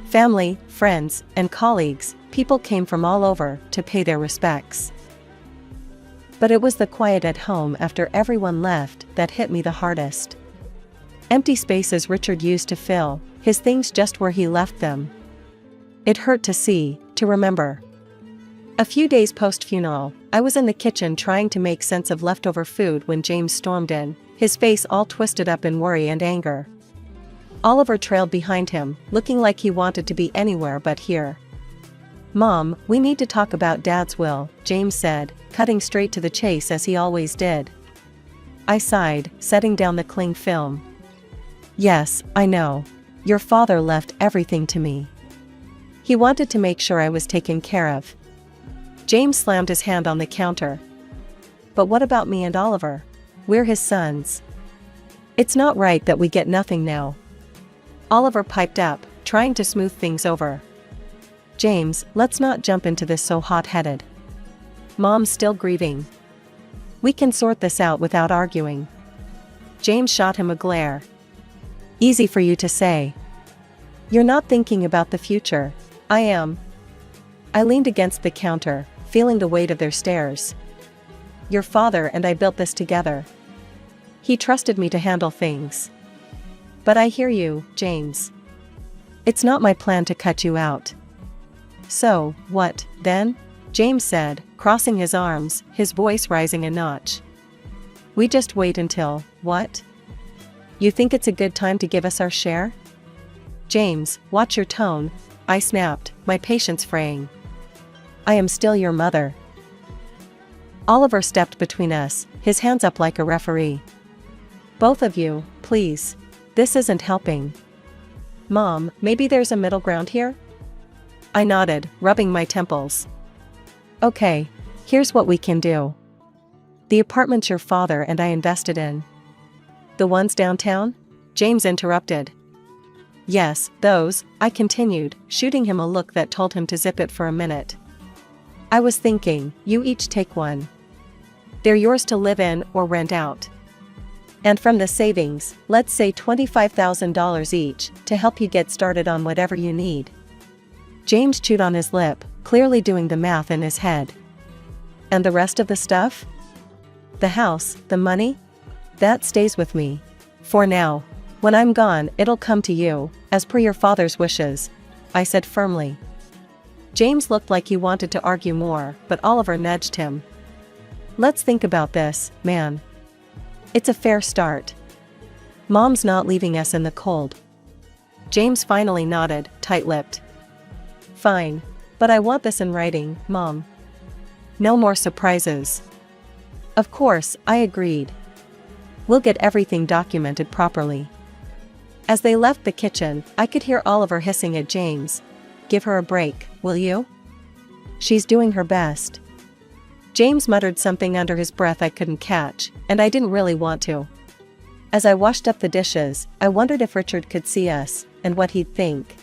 Family, friends, and colleagues, people came from all over to pay their respects. But it was the quiet at home after everyone left that hit me the hardest. Empty spaces Richard used to fill, his things just where he left them. It hurt to see, to remember. A few days post-funeral, I was in the kitchen trying to make sense of leftover food when James stormed in, his face all twisted up in worry and anger. Oliver trailed behind him, looking like he wanted to be anywhere but here. "Mom, we need to talk about Dad's will," James said, cutting straight to the chase as he always did. I sighed, setting down the cling film. "Yes, I know. Your father left everything to me. He wanted to make sure I was taken care of." James slammed his hand on the counter. "But what about me and Oliver? We're his sons. It's not right that we get nothing now." Oliver piped up, trying to smooth things over. "James, let's not jump into this so hot-headed. Mom's still grieving. We can sort this out without arguing." James shot him a glare. "Easy for you to say. You're not thinking about the future. I am." I leaned against the counter, feeling the weight of their stares. "Your father and I built this together. He trusted me to handle things. But I hear you, James. It's not my plan to cut you out. So, what, then? James said, crossing his arms, his voice rising a notch. We just wait until, what? You think it's a good time to give us our share? James, watch your tone, I snapped, my patience fraying. I am still your mother. Oliver stepped between us, his hands up like a referee. Both of you, please. This isn't helping. Mom, maybe there's a middle ground here? I nodded, rubbing my temples. Okay, here's what we can do. The apartments your father and I invested in. The ones downtown? James interrupted. Yes, those, I continued, shooting him a look that told him to zip it for a minute. I was thinking, you each take one. They're yours to live in or rent out. And from the savings, let's say $25,000 each, to help you get started on whatever you need. James chewed on his lip, clearly doing the math in his head. And the rest of the stuff? The house, the money? That stays with me. For now. When I'm gone, it'll come to you, as per your father's wishes, I said firmly. James looked like he wanted to argue more, but Oliver nudged him. Let's think about this, man. It's a fair start. Mom's not leaving us in the cold. James finally nodded, tight-lipped. Fine. But I want this in writing, Mom. No more surprises. Of course, I agreed. We'll get everything documented properly. As they left the kitchen, I could hear Oliver hissing at James. Give her a break, will you? She's doing her best. James muttered something under his breath I couldn't catch, and I didn't really want to. As I washed up the dishes, I wondered if Richard could see us, and what he'd think.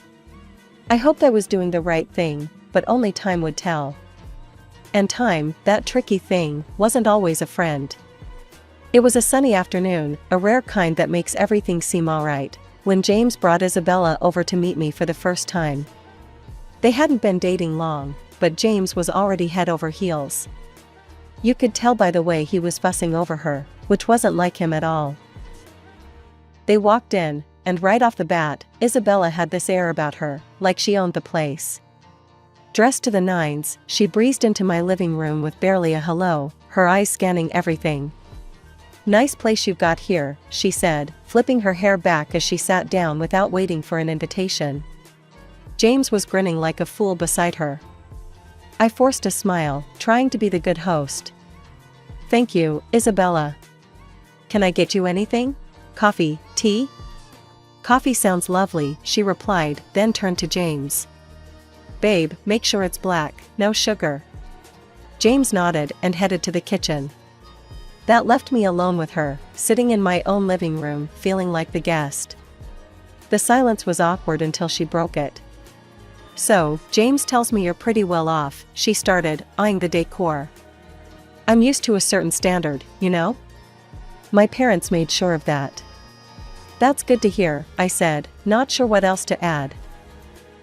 I hoped I was doing the right thing, but only time would tell. And time, that tricky thing, wasn't always a friend. It was a sunny afternoon, a rare kind that makes everything seem alright, when James brought Isabella over to meet me for the first time. They hadn't been dating long, but James was already head over heels. You could tell by the way he was fussing over her, which wasn't like him at all. They walked in, and right off the bat, Isabella had this air about her, like she owned the place. Dressed to the nines, she breezed into my living room with barely a hello, her eyes scanning everything. Nice place you've got here, she said, flipping her hair back as she sat down without waiting for an invitation. James was grinning like a fool beside her. I forced a smile, trying to be the good host. Thank you, Isabella. Can I get you anything? Coffee, tea? Coffee sounds lovely, she replied, then turned to James. Babe, make sure it's black, no sugar. James nodded and headed to the kitchen. That left me alone with her, sitting in my own living room, feeling like the guest. The silence was awkward until she broke it. So, James tells me you're pretty well off, she started, eyeing the decor. I'm used to a certain standard, you know? My parents made sure of that. That's good to hear, I said, not sure what else to add.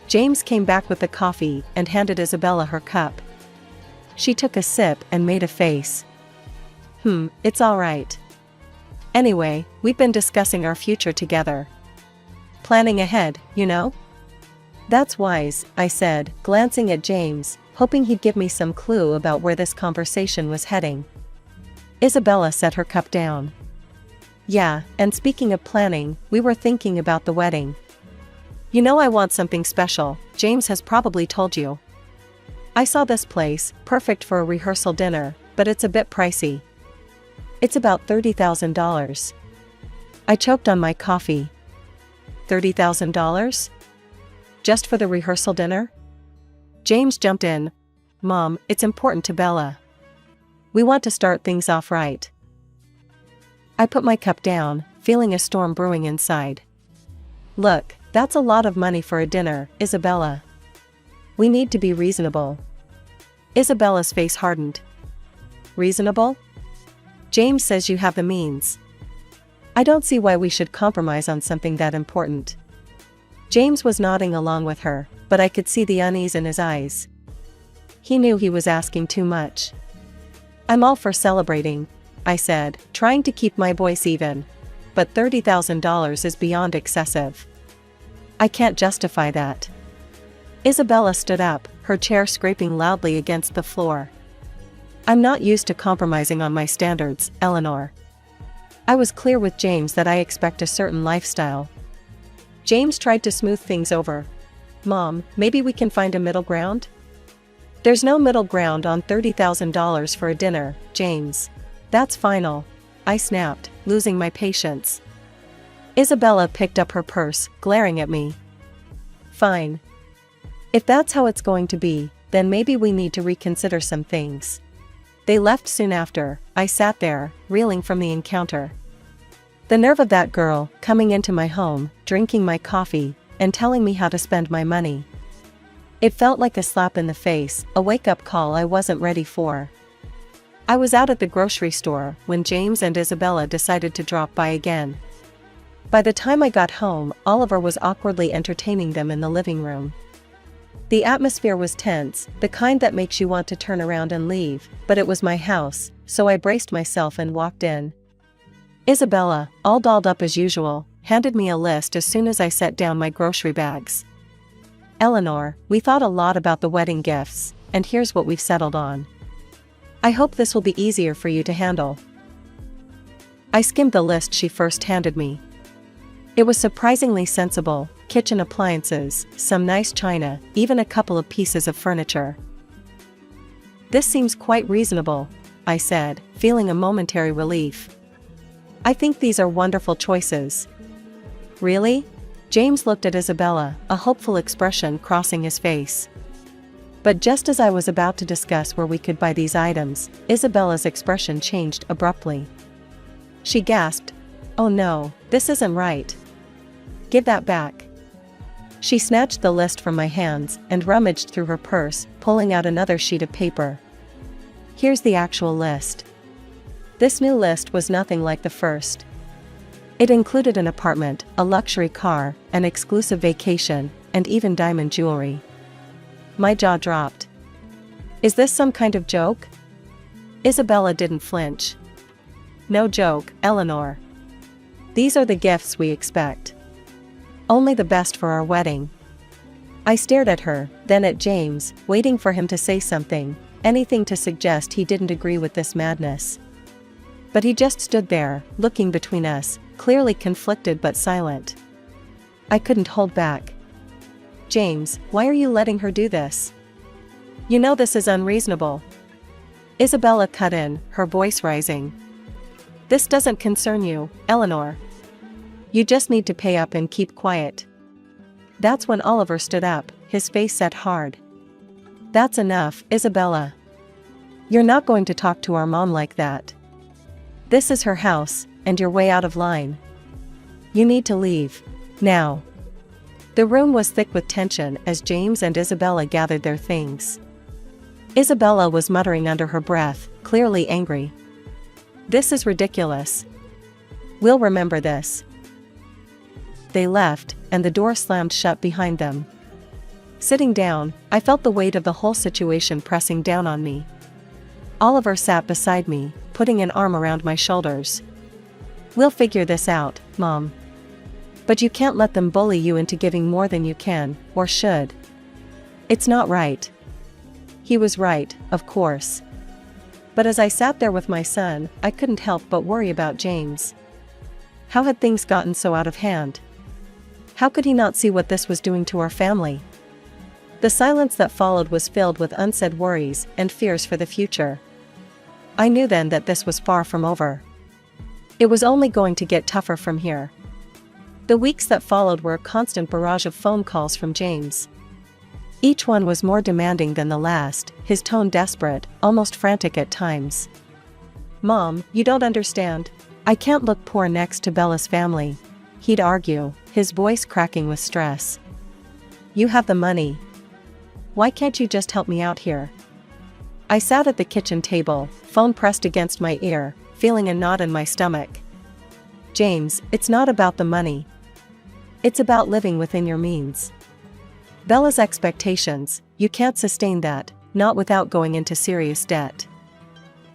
James came back with the coffee and handed Isabella her cup. She took a sip and made a face. It's all right. Anyway, we've been discussing our future together. Planning ahead, you know? That's wise, I said, glancing at James, hoping he'd give me some clue about where this conversation was heading. Isabella set her cup down. Yeah, and speaking of planning, we were thinking about the wedding. You know I want something special, James has probably told you. I saw this place, perfect for a rehearsal dinner, but it's a bit pricey. It's about $30,000. I choked on my coffee. $30,000? Just for the rehearsal dinner? James jumped in. Mom, it's important to Bella. We want to start things off right. I put my cup down, feeling a storm brewing inside. Look, that's a lot of money for a dinner, Isabella. We need to be reasonable. Isabella's face hardened. Reasonable? James says you have the means. I don't see why we should compromise on something that important. James was nodding along with her, but I could see the unease in his eyes. He knew he was asking too much. I'm all for celebrating, I said, trying to keep my voice even. But $30,000 is beyond excessive. I can't justify that. Isabella stood up, her chair scraping loudly against the floor. "I'm not used to compromising on my standards, Eleanor. I was clear with James that I expect a certain lifestyle." James tried to smooth things over. "Mom, maybe we can find a middle ground?" "There's no middle ground on $30,000 for a dinner, James. That's final," I snapped, losing my patience. Isabella picked up her purse, glaring at me. "Fine. If that's how it's going to be, then maybe we need to reconsider some things." They left soon after. I sat there, reeling from the encounter. The nerve of that girl, coming into my home, drinking my coffee, and telling me how to spend my money. It felt like a slap in the face, a wake-up call I wasn't ready for. I was out at the grocery store when James and Isabella decided to drop by again. By the time I got home, Oliver was awkwardly entertaining them in the living room. The atmosphere was tense, the kind that makes you want to turn around and leave, but it was my house, so I braced myself and walked in. Isabella, all dolled up as usual, handed me a list as soon as I set down my grocery bags. "Eleanor, we thought a lot about the wedding gifts, and here's what we've settled on. I hope this will be easier for you to handle." I skimmed the list she first handed me. It was surprisingly sensible: kitchen appliances, some nice china, even a couple of pieces of furniture. "This seems quite reasonable," I said, feeling a momentary relief. "I think these are wonderful choices." "Really?" James looked at Isabella, a hopeful expression crossing his face. But just as I was about to discuss where we could buy these items, Isabella's expression changed abruptly. She gasped, "Oh no, this isn't right. Give that back." She snatched the list from my hands and rummaged through her purse, pulling out another sheet of paper. "Here's the actual list." This new list was nothing like the first. It included an apartment, a luxury car, an exclusive vacation, and even diamond jewelry. My jaw dropped. "Is this some kind of joke?" Isabella didn't flinch. "No joke, Eleanor. These are the gifts we expect. Only the best for our wedding." I stared at her, then at James, waiting for him to say something, anything to suggest he didn't agree with this madness. But he just stood there, looking between us, clearly conflicted but silent. I couldn't hold back. "James, why are you letting her do this? You know this is unreasonable." Isabella cut in, her voice rising. "This doesn't concern you, Eleanor. You just need to pay up and keep quiet." That's when Oliver stood up, his face set hard. "That's enough, Isabella. You're not going to talk to our mom like that. This is her house, and you're way out of line. You need to leave. Now." The room was thick with tension as James and Isabella gathered their things. Isabella was muttering under her breath, clearly angry. "This is ridiculous. We'll remember this." They left, and the door slammed shut behind them. Sitting down, I felt the weight of the whole situation pressing down on me. Oliver sat beside me, putting an arm around my shoulders. "We'll figure this out, Mom. But you can't let them bully you into giving more than you can, or should. It's not right." He was right, of course. But as I sat there with my son, I couldn't help but worry about James. How had things gotten so out of hand? How could he not see what this was doing to our family? The silence that followed was filled with unsaid worries and fears for the future. I knew then that this was far from over. It was only going to get tougher from here. The weeks that followed were a constant barrage of phone calls from James. Each one was more demanding than the last, his tone desperate, almost frantic at times. "Mom, you don't understand. I can't look poor next to Bella's family," he'd argue, his voice cracking with stress. "You have the money. Why can't you just help me out here?" I sat at the kitchen table, phone pressed against my ear, feeling a knot in my stomach. "James, it's not about the money. It's about living within your means. Bella's expectations, you can't sustain that, not without going into serious debt."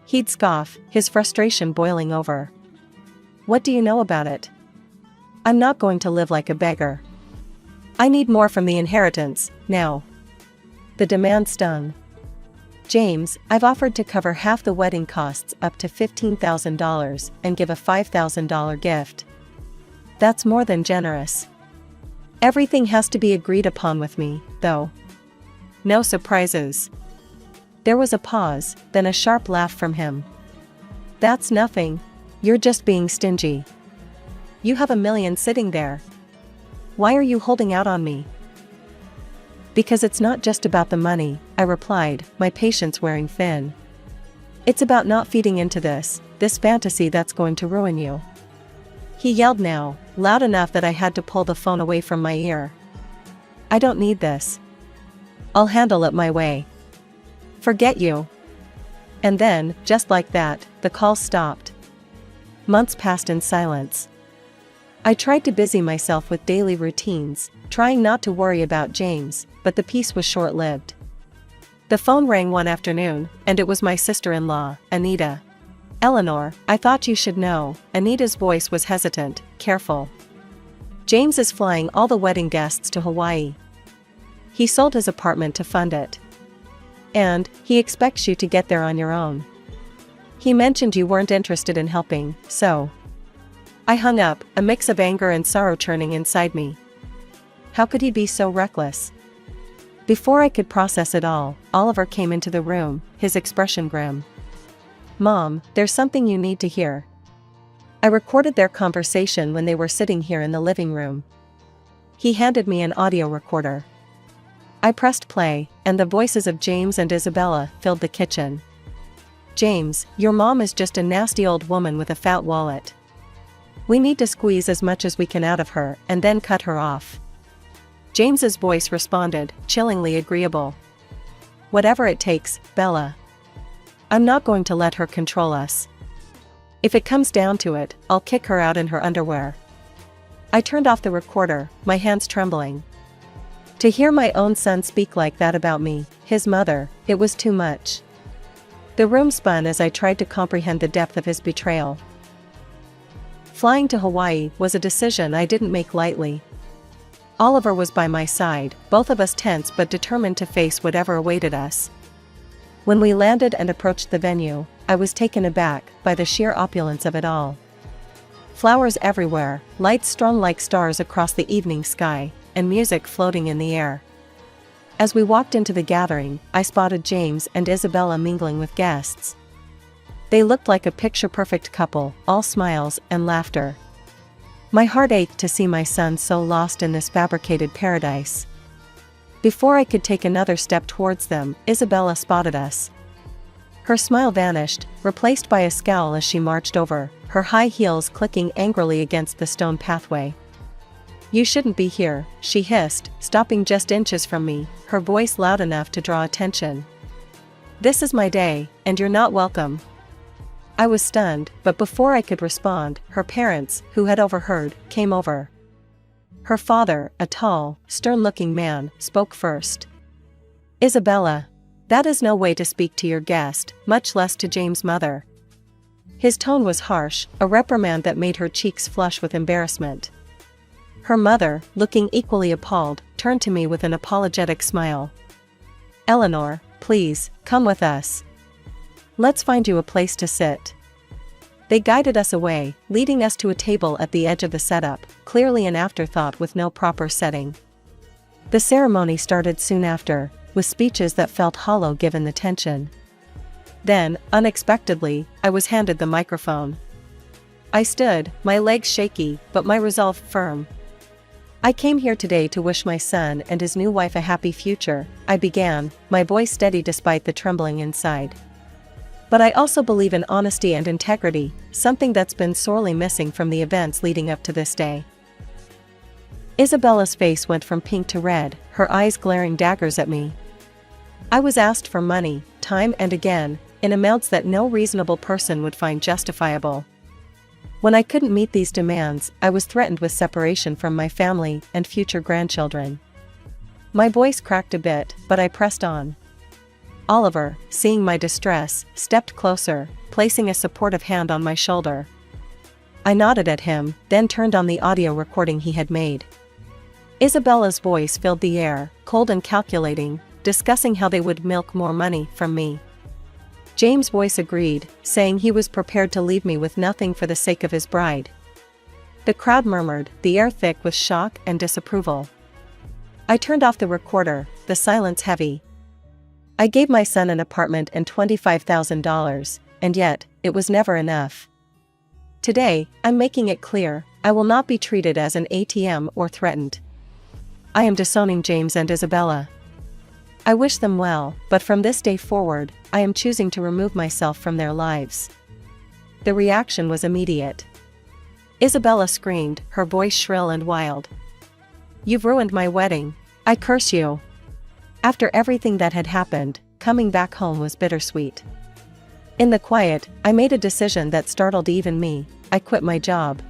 He'd scoff, his frustration boiling over. "What do you know about it? I'm not going to live like a beggar. I need more from the inheritance, now." The demand stung. James, I've offered to cover half the wedding costs up to $15,000 and give a $5,000 gift. That's more than generous. Everything has to be agreed upon with me, though. No surprises. There was a pause, then a sharp laugh from him. That's nothing. You're just being stingy. You have $1 million sitting there. Why are you holding out on me? Because it's not just about the money, I replied, my patience wearing thin. It's about not feeding into this fantasy that's going to ruin you. He yelled now, loud enough that I had to pull the phone away from my ear. I don't need this. I'll handle it my way. Forget you. And then, just like that, the call stopped. Months passed in silence. I tried to busy myself with daily routines, trying not to worry about James, but the peace was short-lived. The phone rang one afternoon, and it was my sister-in-law, Anita. Eleanor, I thought you should know. Anita's voice was hesitant, careful. James is flying all the wedding guests to Hawaii. He sold his apartment to fund it. And he expects you to get there on your own. He mentioned you weren't interested in helping, so. I hung up, a mix of anger and sorrow churning inside me. How could he be so reckless? Before I could process it all, Oliver came into the room, his expression grim. Mom, there's something you need to hear. I recorded their conversation when they were sitting here in the living room. He handed me an audio recorder. I pressed play, and the voices of James and Isabella filled the kitchen. James, your mom is just a nasty old woman with a fat wallet. We need to squeeze as much as we can out of her and then cut her off. James's voice responded, chillingly agreeable. Whatever it takes, Bella. I'm not going to let her control us. If it comes down to it, I'll kick her out in her underwear. I turned off the recorder, my hands trembling. To hear my own son speak like that about me, his mother, it was too much. The room spun as I tried to comprehend the depth of his betrayal. Flying to Hawaii was a decision I didn't make lightly. Oliver was by my side, both of us tense but determined to face whatever awaited us. When we landed and approached the venue, I was taken aback by the sheer opulence of it all. Flowers everywhere, lights strung like stars across the evening sky, and music floating in the air. As we walked into the gathering, I spotted James and Isabella mingling with guests. They looked like a picture-perfect couple, all smiles and laughter. My heart ached to see my son so lost in this fabricated paradise. Before I could take another step towards them, Isabella spotted us. Her smile vanished, replaced by a scowl as she marched over, her high heels clicking angrily against the stone pathway. You shouldn't be here, she hissed, stopping just inches from me, her voice loud enough to draw attention. This is my day, and you're not welcome. I was stunned, but before I could respond, her parents, who had overheard, came over. Her father, a tall, stern-looking man, spoke first. Isabella, that is no way to speak to your guest, much less to James' mother. His tone was harsh, a reprimand that made her cheeks flush with embarrassment. Her mother, looking equally appalled, turned to me with an apologetic smile. Eleanor, please, come with us. Let's find you a place to sit. They guided us away, leading us to a table at the edge of the setup, clearly an afterthought with no proper setting. The ceremony started soon after, with speeches that felt hollow given the tension. Then, unexpectedly, I was handed the microphone. I stood, my legs shaky, but my resolve firm. I came here today to wish my son and his new wife a happy future, I began, my voice steady despite the trembling inside. But I also believe in honesty and integrity, something that's been sorely missing from the events leading up to this day. Isabella's face went from pink to red, her eyes glaring daggers at me. I was asked for money, time and again, in amounts that no reasonable person would find justifiable. When I couldn't meet these demands, I was threatened with separation from my family and future grandchildren. My voice cracked a bit, but I pressed on. Oliver, seeing my distress, stepped closer, placing a supportive hand on my shoulder. I nodded at him, then turned on the audio recording he had made. Isabella's voice filled the air, cold and calculating, discussing how they would milk more money from me. James' voice agreed, saying he was prepared to leave me with nothing for the sake of his bride. The crowd murmured, the air thick with shock and disapproval. I turned off the recorder, the silence heavy. I gave my son an apartment and $25,000, and yet, it was never enough. Today, I'm making it clear, I will not be treated as an ATM or threatened. I am disowning James and Isabella. I wish them well, but from this day forward, I am choosing to remove myself from their lives. The reaction was immediate. Isabella screamed, her voice shrill and wild. You've ruined my wedding. I curse you. After everything that had happened, coming back home was bittersweet. In the quiet, I made a decision that startled even me. I quit my job.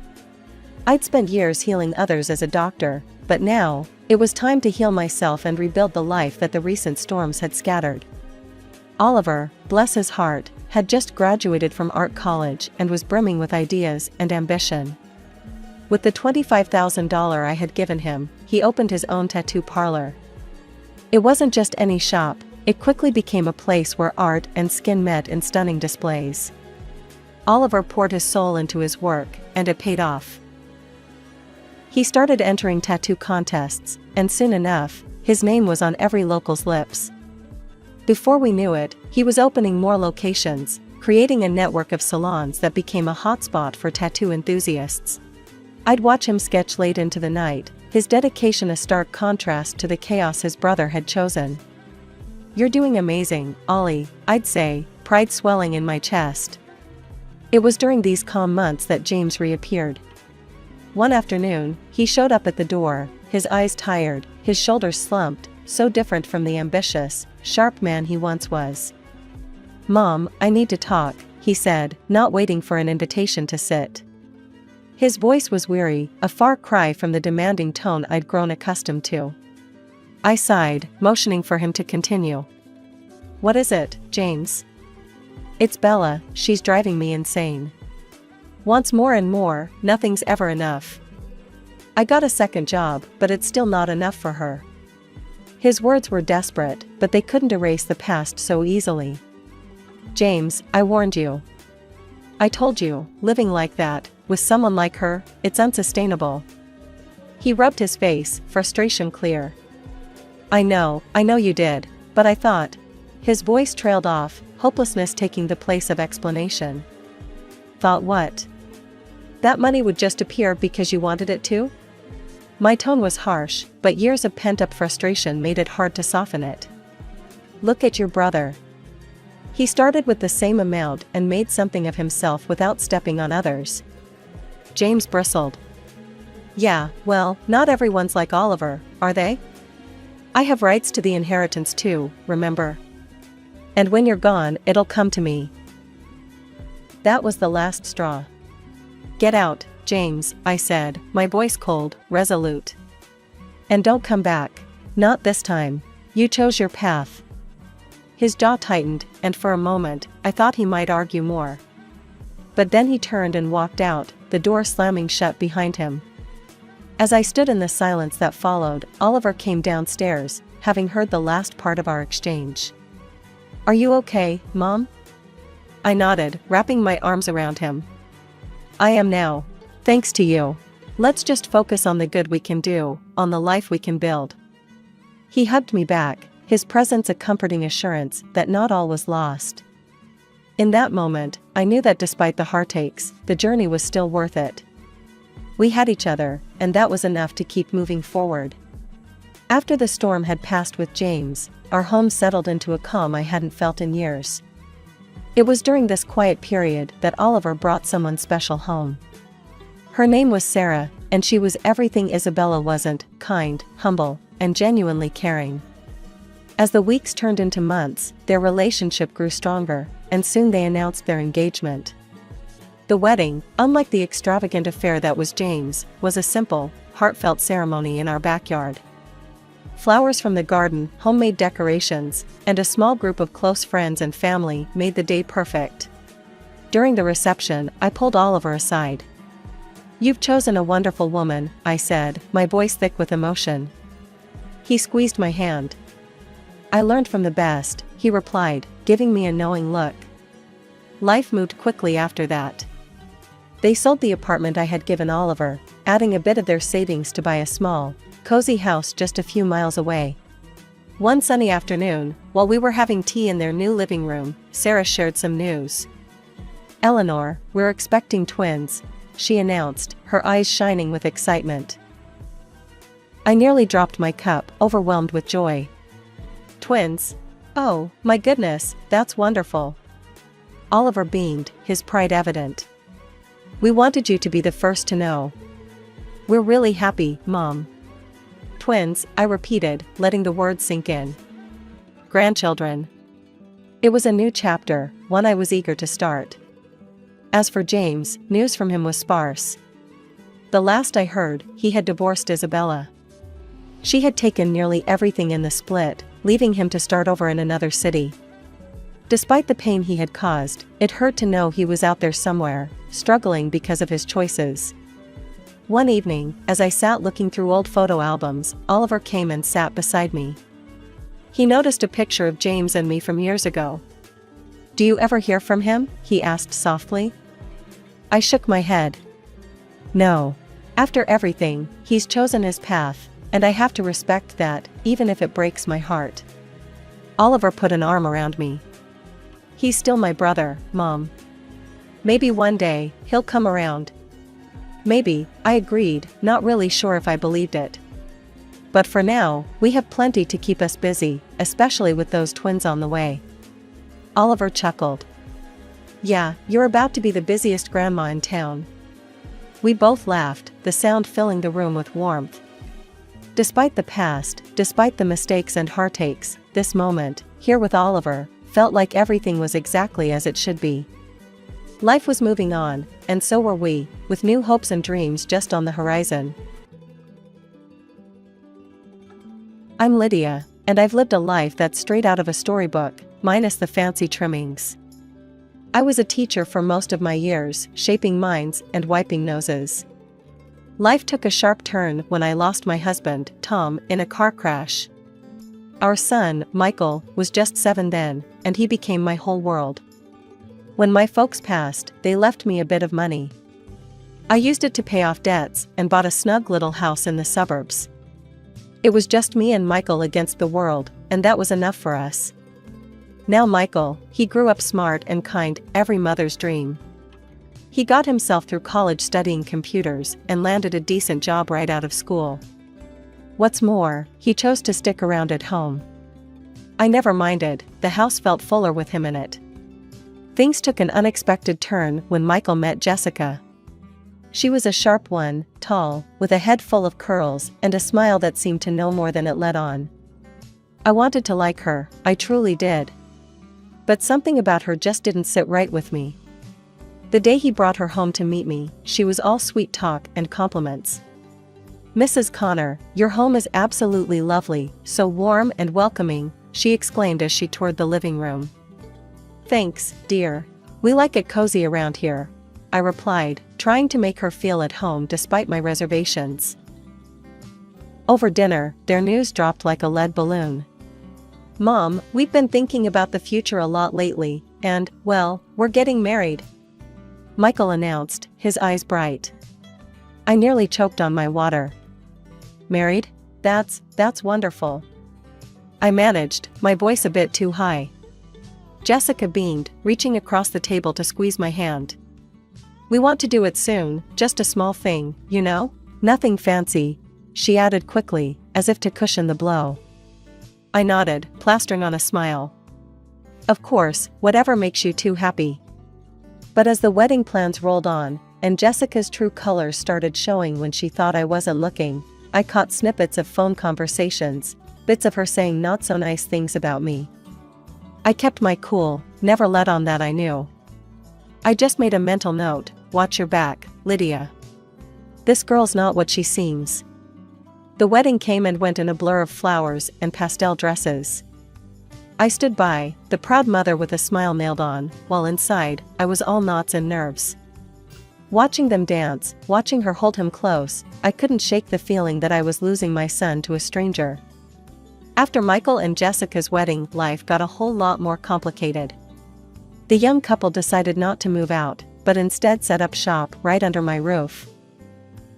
I'd spent years healing others as a doctor, but now, it was time to heal myself and rebuild the life that the recent storms had scattered. Oliver, bless his heart, had just graduated from art college and was brimming with ideas and ambition. With the $25,000 I had given him, he opened his own tattoo parlor. It wasn't just any shop, it quickly became a place where art and skin met in stunning displays. Oliver poured his soul into his work, and it paid off. He started entering tattoo contests, and soon enough, his name was on every local's lips. Before we knew it, he was opening more locations, creating a network of salons that became a hotspot for tattoo enthusiasts. I'd watch him sketch late into the night, his dedication a stark contrast to the chaos his brother had chosen. You're doing amazing, Ollie, I'd say, pride swelling in my chest. It was during these calm months that James reappeared. One afternoon, he showed up at the door, his eyes tired, his shoulders slumped, so different from the ambitious, sharp man he once was. Mom, I need to talk, he said, not waiting for an invitation to sit. His voice was weary, a far cry from the demanding tone I'd grown accustomed to. I sighed, motioning for him to continue. What is it, James? It's Bella, she's driving me insane. Wants more and more, nothing's ever enough. I got a second job, but it's still not enough for her. His words were desperate, but they couldn't erase the past so easily. James, I warned you. I told you, living like that, with someone like her, it's unsustainable. He rubbed his face, frustration clear. I know you did, but I thought. His voice trailed off, hopelessness taking the place of explanation. Thought what? That money would just appear because you wanted it to? My tone was harsh, but years of pent-up frustration made it hard to soften it. Look at your brother. He started with the same amount and made something of himself without stepping on others. James bristled. Yeah, well, not everyone's like Oliver, are they? I have rights to the inheritance too, remember? And when you're gone, it'll come to me. That was the last straw. Get out, James, I said, my voice cold, resolute. And don't come back. Not this time. You chose your path. His jaw tightened, and for a moment, I thought he might argue more. But then he turned and walked out, the door slamming shut behind him. As I stood in the silence that followed, Oliver came downstairs, having heard the last part of our exchange. Are you okay, Mom? I nodded, wrapping my arms around him. I am now. Thanks to you. Let's just focus on the good we can do, on the life we can build. He hugged me back, his presence a comforting assurance that not all was lost. In that moment, I knew that despite the heartaches, the journey was still worth it. We had each other, and that was enough to keep moving forward. After the storm had passed with James, our home settled into a calm I hadn't felt in years. It was during this quiet period that Oliver brought someone special home. Her name was Sarah, and she was everything Isabella wasn't: kind, humble, and genuinely caring. As the weeks turned into months, their relationship grew stronger, and soon they announced their engagement. The wedding, unlike the extravagant affair that was James, was a simple, heartfelt ceremony in our backyard. Flowers from the garden, homemade decorations, and a small group of close friends and family made the day perfect. During the reception, I pulled Oliver aside. You've chosen a wonderful woman, I said, my voice thick with emotion. He squeezed my hand. I learned from the best, he replied, giving me a knowing look. Life moved quickly after that. They sold the apartment I had given Oliver, adding a bit of their savings to buy a small, cozy house just a few miles away. One sunny afternoon, while we were having tea in their new living room, Sarah shared some news. "Eleanor, we're expecting twins," she announced, her eyes shining with excitement. I nearly dropped my cup, overwhelmed with joy. "Twins? Oh, my goodness, that's wonderful." Oliver beamed, his pride evident. "We wanted you to be the first to know." "We're really happy, Mom." "Twins," I repeated, letting the words sink in. "Grandchildren." It was a new chapter, one I was eager to start. As for James, news from him was sparse. The last I heard, he had divorced Isabella. She had taken nearly everything in the split, leaving him to start over in another city. Despite the pain he had caused, it hurt to know he was out there somewhere, struggling because of his choices. One evening, as I sat looking through old photo albums, Oliver came and sat beside me. He noticed a picture of James and me from years ago. "Do you ever hear from him?" he asked softly. I shook my head. "No. After everything, he's chosen his path, and I have to respect that, even if it breaks my heart." Oliver put an arm around me. "He's still my brother, Mom. Maybe one day, he'll come around." "Maybe," I agreed, not really sure if I believed it. "But for now, we have plenty to keep us busy, especially with those twins on the way." Oliver chuckled. "Yeah, you're about to be the busiest grandma in town." We both laughed, the sound filling the room with warmth. Despite the past, despite the mistakes and heartaches, this moment, here with Oliver, felt like everything was exactly as it should be. Life was moving on, and so were we, with new hopes and dreams just on the horizon. I'm Lydia, and I've lived a life that's straight out of a storybook, minus the fancy trimmings. I was a teacher for most of my years, shaping minds and wiping noses. Life took a sharp turn when I lost my husband, Tom, in a car crash. Our son, Michael, was just 7 then, and he became my whole world. When my folks passed, they left me a bit of money. I used it to pay off debts and bought a snug little house in the suburbs. It was just me and Michael against the world, and that was enough for us. Now Michael, he grew up smart and kind, every mother's dream. He got himself through college studying computers and landed a decent job right out of school. What's more, he chose to stick around at home. I never minded, the house felt fuller with him in it. Things took an unexpected turn when Michael met Jessica. She was a sharp one, tall, with a head full of curls and a smile that seemed to know more than it let on. I wanted to like her, I truly did. But something about her just didn't sit right with me. The day he brought her home to meet me, she was all sweet talk and compliments. "Mrs. Connor, your home is absolutely lovely, so warm and welcoming," she exclaimed as she toured the living room. "Thanks, dear. We like it cozy around here," I replied, trying to make her feel at home despite my reservations. Over dinner, their news dropped like a lead balloon. "Mom, we've been thinking about the future a lot lately, and, well, we're getting married," Michael announced, his eyes bright. I nearly choked on my water. "Married? That's wonderful." I managed, my voice a bit too high. Jessica beamed, reaching across the table to squeeze my hand. "We want to do it soon, just a small thing, you know? Nothing fancy," she added quickly, as if to cushion the blow. I nodded, plastering on a smile. "Of course, whatever makes you two happy." But as the wedding plans rolled on, and Jessica's true colors started showing when she thought I wasn't looking, I caught snippets of phone conversations, bits of her saying not so nice things about me. I kept my cool, never let on that I knew. I just made a mental note, "Watch your back, Lydia. This girl's not what she seems." The wedding came and went in a blur of flowers and pastel dresses. I stood by, the proud mother with a smile nailed on, while inside, I was all knots and nerves. Watching them dance, watching her hold him close, I couldn't shake the feeling that I was losing my son to a stranger. After Michael and Jessica's wedding, life got a whole lot more complicated. The young couple decided not to move out, but instead set up shop right under my roof.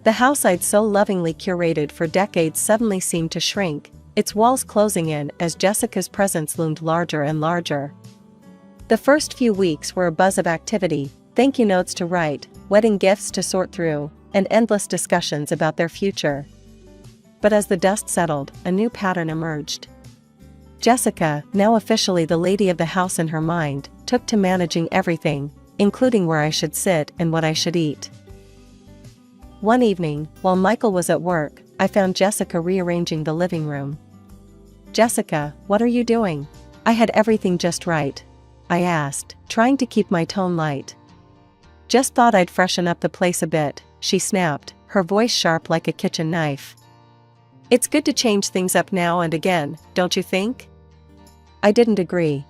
The house I'd so lovingly curated for decades suddenly seemed to shrink, its walls closing in as Jessica's presence loomed larger and larger. The first few weeks were a buzz of activity, thank you notes to write, wedding gifts to sort through, and endless discussions about their future. But as the dust settled, a new pattern emerged. Jessica, now officially the lady of the house in her mind, took to managing everything, including where I should sit and what I should eat. One evening, while Michael was at work, I found Jessica rearranging the living room. "Jessica, what are you doing? I had everything just right," I asked, trying to keep my tone light. "Just thought I'd freshen up the place a bit," she snapped, her voice sharp like a kitchen knife. "It's good to change things up now and again, don't you think?" I didn't agree.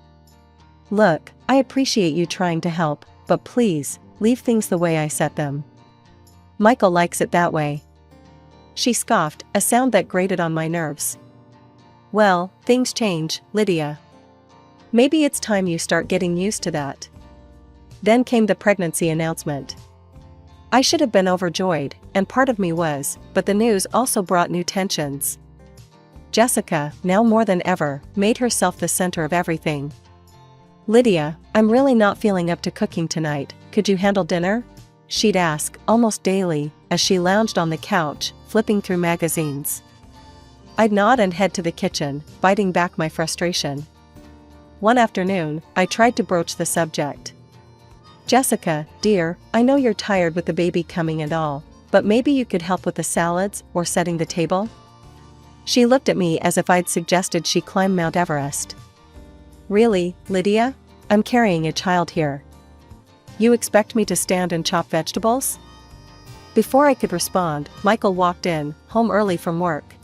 "Look, I appreciate you trying to help, but please, leave things the way I set them. Michael likes it that way." She scoffed, a sound that grated on my nerves. "Well, things change, Lydia. Maybe it's time you start getting used to that." Then came the pregnancy announcement. I should have been overjoyed, and part of me was, but the news also brought new tensions. Jessica, now more than ever, made herself the center of everything. "Lydia, I'm really not feeling up to cooking tonight, could you handle dinner?" she'd ask, almost daily, as she lounged on the couch, flipping through magazines. I'd nod and head to the kitchen, biting back my frustration. One afternoon, I tried to broach the subject. "Jessica, dear, I know you're tired with the baby coming and all, but maybe you could help with the salads, or setting the table?" She looked at me as if I'd suggested she climb Mount Everest. "Really, Lydia? I'm carrying a child here. You expect me to stand and chop vegetables?" Before I could respond, Michael walked in, home early from work.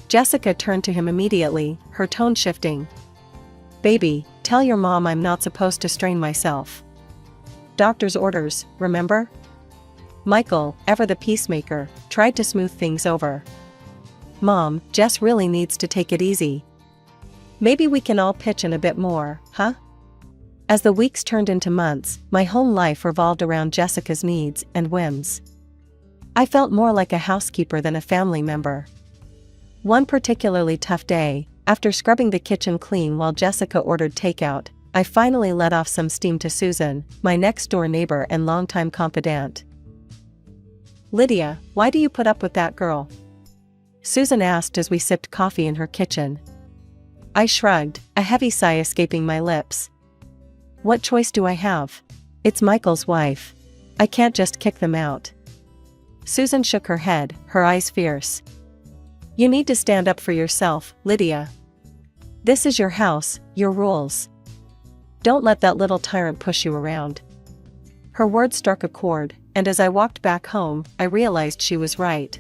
Jessica turned to him immediately, her tone shifting. "Baby, tell your mom I'm not supposed to strain myself. Doctor's orders, remember?" Michael, ever the peacemaker, tried to smooth things over. "Mom, Jess really needs to take it easy. Maybe we can all pitch in a bit more, huh?" As the weeks turned into months, my home life revolved around Jessica's needs and whims. I felt more like a housekeeper than a family member. One particularly tough day, after scrubbing the kitchen clean while Jessica ordered takeout, I finally let off some steam to Susan, my next-door neighbor and longtime confidant. "Lydia, why do you put up with that girl?" Susan asked as we sipped coffee in her kitchen. I shrugged, a heavy sigh escaping my lips. "What choice do I have? It's Michael's wife. I can't just kick them out." Susan shook her head, her eyes fierce. "You need to stand up for yourself, Lydia. This is your house, your rules. Don't let that little tyrant push you around." Her words struck a chord, and as I walked back home, I realized she was right.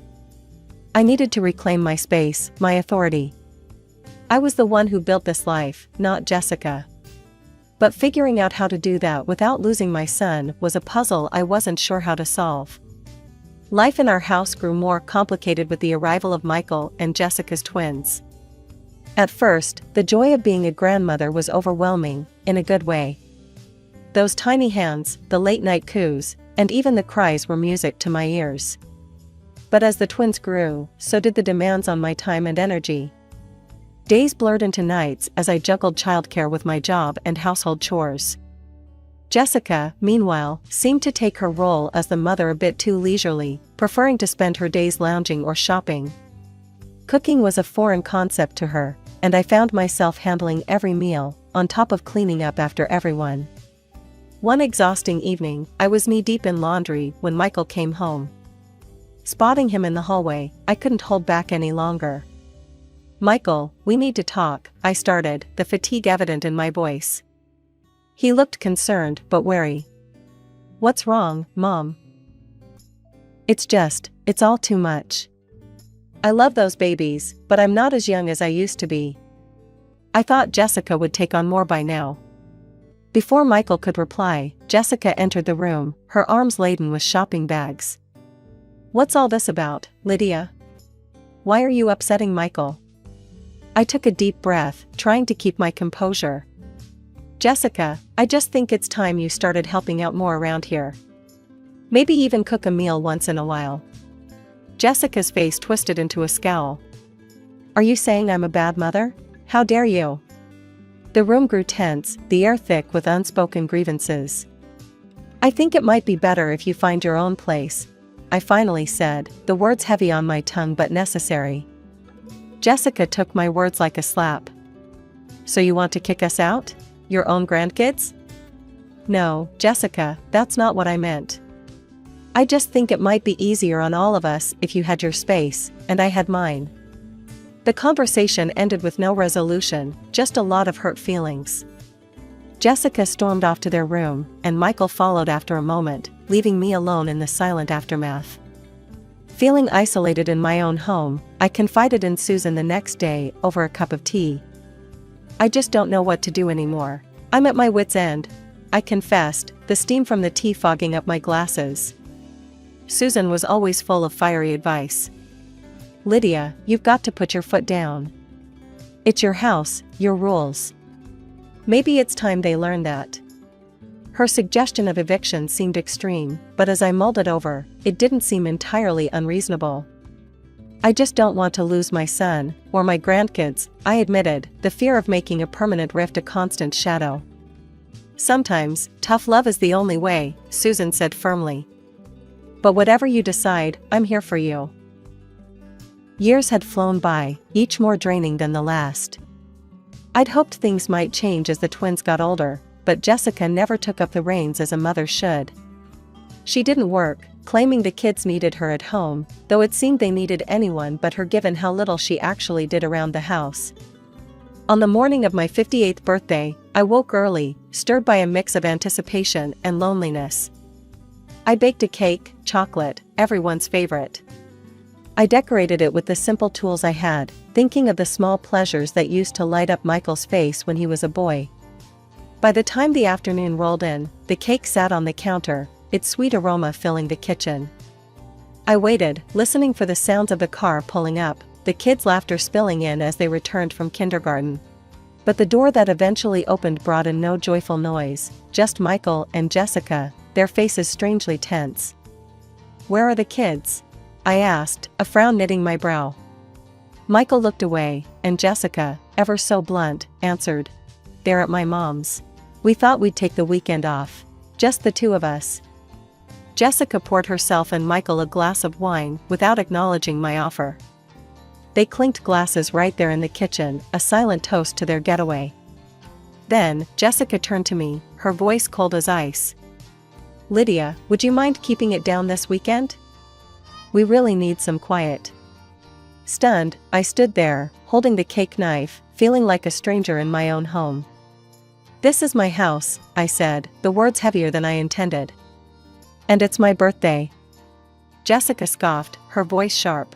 I needed to reclaim my space, my authority. I was the one who built this life, not Jessica. But figuring out how to do that without losing my son was a puzzle I wasn't sure how to solve. Life in our house grew more complicated with the arrival of Michael and Jessica's twins. At first, the joy of being a grandmother was overwhelming, in a good way. Those tiny hands, the late-night coos, and even the cries were music to my ears. But as the twins grew, so did the demands on my time and energy. Days blurred into nights as I juggled childcare with my job and household chores. Jessica, meanwhile, seemed to take her role as the mother a bit too leisurely, preferring to spend her days lounging or shopping. Cooking was a foreign concept to her, and I found myself handling every meal, on top of cleaning up after everyone. One exhausting evening, I was knee-deep in laundry when Michael came home. Spotting him in the hallway, I couldn't hold back any longer. "Michael, we need to talk," I started, the fatigue evident in my voice. He looked concerned but wary. "What's wrong, Mom?" It's all too much. I love those babies, but I'm not as young as I used to be. I thought Jessica would take on more by now." Before Michael could reply, Jessica entered the room, her arms laden with shopping bags. "What's all this about, Lydia? Why are you upsetting Michael?" I took a deep breath, trying to keep my composure. Jessica, I just think it's time you started helping out more around here. Maybe even cook a meal once in a while. Jessica's face twisted into a scowl. Are you saying I'm a bad mother? How dare you? The room grew tense, the air thick with unspoken grievances. I think it might be better if you find your own place, I finally said, the words heavy on my tongue but necessary. Jessica took my words like a slap. So you want to kick us out? Your own grandkids? No, Jessica, that's not what I meant. I just think it might be easier on all of us if you had your space, and I had mine. The conversation ended with no resolution, just a lot of hurt feelings. Jessica stormed off to their room, and Michael followed after a moment, leaving me alone in the silent aftermath. Feeling isolated in my own home, I confided in Susan the next day over a cup of tea. I just don't know what to do anymore. I'm at my wit's end, I confessed, the steam from the tea fogging up my glasses. Susan was always full of fiery advice. Lydia, you've got to put your foot down. It's your house, your rules. Maybe it's time they learn that. Her suggestion of eviction seemed extreme, but as I mulled it over, it didn't seem entirely unreasonable. I just don't want to lose my son, or my grandkids, I admitted, the fear of making a permanent rift a constant shadow. Sometimes, tough love is the only way, Susan said firmly. But whatever you decide, I'm here for you. Years had flown by, each more draining than the last. I'd hoped things might change as the twins got older, but Jessica never took up the reins as a mother should. She didn't work, claiming the kids needed her at home, though it seemed they needed anyone but her given how little she actually did around the house. On the morning of my 58th birthday, I woke early, stirred by a mix of anticipation and loneliness. I baked a cake, chocolate, everyone's favorite. I decorated it with the simple tools I had, thinking of the small pleasures that used to light up Michael's face when he was a boy. By the time the afternoon rolled in, the cake sat on the counter, its sweet aroma filling the kitchen. I waited, listening for the sounds of the car pulling up, the kids' laughter spilling in as they returned from kindergarten. But the door that eventually opened brought in no joyful noise, just Michael and Jessica, their faces strangely tense. Where are the kids? I asked, a frown knitting my brow. Michael looked away, and Jessica, ever so blunt, answered. They're at my mom's. We thought we'd take the weekend off. Just the two of us. Jessica poured herself and Michael a glass of wine without acknowledging my offer. They clinked glasses right there in the kitchen, a silent toast to their getaway. Then, Jessica turned to me, her voice cold as ice. Lydia, would you mind keeping it down this weekend? We really need some quiet. Stunned, I stood there, holding the cake knife, feeling like a stranger in my own home. This is my house, I said, the words heavier than I intended. And it's my birthday. Jessica scoffed, her voice sharp.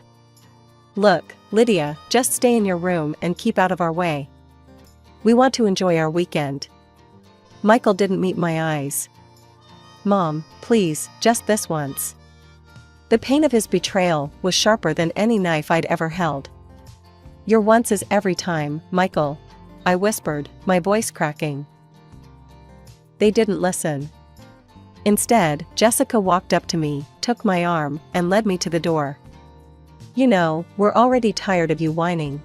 Look, Lydia, just stay in your room and keep out of our way. We want to enjoy our weekend. Michael didn't meet my eyes. Mom, please, just this once. The pain of his betrayal was sharper than any knife I'd ever held. Your once is every time, Michael, I whispered, my voice cracking. They didn't listen. Instead, Jessica walked up to me, took my arm, and led me to the door. You know, we're already tired of you whining.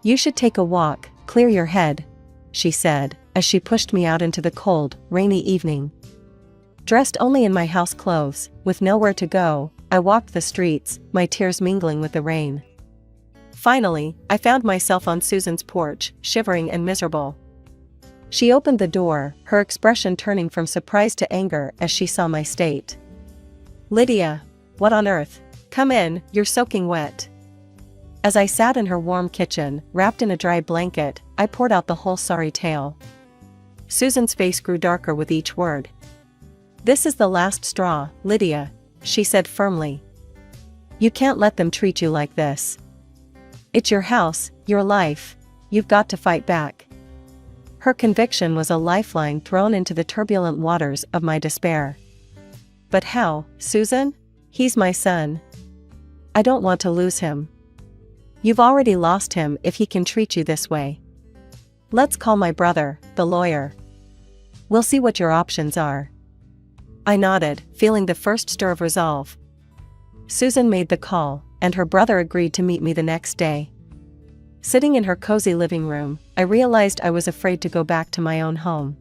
You should take a walk, clear your head, she said, as she pushed me out into the cold, rainy evening. Dressed only in my house clothes, with nowhere to go, I walked the streets, my tears mingling with the rain. Finally, I found myself on Susan's porch, shivering and miserable. She opened the door, her expression turning from surprise to anger as she saw my state. Lydia, what on earth? Come in, you're soaking wet. As I sat in her warm kitchen, wrapped in a dry blanket, I poured out the whole sorry tale. Susan's face grew darker with each word. This is the last straw, Lydia, she said firmly. You can't let them treat you like this. It's your house, your life. You've got to fight back. Her conviction was a lifeline thrown into the turbulent waters of my despair. But how, Susan? He's my son. I don't want to lose him. You've already lost him if he can treat you this way. Let's call my brother, the lawyer. We'll see what your options are. I nodded, feeling the first stir of resolve. Susan made the call, and her brother agreed to meet me the next day. Sitting in her cozy living room, I realized I was afraid to go back to my own home.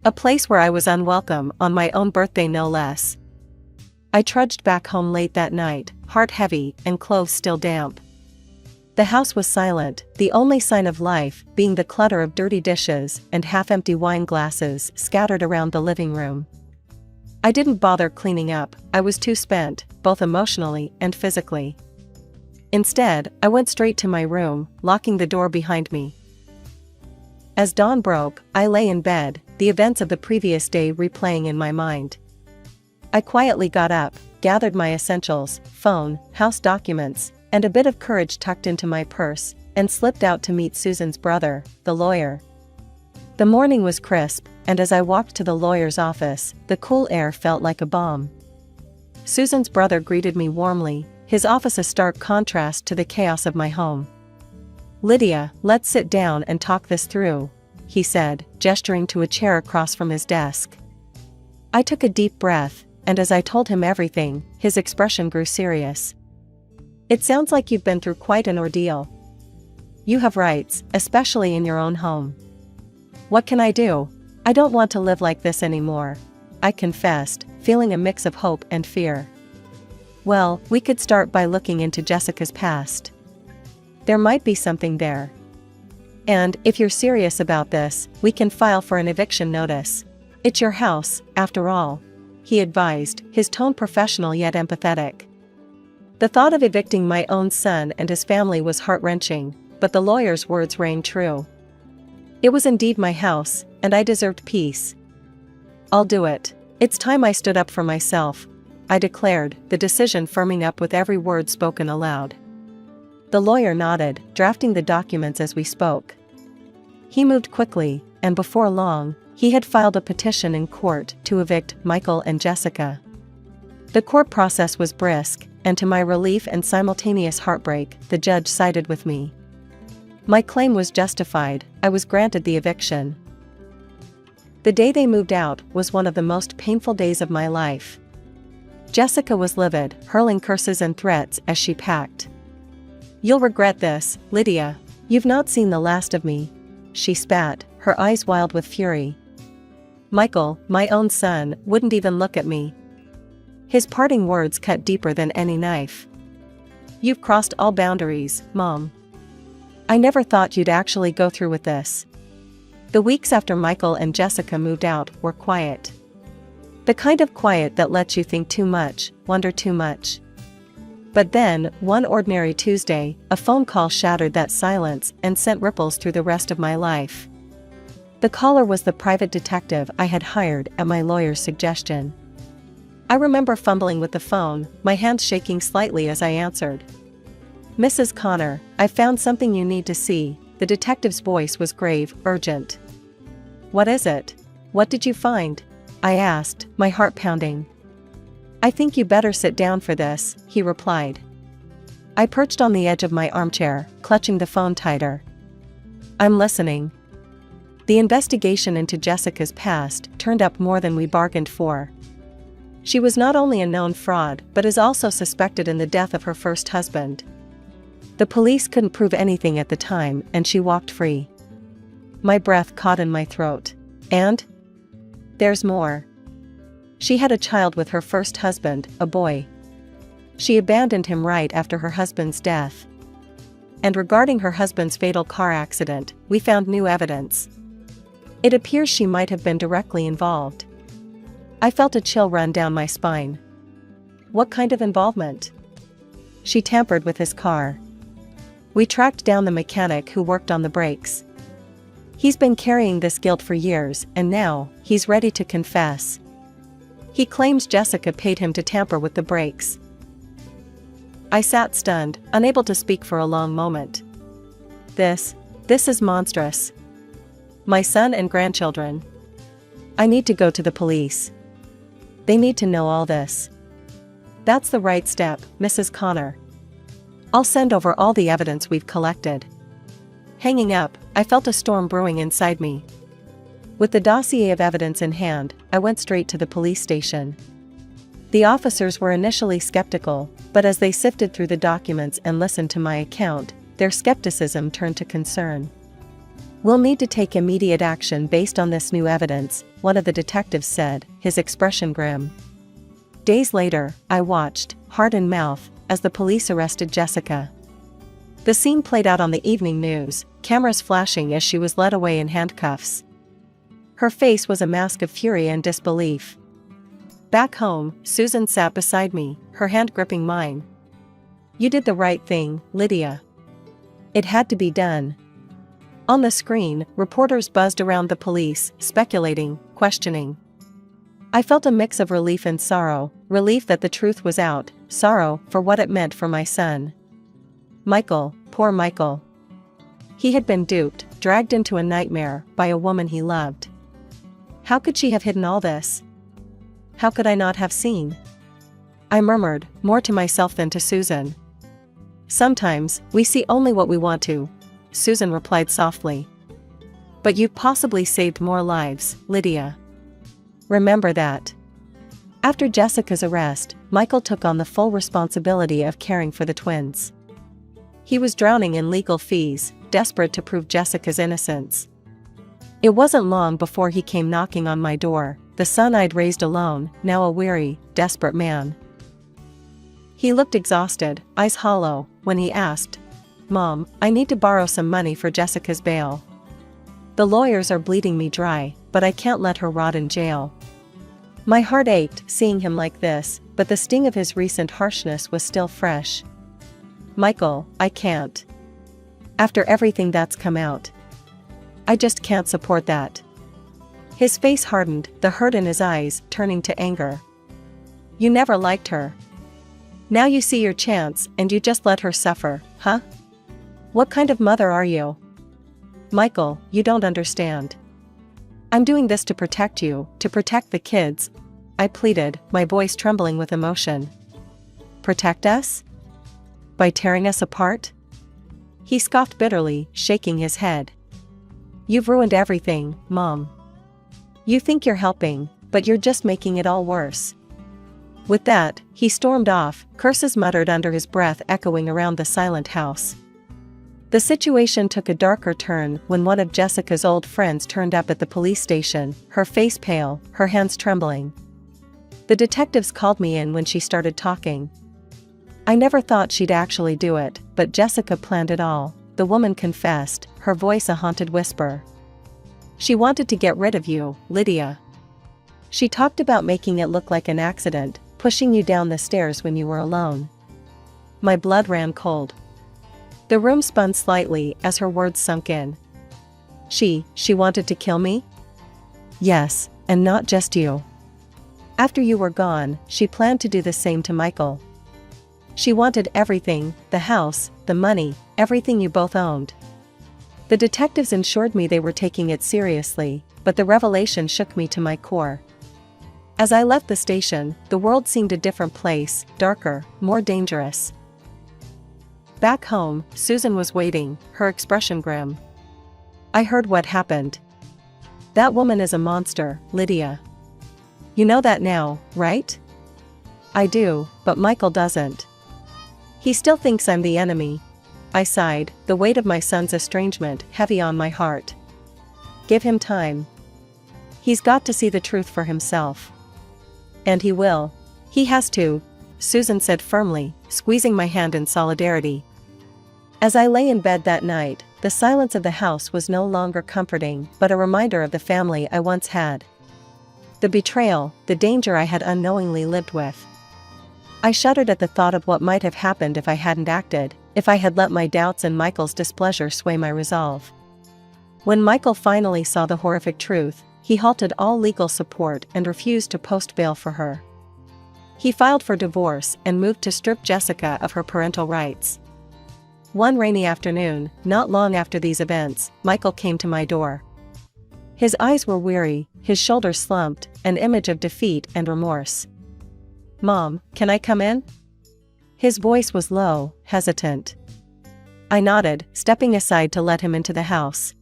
A place where I was unwelcome on my own birthday, no less. I trudged back home late that night, heart heavy and clothes still damp. The house was silent, the only sign of life being the clutter of dirty dishes and half-empty wine glasses scattered around the living room. I didn't bother cleaning up, I was too spent, both emotionally and physically. Instead, I went straight to my room, locking the door behind me. As dawn broke, I lay in bed, the events of the previous day replaying in my mind. I quietly got up, gathered my essentials, phone, house documents, and a bit of courage tucked into my purse, and slipped out to meet Susan's brother, the lawyer. The morning was crisp, and as I walked to the lawyer's office, the cool air felt like a balm. Susan's brother greeted me warmly, his office a stark contrast to the chaos of my home. "Lydia, let's sit down and talk this through," he said, gesturing to a chair across from his desk. I took a deep breath, and as I told him everything, his expression grew serious. "It sounds like you've been through quite an ordeal. You have rights, especially in your own home." "What can I do? I don't want to live like this anymore," I confessed, feeling a mix of hope and fear. "Well, we could start by looking into Jessica's past. There might be something there. And, if you're serious about this, we can file for an eviction notice. It's your house, after all," he advised, his tone professional yet empathetic. The thought of evicting my own son and his family was heart-wrenching, but the lawyer's words rang true. It was indeed my house, and I deserved peace. "I'll do it. It's time I stood up for myself," I declared, the decision firming up with every word spoken aloud. The lawyer nodded, drafting the documents as we spoke. He moved quickly, and before long, he had filed a petition in court to evict Michael and Jessica. The court process was brisk, and to my relief and simultaneous heartbreak, the judge sided with me. My claim was justified, I was granted the eviction. The day they moved out was one of the most painful days of my life. Jessica was livid, hurling curses and threats as she packed. "You'll regret this, Lydia. You've not seen the last of me," she spat, her eyes wild with fury. Michael, my own son, wouldn't even look at me. His parting words cut deeper than any knife. "You've crossed all boundaries, Mom. I never thought you'd actually go through with this." The weeks after Michael and Jessica moved out were quiet. The kind of quiet that lets you think too much, wonder too much. But then, one ordinary Tuesday, a phone call shattered that silence and sent ripples through the rest of my life. The caller was the private detective I had hired at my lawyer's suggestion. I remember fumbling with the phone, my hands shaking slightly as I answered. "Mrs. Connor, I found something you need to see." The detective's voice was grave, urgent. "What is it? What did you find?" I asked, my heart pounding. "I think you better sit down for this," he replied. I perched on the edge of my armchair, clutching the phone tighter. "I'm listening." The investigation into Jessica's past turned up more than we bargained for. She was not only a known fraud but is also suspected in the death of her first husband. The police couldn't prove anything at the time, and she walked free. My breath caught in my throat. And? There's more. She had a child with her first husband, a boy. She abandoned him right after her husband's death. And regarding her husband's fatal car accident, we found new evidence. It appears she might have been directly involved. I felt a chill run down my spine. What kind of involvement? She tampered with his car. We tracked down the mechanic who worked on the brakes. He's been carrying this guilt for years, and now, he's ready to confess. He claims Jessica paid him to tamper with the brakes. I sat stunned, unable to speak for a long moment. This is monstrous. My son and grandchildren. I need to go to the police. They need to know all this. That's the right step, Mrs. Connor. I'll send over all the evidence we've collected. Hanging up, I felt a storm brewing inside me. With the dossier of evidence in hand, I went straight to the police station. The officers were initially skeptical, but as they sifted through the documents and listened to my account, their skepticism turned to concern. "We'll need to take immediate action based on this new evidence," one of the detectives said, his expression grim. Days later, I watched, heart in mouth, as the police arrested Jessica. The scene played out on the evening news, cameras flashing as she was led away in handcuffs. Her face was a mask of fury and disbelief. Back home, Susan sat beside me, her hand gripping mine. "You did the right thing, Lydia. It had to be done." On the screen, reporters buzzed around the police, speculating, questioning. I felt a mix of relief and sorrow, relief that the truth was out, sorrow for what it meant for my son. Michael, poor Michael. He had been duped, dragged into a nightmare, by a woman he loved. How could she have hidden all this? How could I not have seen? I murmured, more to myself than to Susan. "Sometimes, we see only what we want to," Susan replied softly. "But you've possibly saved more lives, Lydia. Remember that." After Jessica's arrest, Michael took on the full responsibility of caring for the twins. He was drowning in legal fees, desperate to prove Jessica's innocence. It wasn't long before he came knocking on my door, the son I'd raised alone, now a weary, desperate man. He looked exhausted, eyes hollow, when he asked, "Mom, I need to borrow some money for Jessica's bail. The lawyers are bleeding me dry, but I can't let her rot in jail." My heart ached seeing him like this, but the sting of his recent harshness was still fresh. "Michael, I can't. After everything that's come out. I just can't support that." His face hardened, the hurt in his eyes turning to anger. "You never liked her. Now you see your chance and you just let her suffer, huh? What kind of mother are you? Michael, you don't understand. I'm doing this to protect you, to protect the kids," I pleaded, my voice trembling with emotion. "Protect us? By tearing us apart?" He scoffed bitterly, shaking his head. "You've ruined everything, Mom. You think you're helping, but you're just making it all worse." With that, he stormed off, curses muttered under his breath echoing around the silent house. The situation took a darker turn when one of Jessica's old friends turned up at the police station, her face pale, her hands trembling. The detectives called me in when she started talking. "I never thought she'd actually do it, but Jessica planned it all," the woman confessed, her voice a haunted whisper. "She wanted to get rid of you, Lydia. She talked about making it look like an accident, pushing you down the stairs when you were alone." My blood ran cold. The room spun slightly as her words sunk in. She wanted to kill me?" "Yes, and not just you. After you were gone, she planned to do the same to Michael. She wanted everything, the house, the money, everything you both owned." The detectives assured me they were taking it seriously, but the revelation shook me to my core. As I left the station, the world seemed a different place, darker, more dangerous. Back home, Susan was waiting, her expression grim. "I heard what happened. That woman is a monster, Lydia. You know that now, right?" "I do, but Michael doesn't. He still thinks I'm the enemy." I sighed, the weight of my son's estrangement heavy on my heart. "Give him time. He's got to see the truth for himself." "And he will. He has to," Susan said firmly, squeezing my hand in solidarity. As I lay in bed that night, the silence of the house was no longer comforting, but a reminder of the family I once had. The betrayal, the danger I had unknowingly lived with. I shuddered at the thought of what might have happened if I hadn't acted, if I had let my doubts and Michael's displeasure sway my resolve. When Michael finally saw the horrific truth, he halted all legal support and refused to post bail for her. He filed for divorce and moved to strip Jessica of her parental rights. One rainy afternoon, not long after these events, Michael came to my door. His eyes were weary, his shoulders slumped, an image of defeat and remorse. "Mom, can I come in?" His voice was low, hesitant. I nodded, stepping aside to let him into the house.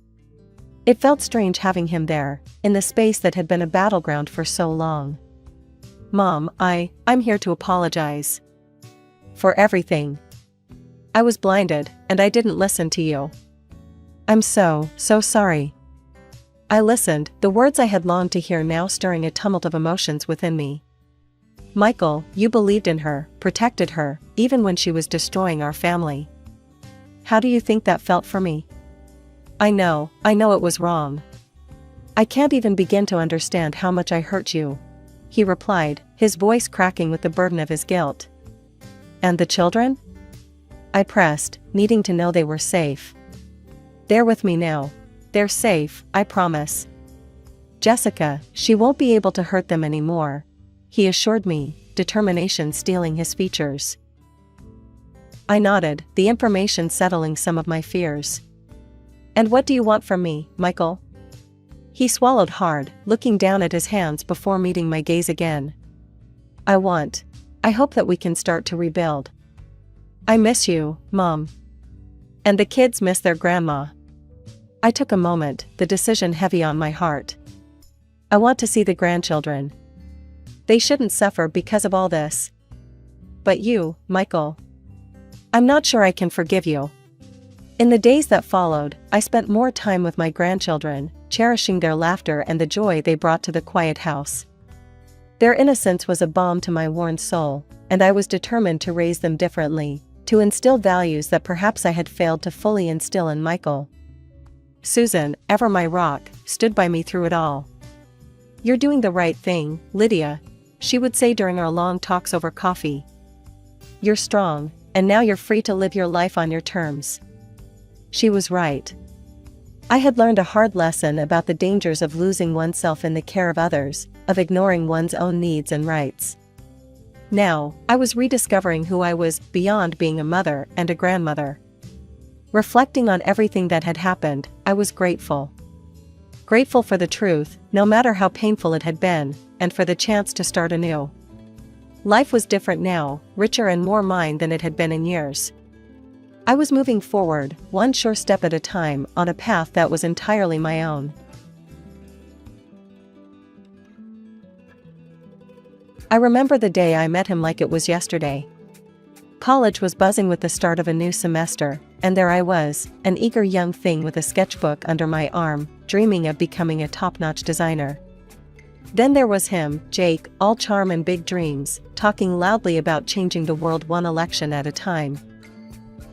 It felt strange having him there, in the space that had been a battleground for so long. Mom, I'm here to apologize. For everything. I was blinded, and I didn't listen to you. I'm so sorry. I listened, the words I had longed to hear now stirring a tumult of emotions within me. Michael, you believed in her, protected her, even when she was destroying our family. How do you think that felt for me? I know it was wrong. I can't even begin to understand how much I hurt you, he replied, his voice cracking with the burden of his guilt. And the children? I pressed, needing to know they were safe. They're with me now. They're safe, I promise. Jessica, she won't be able to hurt them anymore, he assured me, determination stealing his features. I nodded, the information settling some of my fears. And what do you want from me, Michael? He swallowed hard, looking down at his hands before meeting my gaze again. I hope that we can start to rebuild. I miss you, Mom. And the kids miss their grandma. I took a moment, the decision heavy on my heart. I want to see the grandchildren. They shouldn't suffer because of all this. But you, Michael. I'm not sure I can forgive you. In the days that followed, I spent more time with my grandchildren, cherishing their laughter and the joy they brought to the quiet house. Their innocence was a balm to my worn soul, and I was determined to raise them differently, to instill values that perhaps I had failed to fully instill in Michael. Susan, ever my rock, stood by me through it all. You're doing the right thing, Lydia, she would say during our long talks over coffee. You're strong, and now you're free to live your life on your terms. She was right. I had learned a hard lesson about the dangers of losing oneself in the care of others, of ignoring one's own needs and rights. Now, I was rediscovering who I was beyond being a mother and a grandmother. Reflecting on everything that had happened, I was grateful. Grateful for the truth, no matter how painful it had been, and for the chance to start anew. Life was different now, richer and more mine than it had been in years. I was moving forward, one sure step at a time, on a path that was entirely my own. I remember the day I met him like it was yesterday. College was buzzing with the start of a new semester, and there I was, an eager young thing with a sketchbook under my arm, dreaming of becoming a top-notch designer. Then there was him, Jake, all charm and big dreams, talking loudly about changing the world one election at a time.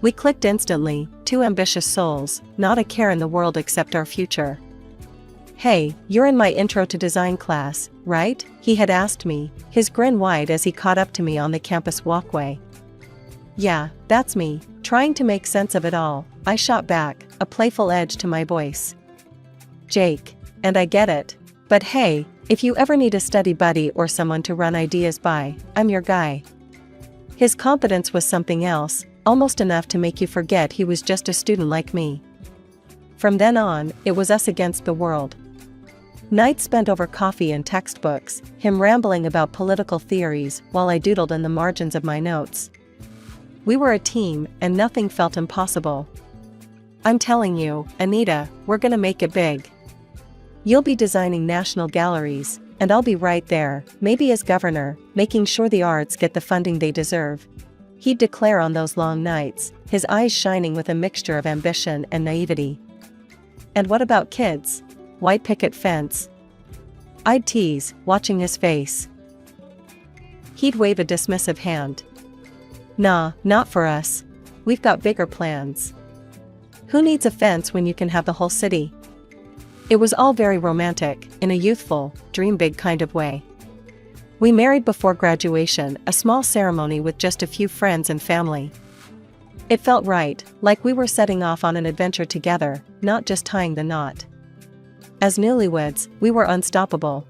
We clicked instantly, two ambitious souls, not a care in the world except our future. Hey, you're in my intro to design class, right? He had asked me, his grin wide as he caught up to me on the campus walkway. Yeah, that's me, trying to make sense of it all, I shot back, a playful edge to my voice. Jake, and I get it. But hey, if you ever need a study buddy or someone to run ideas by, I'm your guy. His confidence was something else, almost enough to make you forget he was just a student like me. From then on, it was us against the world. Nights spent over coffee and textbooks, him rambling about political theories while I doodled in the margins of my notes. We were a team, and nothing felt impossible. I'm telling you, Anita, we're gonna make it big. You'll be designing national galleries, and I'll be right there, maybe as governor, making sure the arts get the funding they deserve. He'd declare on those long nights, his eyes shining with a mixture of ambition and naivety. And what about kids? White picket fence? I'd tease, watching his face. He'd wave a dismissive hand. Nah, not for us. We've got bigger plans. Who needs a fence when you can have the whole city? It was all very romantic, in a youthful, dream big kind of way. We married before graduation, a small ceremony with just a few friends and family. It felt right, like we were setting off on an adventure together, not just tying the knot. As newlyweds, we were unstoppable.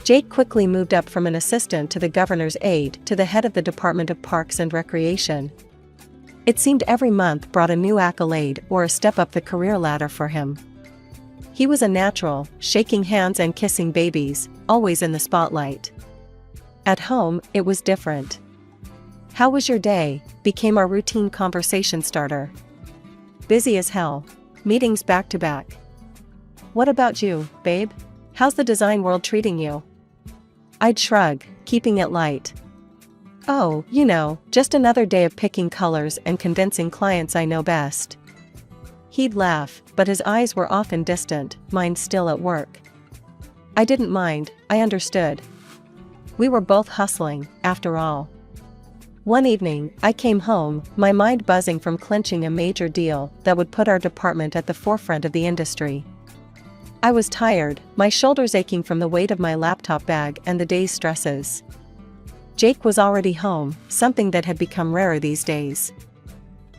Jake quickly moved up from an assistant to the governor's aide to the head of the Department of Parks and Recreation. It seemed every month brought a new accolade or a step up the career ladder for him. He was a natural, shaking hands and kissing babies, always in the spotlight. At home, it was different. "How was your day?" became our routine conversation starter. "Busy as hell. Meetings back to back." "What about you, babe? How's the design world treating you?" I'd shrug, keeping it light. "Oh, just another day of picking colors and convincing clients I know best." He'd laugh, but his eyes were often distant, mine still at work. I didn't mind, I understood. We were both hustling, after all. One evening, I came home, my mind buzzing from clinching a major deal that would put our department at the forefront of the industry. I was tired, my shoulders aching from the weight of my laptop bag and the day's stresses. Jake was already home, something that had become rarer these days.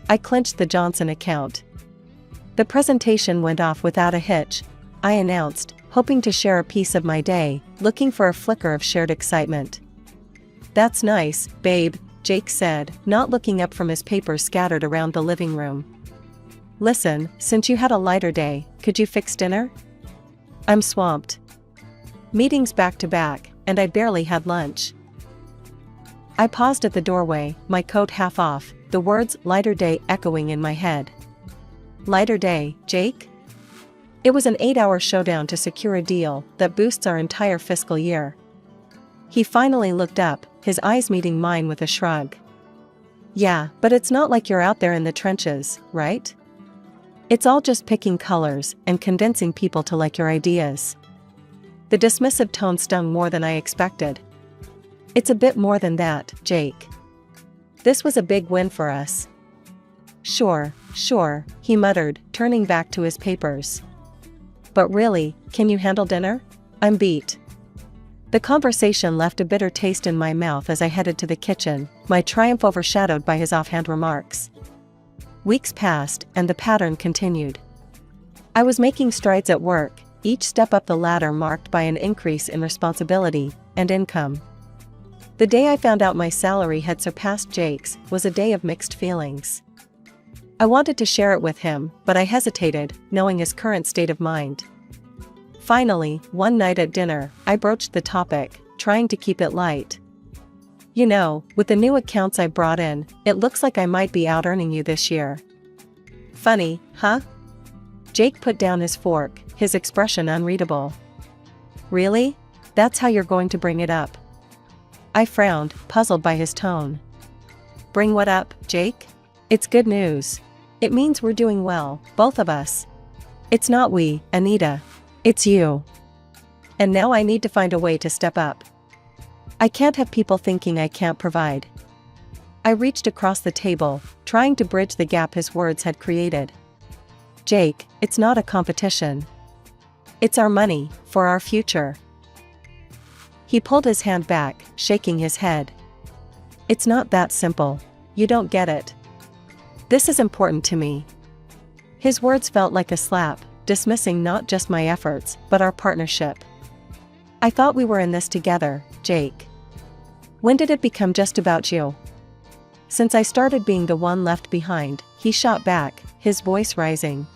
I clinched the Johnson account. The presentation went off without a hitch, I announced, hoping to share a piece of my day, looking for a flicker of shared excitement. "That's nice, babe," Jake said, not looking up from his papers scattered around the living room. "Listen, since you had a lighter day, could you fix dinner?" "I'm swamped. Meetings back to back, and I barely had lunch." I paused at the doorway, my coat half off, the words "lighter day" echoing in my head. Lighter day, Jake? It was an 8-hour showdown to secure a deal that boosts our entire fiscal year. He finally looked up, his eyes meeting mine with a shrug. "Yeah, but it's not like you're out there in the trenches, right? It's all just picking colors and convincing people to like your ideas." The dismissive tone stung more than I expected. "It's a bit more than that, Jake. This was a big win for us." Sure, he muttered, turning back to his papers. "But really, can you handle dinner? I'm beat." The conversation left a bitter taste in my mouth as I headed to the kitchen, my triumph overshadowed by his offhand remarks. Weeks passed, and the pattern continued. I was making strides at work, each step up the ladder marked by an increase in responsibility and income. The day I found out my salary had surpassed Jake's was a day of mixed feelings. I wanted to share it with him, but I hesitated, knowing his current state of mind. Finally, one night at dinner, I broached the topic, trying to keep it light. With the new accounts I brought in, it looks like I might be out-earning you this year." "Funny, huh?" Jake put down his fork, his expression unreadable. "Really? That's how you're going to bring it up?" I frowned, puzzled by his tone. "Bring what up, Jake? It's good news. It means we're doing well, both of us. It's not we, Anita. It's you. And now I need to find a way to step up. I can't have people thinking I can't provide." I reached across the table, trying to bridge the gap his words had created. "Jake, it's not a competition. It's our money, for our future." He pulled his hand back, shaking his head. "It's not that simple. You don't get it. This is important to me." His words felt like a slap, dismissing not just my efforts, but our partnership. "I thought we were in this together, Jake. When did it become just about you?" Since I started being the one left behind, he shot back, his voice rising.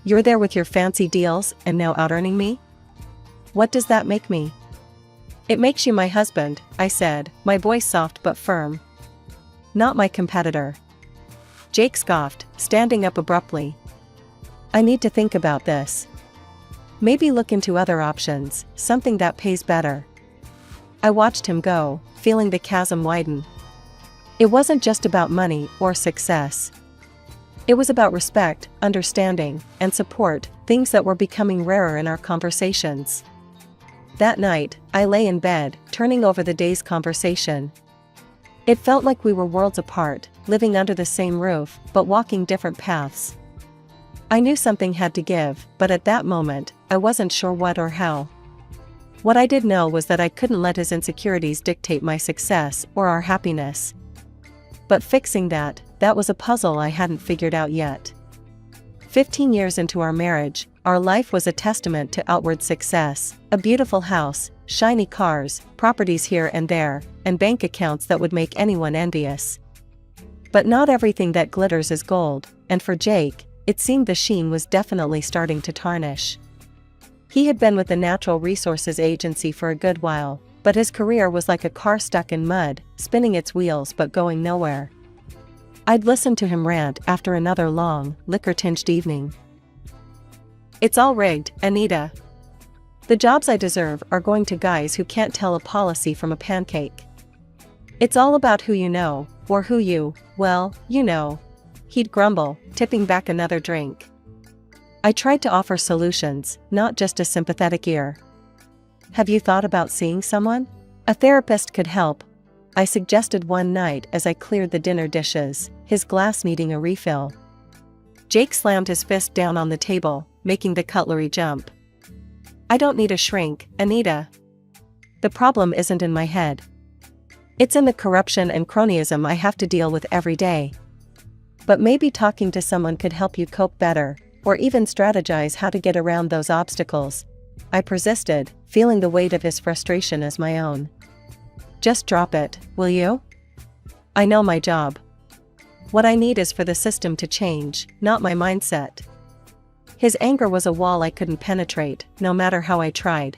"You're there with your fancy deals and now out-earning me? What does that make me?" "It makes you my husband," I said, my voice soft but firm. "Not my competitor." Jake scoffed, standing up abruptly. "I need to think about this. Maybe look into other options, something that pays better." I watched him go, feeling the chasm widen. It wasn't just about money or success. It was about respect, understanding, and support, things that were becoming rarer in our conversations. That night, I lay in bed, turning over the day's conversation. It felt like we were worlds apart, living under the same roof, but walking different paths. I knew something had to give, but at that moment, I wasn't sure what or how. What I did know was that I couldn't let his insecurities dictate my success or our happiness. But fixing that was a puzzle I hadn't figured out yet. 15 years into our marriage, our life was a testament to outward success, a beautiful house, shiny cars, properties here and there, and bank accounts that would make anyone envious. But not everything that glitters is gold, and for Jake, it seemed the sheen was definitely starting to tarnish. He had been with the Natural Resources Agency for a good while, But his career was like a car stuck in mud, spinning its wheels but going nowhere. I'd listen to him rant after another long, liquor-tinged evening. It's all rigged, Anita. The jobs I deserve are going to guys who can't tell a policy from a pancake. It's all about who you know, or who you, well, you know. He'd grumble, tipping back another drink. I tried to offer solutions, not just a sympathetic ear. Have you thought about seeing someone? A therapist could help, I suggested one night as I cleared the dinner dishes, his glass needing a refill. Jake slammed his fist down on the table, making the cutlery jump. I don't need a shrink, Anita. The problem isn't in my head. It's in the corruption and cronyism I have to deal with every day. But maybe talking to someone could help you cope better, or even strategize how to get around those obstacles. I persisted, feeling the weight of his frustration as my own. Just drop it, will you? I know my job. What I need is for the system to change, not my mindset. His anger was a wall I couldn't penetrate, no matter how I tried.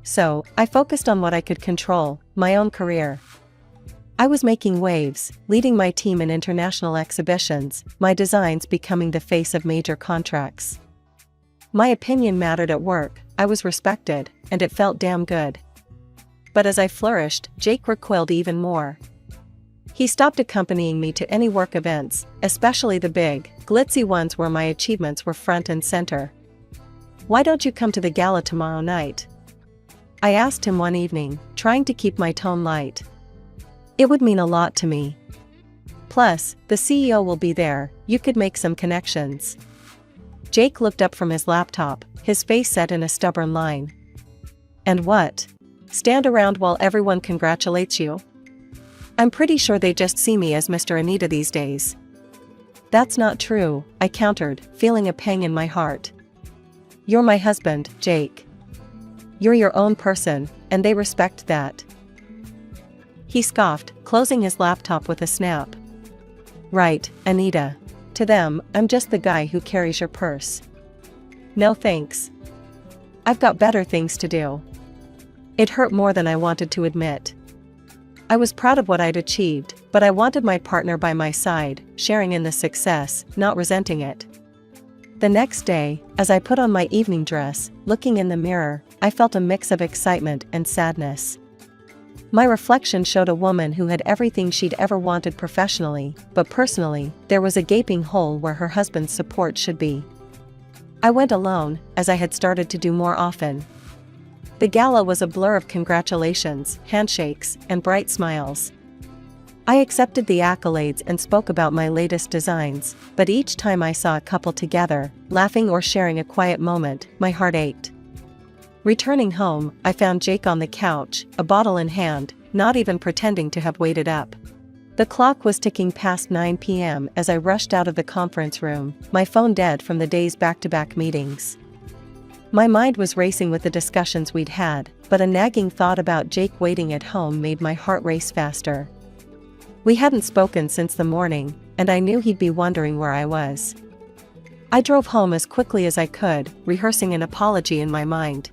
So, I focused on what I could control, my own career. I was making waves, leading my team in international exhibitions, my designs becoming the face of major contracts. My opinion mattered at work, I was respected, and it felt damn good. But as I flourished, Jake recoiled even more. He stopped accompanying me to any work events, especially the big, glitzy ones where my achievements were front and center. Why don't you come to the gala tomorrow night? I asked him one evening, trying to keep my tone light. It would mean a lot to me. Plus, the CEO will be there, you could make some connections. Jake looked up from his laptop, his face set in a stubborn line. And what? Stand around while everyone congratulates you? I'm pretty sure they just see me as Mr. Anita these days. That's not true, I countered, feeling a pang in my heart. You're my husband, Jake. You're your own person, and they respect that. He scoffed, closing his laptop with a snap. Right, Anita. To them, I'm just the guy who carries your purse. No thanks. I've got better things to do. It hurt more than I wanted to admit. I was proud of what I'd achieved, but I wanted my partner by my side, sharing in the success, not resenting it. The next day, as I put on my evening dress, looking in the mirror, I felt a mix of excitement and sadness. My reflection showed a woman who had everything she'd ever wanted professionally, but personally, there was a gaping hole where her husband's support should be. I went alone, as I had started to do more often. The gala was a blur of congratulations, handshakes, and bright smiles. I accepted the accolades and spoke about my latest designs, but each time I saw a couple together, laughing or sharing a quiet moment, my heart ached. Returning home, I found Jake on the couch, a bottle in hand, not even pretending to have waited up. The clock was ticking past 9 p.m. as I rushed out of the conference room, my phone dead from the day's back-to-back meetings. My mind was racing with the discussions we'd had, but a nagging thought about Jake waiting at home made my heart race faster. We hadn't spoken since the morning, and I knew he'd be wondering where I was. I drove home as quickly as I could, rehearsing an apology in my mind.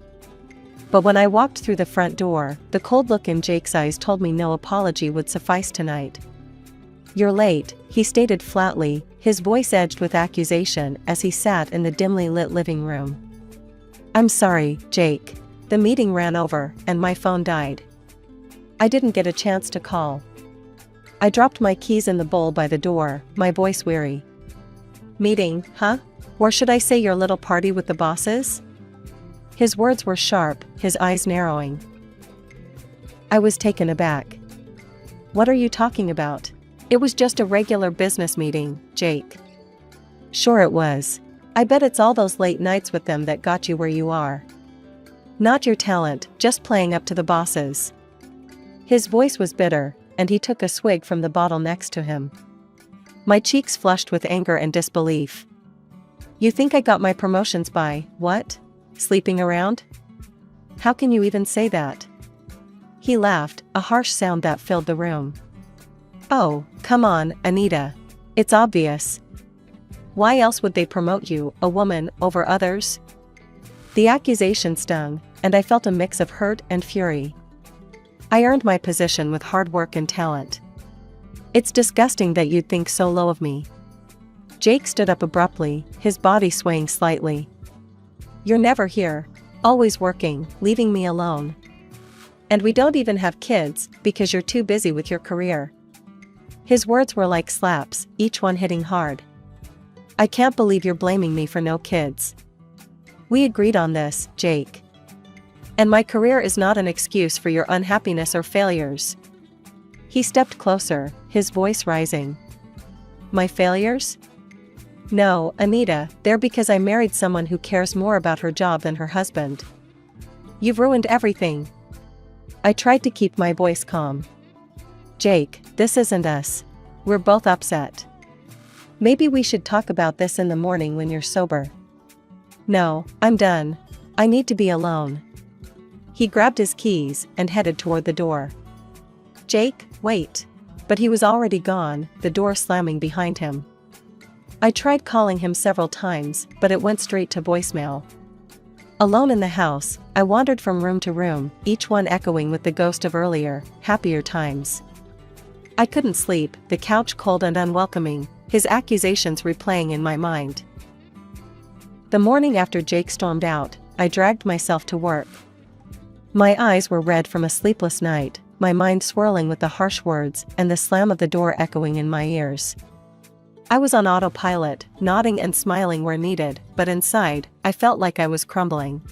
But when I walked through the front door, the cold look in Jake's eyes told me no apology would suffice tonight. You're late, he stated flatly, his voice edged with accusation as he sat in the dimly lit living room. I'm sorry, Jake. The meeting ran over, and my phone died. I didn't get a chance to call. I dropped my keys in the bowl by the door, my voice weary. Meeting, huh? Or should I say your little party with the bosses? His words were sharp, his eyes narrowing. I was taken aback. What are you talking about? It was just a regular business meeting, Jake. Sure it was. I bet it's all those late nights with them that got you where you are. Not your talent, just playing up to the bosses. His voice was bitter, and he took a swig from the bottle next to him. My cheeks flushed with anger and disbelief. You think I got my promotions by, what? Sleeping around? How can you even say that? He laughed, a harsh sound that filled the room. Oh, come on, Anita. It's obvious. Why else would they promote you, a woman, over others? The accusation stung, and I felt a mix of hurt and fury. I earned my position with hard work and talent. It's disgusting that you'd think so low of me. Jake stood up abruptly, his body swaying slightly. You're never here. Always working, leaving me alone. And we don't even have kids, because you're too busy with your career. His words were like slaps, each one hitting hard. I can't believe you're blaming me for no kids. We agreed on this, Jake. And my career is not an excuse for your unhappiness or failures. He stepped closer, his voice rising. My failures? No, Anita, they're because I married someone who cares more about her job than her husband. You've ruined everything. I tried to keep my voice calm. Jake, this isn't us. We're both upset. Maybe we should talk about this in the morning when you're sober. No, I'm done. I need to be alone. He grabbed his keys and headed toward the door. Jake, wait. But he was already gone, the door slamming behind him. I tried calling him several times, but it went straight to voicemail. Alone in the house, I wandered from room to room, each one echoing with the ghost of earlier, happier times. I couldn't sleep, the couch cold and unwelcoming, his accusations replaying in my mind. The morning after Jake stormed out, I dragged myself to work. My eyes were red from a sleepless night, my mind swirling with the harsh words and the slam of the door echoing in my ears. I was on autopilot, nodding and smiling where needed, but inside, I felt like I was crumbling.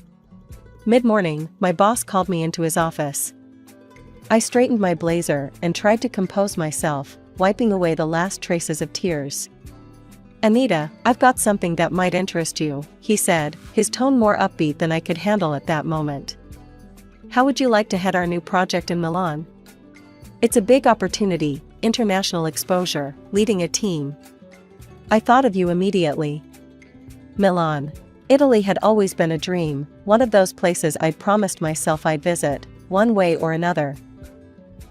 Mid-morning, my boss called me into his office. I straightened my blazer and tried to compose myself, wiping away the last traces of tears. Anita, I've got something that might interest you, he said, his tone more upbeat than I could handle at that moment. How would you like to head our new project in Milan? It's a big opportunity, international exposure, leading a team. I thought of you immediately. Milan. Italy had always been a dream, one of those places I'd promised myself I'd visit, one way or another.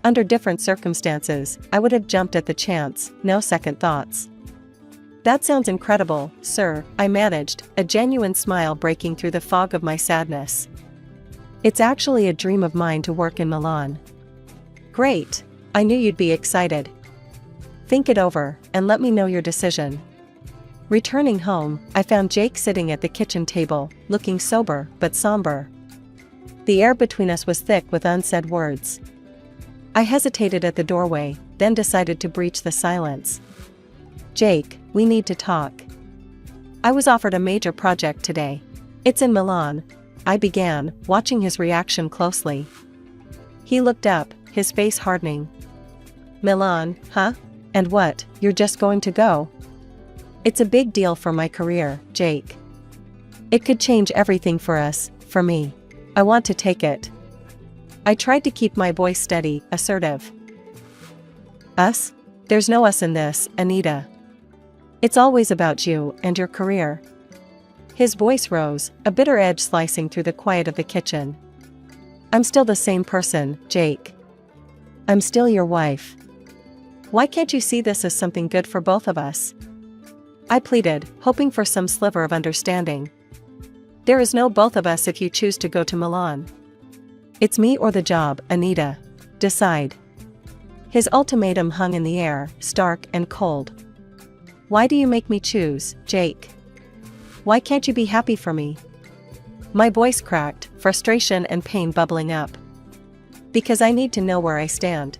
Under different circumstances, I would have jumped at the chance, no second thoughts. That sounds incredible, sir, I managed, a genuine smile breaking through the fog of my sadness. It's actually a dream of mine to work in Milan. Great. I knew you'd be excited. Think it over, and let me know your decision. Returning home, I found Jake sitting at the kitchen table, looking sober but somber. The air between us was thick with unsaid words. I hesitated at the doorway, then decided to breach the silence. Jake, we need to talk. I was offered a major project today. It's in Milan. I began, watching his reaction closely. He looked up, his face hardening. Milan, huh? And what, you're just going to go? It's a big deal for my career, Jake. It could change everything for us, for me. I want to take it. I tried to keep my voice steady, assertive. Us? There's no us in this, Anita. It's always about you and your career. His voice rose, a bitter edge slicing through the quiet of the kitchen. I'm still the same person, Jake. I'm still your wife. Why can't you see this as something good for both of us? I pleaded, hoping for some sliver of understanding. There is no both of us if you choose to go to Milan. It's me or the job, Anita. Decide. His ultimatum hung in the air, stark and cold. Why do you make me choose, Jake? Why can't you be happy for me? My voice cracked, frustration and pain bubbling up. Because I need to know where I stand.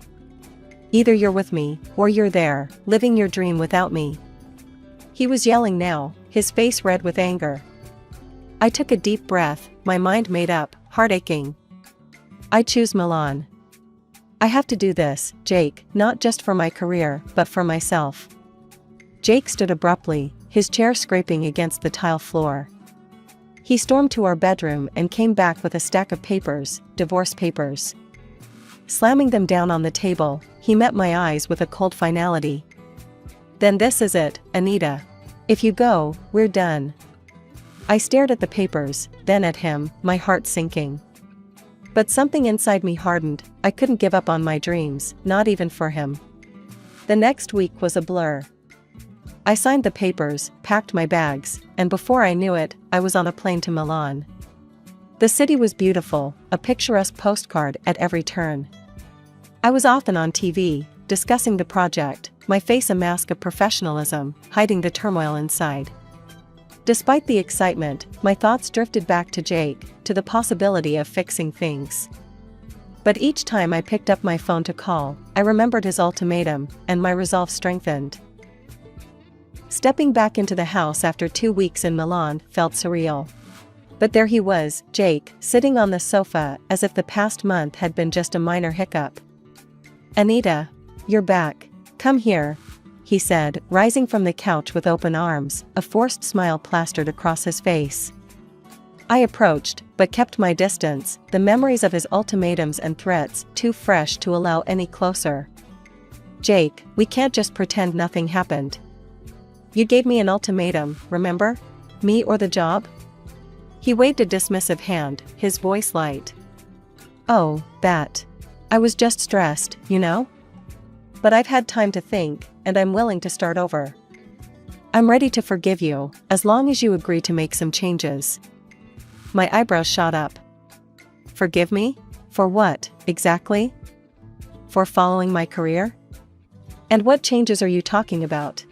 Either you're with me, or you're there, living your dream without me. He was yelling now, his face red with anger. I took a deep breath, my mind made up, heart aching. I choose Milan. I have to do this, Jake, not just for my career, but for myself. Jake stood abruptly, his chair scraping against the tile floor. He stormed to our bedroom and came back with a stack of papers, divorce papers. Slamming them down on the table, he met my eyes with a cold finality. Then this is it, Anita. If you go, we're done. I stared at the papers, then at him, my heart sinking. But something inside me hardened. I couldn't give up on my dreams, not even for him. The next week was a blur. I signed the papers, packed my bags, and before I knew it, I was on a plane to Milan. The city was beautiful, a picturesque postcard at every turn. I was often on TV, discussing the project, my face a mask of professionalism, hiding the turmoil inside. Despite the excitement, my thoughts drifted back to Jake, to the possibility of fixing things. But each time I picked up my phone to call, I remembered his ultimatum, and my resolve strengthened. Stepping back into the house after 2 weeks in Milan felt surreal. But there he was, Jake, sitting on the sofa as if the past month had been just a minor hiccup. "Anita, you're back. Come here," he said, rising from the couch with open arms, a forced smile plastered across his face. I approached, but kept my distance, the memories of his ultimatums and threats too fresh to allow any closer. "Jake, we can't just pretend nothing happened. You gave me an ultimatum, remember? Me or the job?" He waved a dismissive hand, his voice light. "Oh, that. I was just stressed, you know? But I've had time to think, and I'm willing to start over. I'm ready to forgive you, as long as you agree to make some changes." My eyebrows shot up. "Forgive me? For what, exactly? For following my career? And what changes are you talking about?"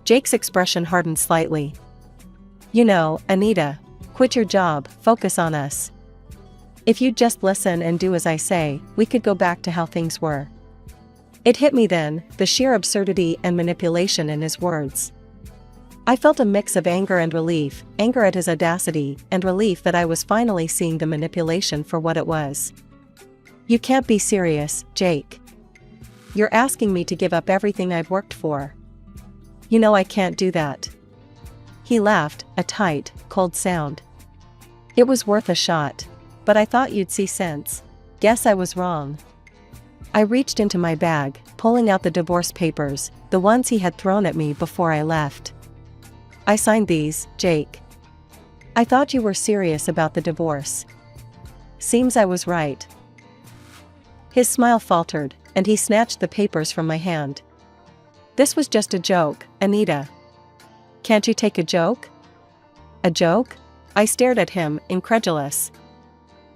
Jake's expression hardened slightly. "You know, Anita, quit your job, focus on us. If you'd just listen and do as I say, we could go back to how things were." It hit me then, the sheer absurdity and manipulation in his words. I felt a mix of anger and relief, anger at his audacity, and relief that I was finally seeing the manipulation for what it was. "You can't be serious, Jake. You're asking me to give up everything I've worked for. You know I can't do that." He laughed, a tight, cold sound. "It was worth a shot. But I thought you'd see sense. Guess I was wrong." I reached into my bag, pulling out the divorce papers, the ones he had thrown at me before I left. "I signed these, Jake. I thought you were serious about the divorce. Seems I was right." His smile faltered, and he snatched the papers from my hand. "This was just a joke, Anita. Can't you take a joke?" "A joke?" I stared at him, incredulous.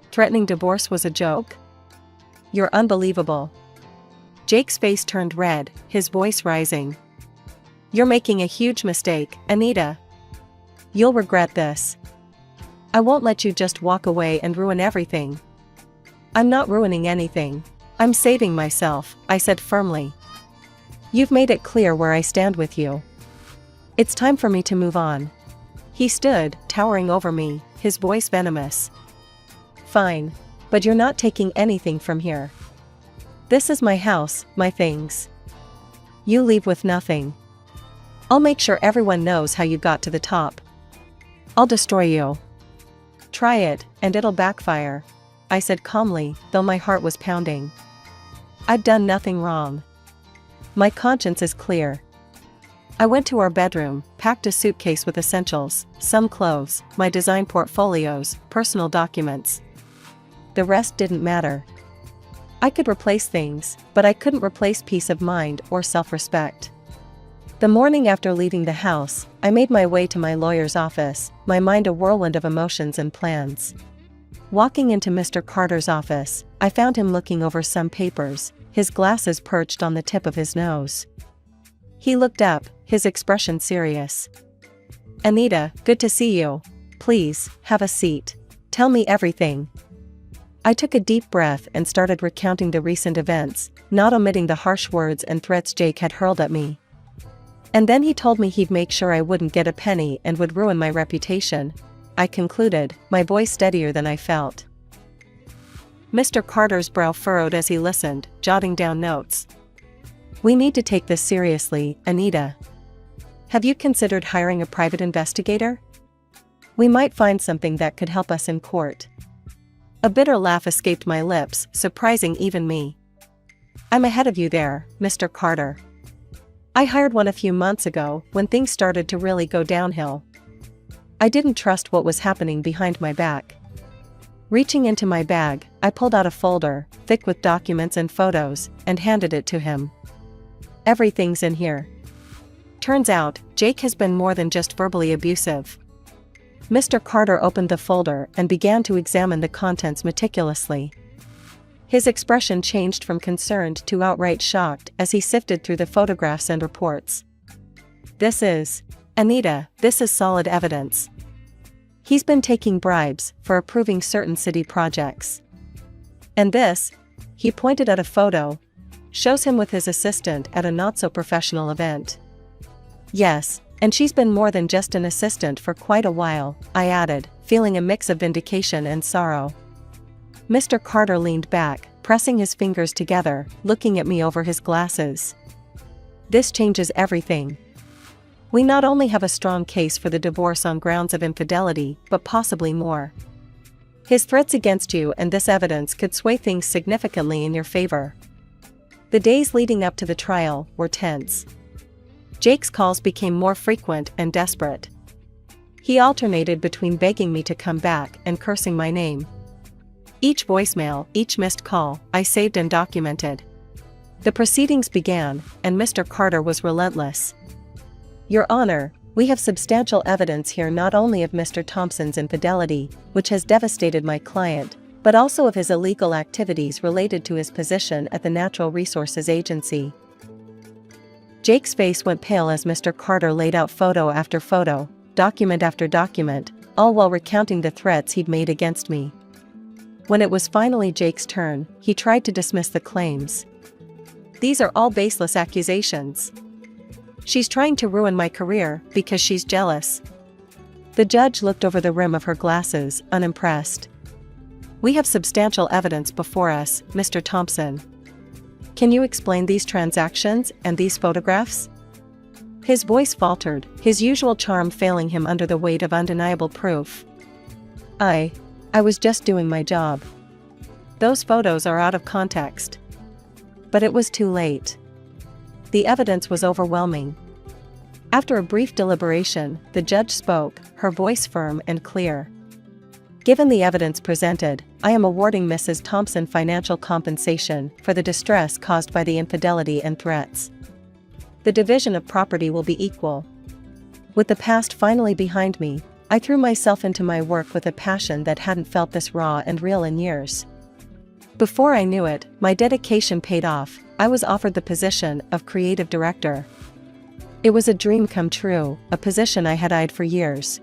Threatening divorce was a joke? "You're unbelievable." Jake's face turned red, his voice rising. "You're making a huge mistake, Anita. You'll regret this. I won't let you just walk away and ruin everything." "I'm not ruining anything. I'm saving myself," I said firmly. "You've made it clear where I stand with you. It's time for me to move on." He stood, towering over me, his voice venomous. "Fine. But you're not taking anything from here. This is my house, my things. You leave with nothing. I'll make sure everyone knows how you got to the top. I'll destroy you." "Try it, and it'll backfire," I said calmly, though my heart was pounding. "I've done nothing wrong. My conscience is clear." I went to our bedroom, packed a suitcase with essentials, some clothes, my design portfolios, personal documents. The rest didn't matter. I could replace things, but I couldn't replace peace of mind or self-respect. The morning after leaving the house, I made my way to my lawyer's office, my mind a whirlwind of emotions and plans. Walking into Mr. Carter's office, I found him looking over some papers, his glasses perched on the tip of his nose. He looked up, his expression serious. "Anita, good to see you. Please, have a seat. Tell me everything." I took a deep breath and started recounting the recent events, not omitting the harsh words and threats Jake had hurled at me. And then he told me he'd make sure I wouldn't get a penny and would ruin my reputation, I concluded, my voice steadier than I felt. Mr. Carter's brow furrowed as he listened, jotting down notes. "We need to take this seriously, Anita. Have you considered hiring a private investigator? We might find something that could help us in court." A bitter laugh escaped my lips, surprising even me. "I'm ahead of you there, Mr. Carter. I hired one a few months ago when things started to really go downhill. I didn't trust what was happening behind my back." Reaching into my bag, I pulled out a folder, thick with documents and photos, and handed it to him. "Everything's in here." Turns out, Jake has been more than just verbally abusive. Mr. Carter opened the folder and began to examine the contents meticulously. His expression changed from concerned to outright shocked as he sifted through the photographs and reports. Anita, this is solid evidence. He's been taking bribes for approving certain city projects. And this, he pointed at a photo, shows him with his assistant at a not-so-professional event. Yes, and she's been more than just an assistant for quite a while, I added, feeling a mix of vindication and sorrow. Mr. Carter leaned back, pressing his fingers together, looking at me over his glasses. This changes everything. We not only have a strong case for the divorce on grounds of infidelity, but possibly more. His threats against you and this evidence could sway things significantly in your favor. The days leading up to the trial were tense. Jake's calls became more frequent and desperate. He alternated between begging me to come back and cursing my name. Each voicemail, each missed call, I saved and documented. The proceedings began, and Mr. Carter was relentless. Your Honor, we have substantial evidence here not only of Mr. Thompson's infidelity, which has devastated my client, but also of his illegal activities related to his position at the Natural Resources Agency. Jake's face went pale as Mr. Carter laid out photo after photo, document after document, all while recounting the threats he'd made against me. When it was finally Jake's turn, he tried to dismiss the claims. These are all baseless accusations. She's trying to ruin my career because she's jealous. The judge looked over the rim of her glasses, unimpressed. We have substantial evidence before us, Mr. Thompson. Can you explain these transactions and these photographs? His voice faltered, his usual charm failing him under the weight of undeniable proof. I was just doing my job. Those photos are out of context. But it was too late. The evidence was overwhelming. After a brief deliberation, the judge spoke, her voice firm and clear. Given the evidence presented, I am awarding Mrs. Thompson financial compensation for the distress caused by the infidelity and threats. The division of property will be equal. With the past finally behind me, I threw myself into my work with a passion that hadn't felt this raw and real in years. Before I knew it, my dedication paid off. I was offered the position of creative director. It was a dream come true, a position I had eyed for years.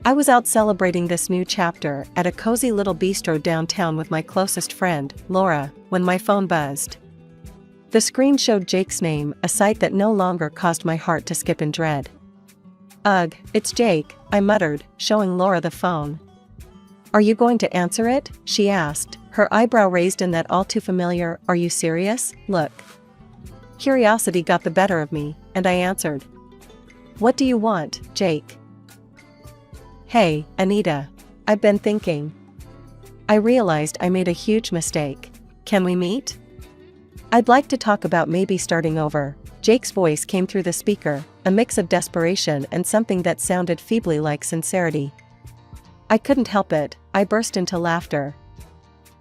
I was out celebrating this new chapter at a cozy little bistro downtown with my closest friend, Laura, when my phone buzzed. The screen showed Jake's name, a sight that no longer caused my heart to skip in dread. Ugh, it's Jake, I muttered, showing Laura the phone. Are you going to answer it? She asked, her eyebrow raised in that all too familiar, are you serious, look. Curiosity got the better of me, and I answered. What do you want, Jake? Hey, Anita. I've been thinking. I realized I made a huge mistake. Can we meet? I'd like to talk about maybe starting over. Jake's voice came through the speaker, a mix of desperation and something that sounded feebly like sincerity. I couldn't help it, I burst into laughter.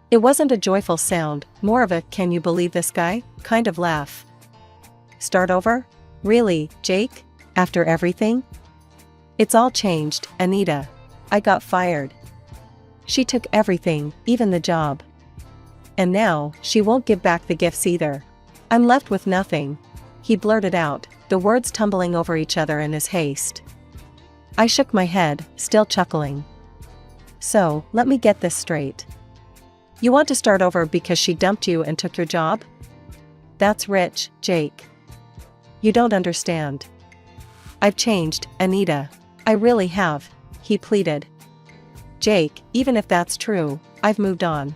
It wasn't a joyful sound, more of a "can you believe this guy" kind of laugh. Start over? Really, Jake? After everything? It's all changed, Anita. I got fired. She took everything, even the job. And now, she won't give back the gifts either. I'm left with nothing. He blurted out, the words tumbling over each other in his haste. I shook my head, still chuckling. So, let me get this straight. You want to start over because she dumped you and took your job? That's rich, Jake. You don't understand. I've changed, Anita. I really have, he pleaded. Jake, even if that's true, I've moved on.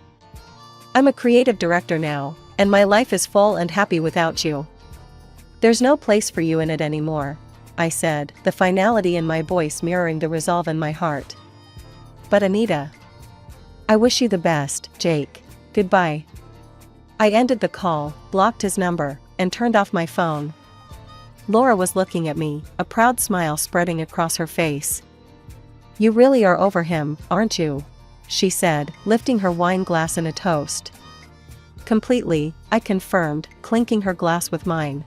I'm a creative director now, and my life is full and happy without you. There's no place for you in it anymore, I said, the finality in my voice mirroring the resolve in my heart. But Anita. I wish you the best, Jake. Goodbye. I ended the call, blocked his number, and turned off my phone. Laura was looking at me, a proud smile spreading across her face. You really are over him, aren't you? She said, lifting her wine glass in a toast. Completely, I confirmed, clinking her glass with mine.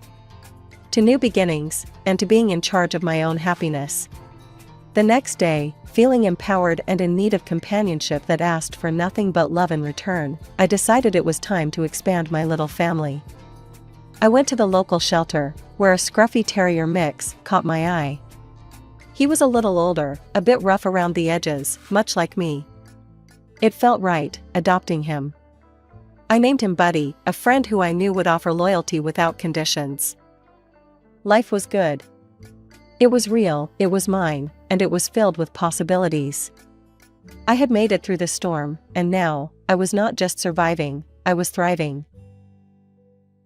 To new beginnings, and to being in charge of my own happiness. The next day, feeling empowered and in need of companionship that asked for nothing but love in return, I decided it was time to expand my little family. I went to the local shelter, where a scruffy terrier mix caught my eye. He was a little older, a bit rough around the edges, much like me. It felt right, adopting him. I named him Buddy, a friend who I knew would offer loyalty without conditions. Life was good. It was real, it was mine, and it was filled with possibilities. I had made it through the storm, and now, I was not just surviving, I was thriving.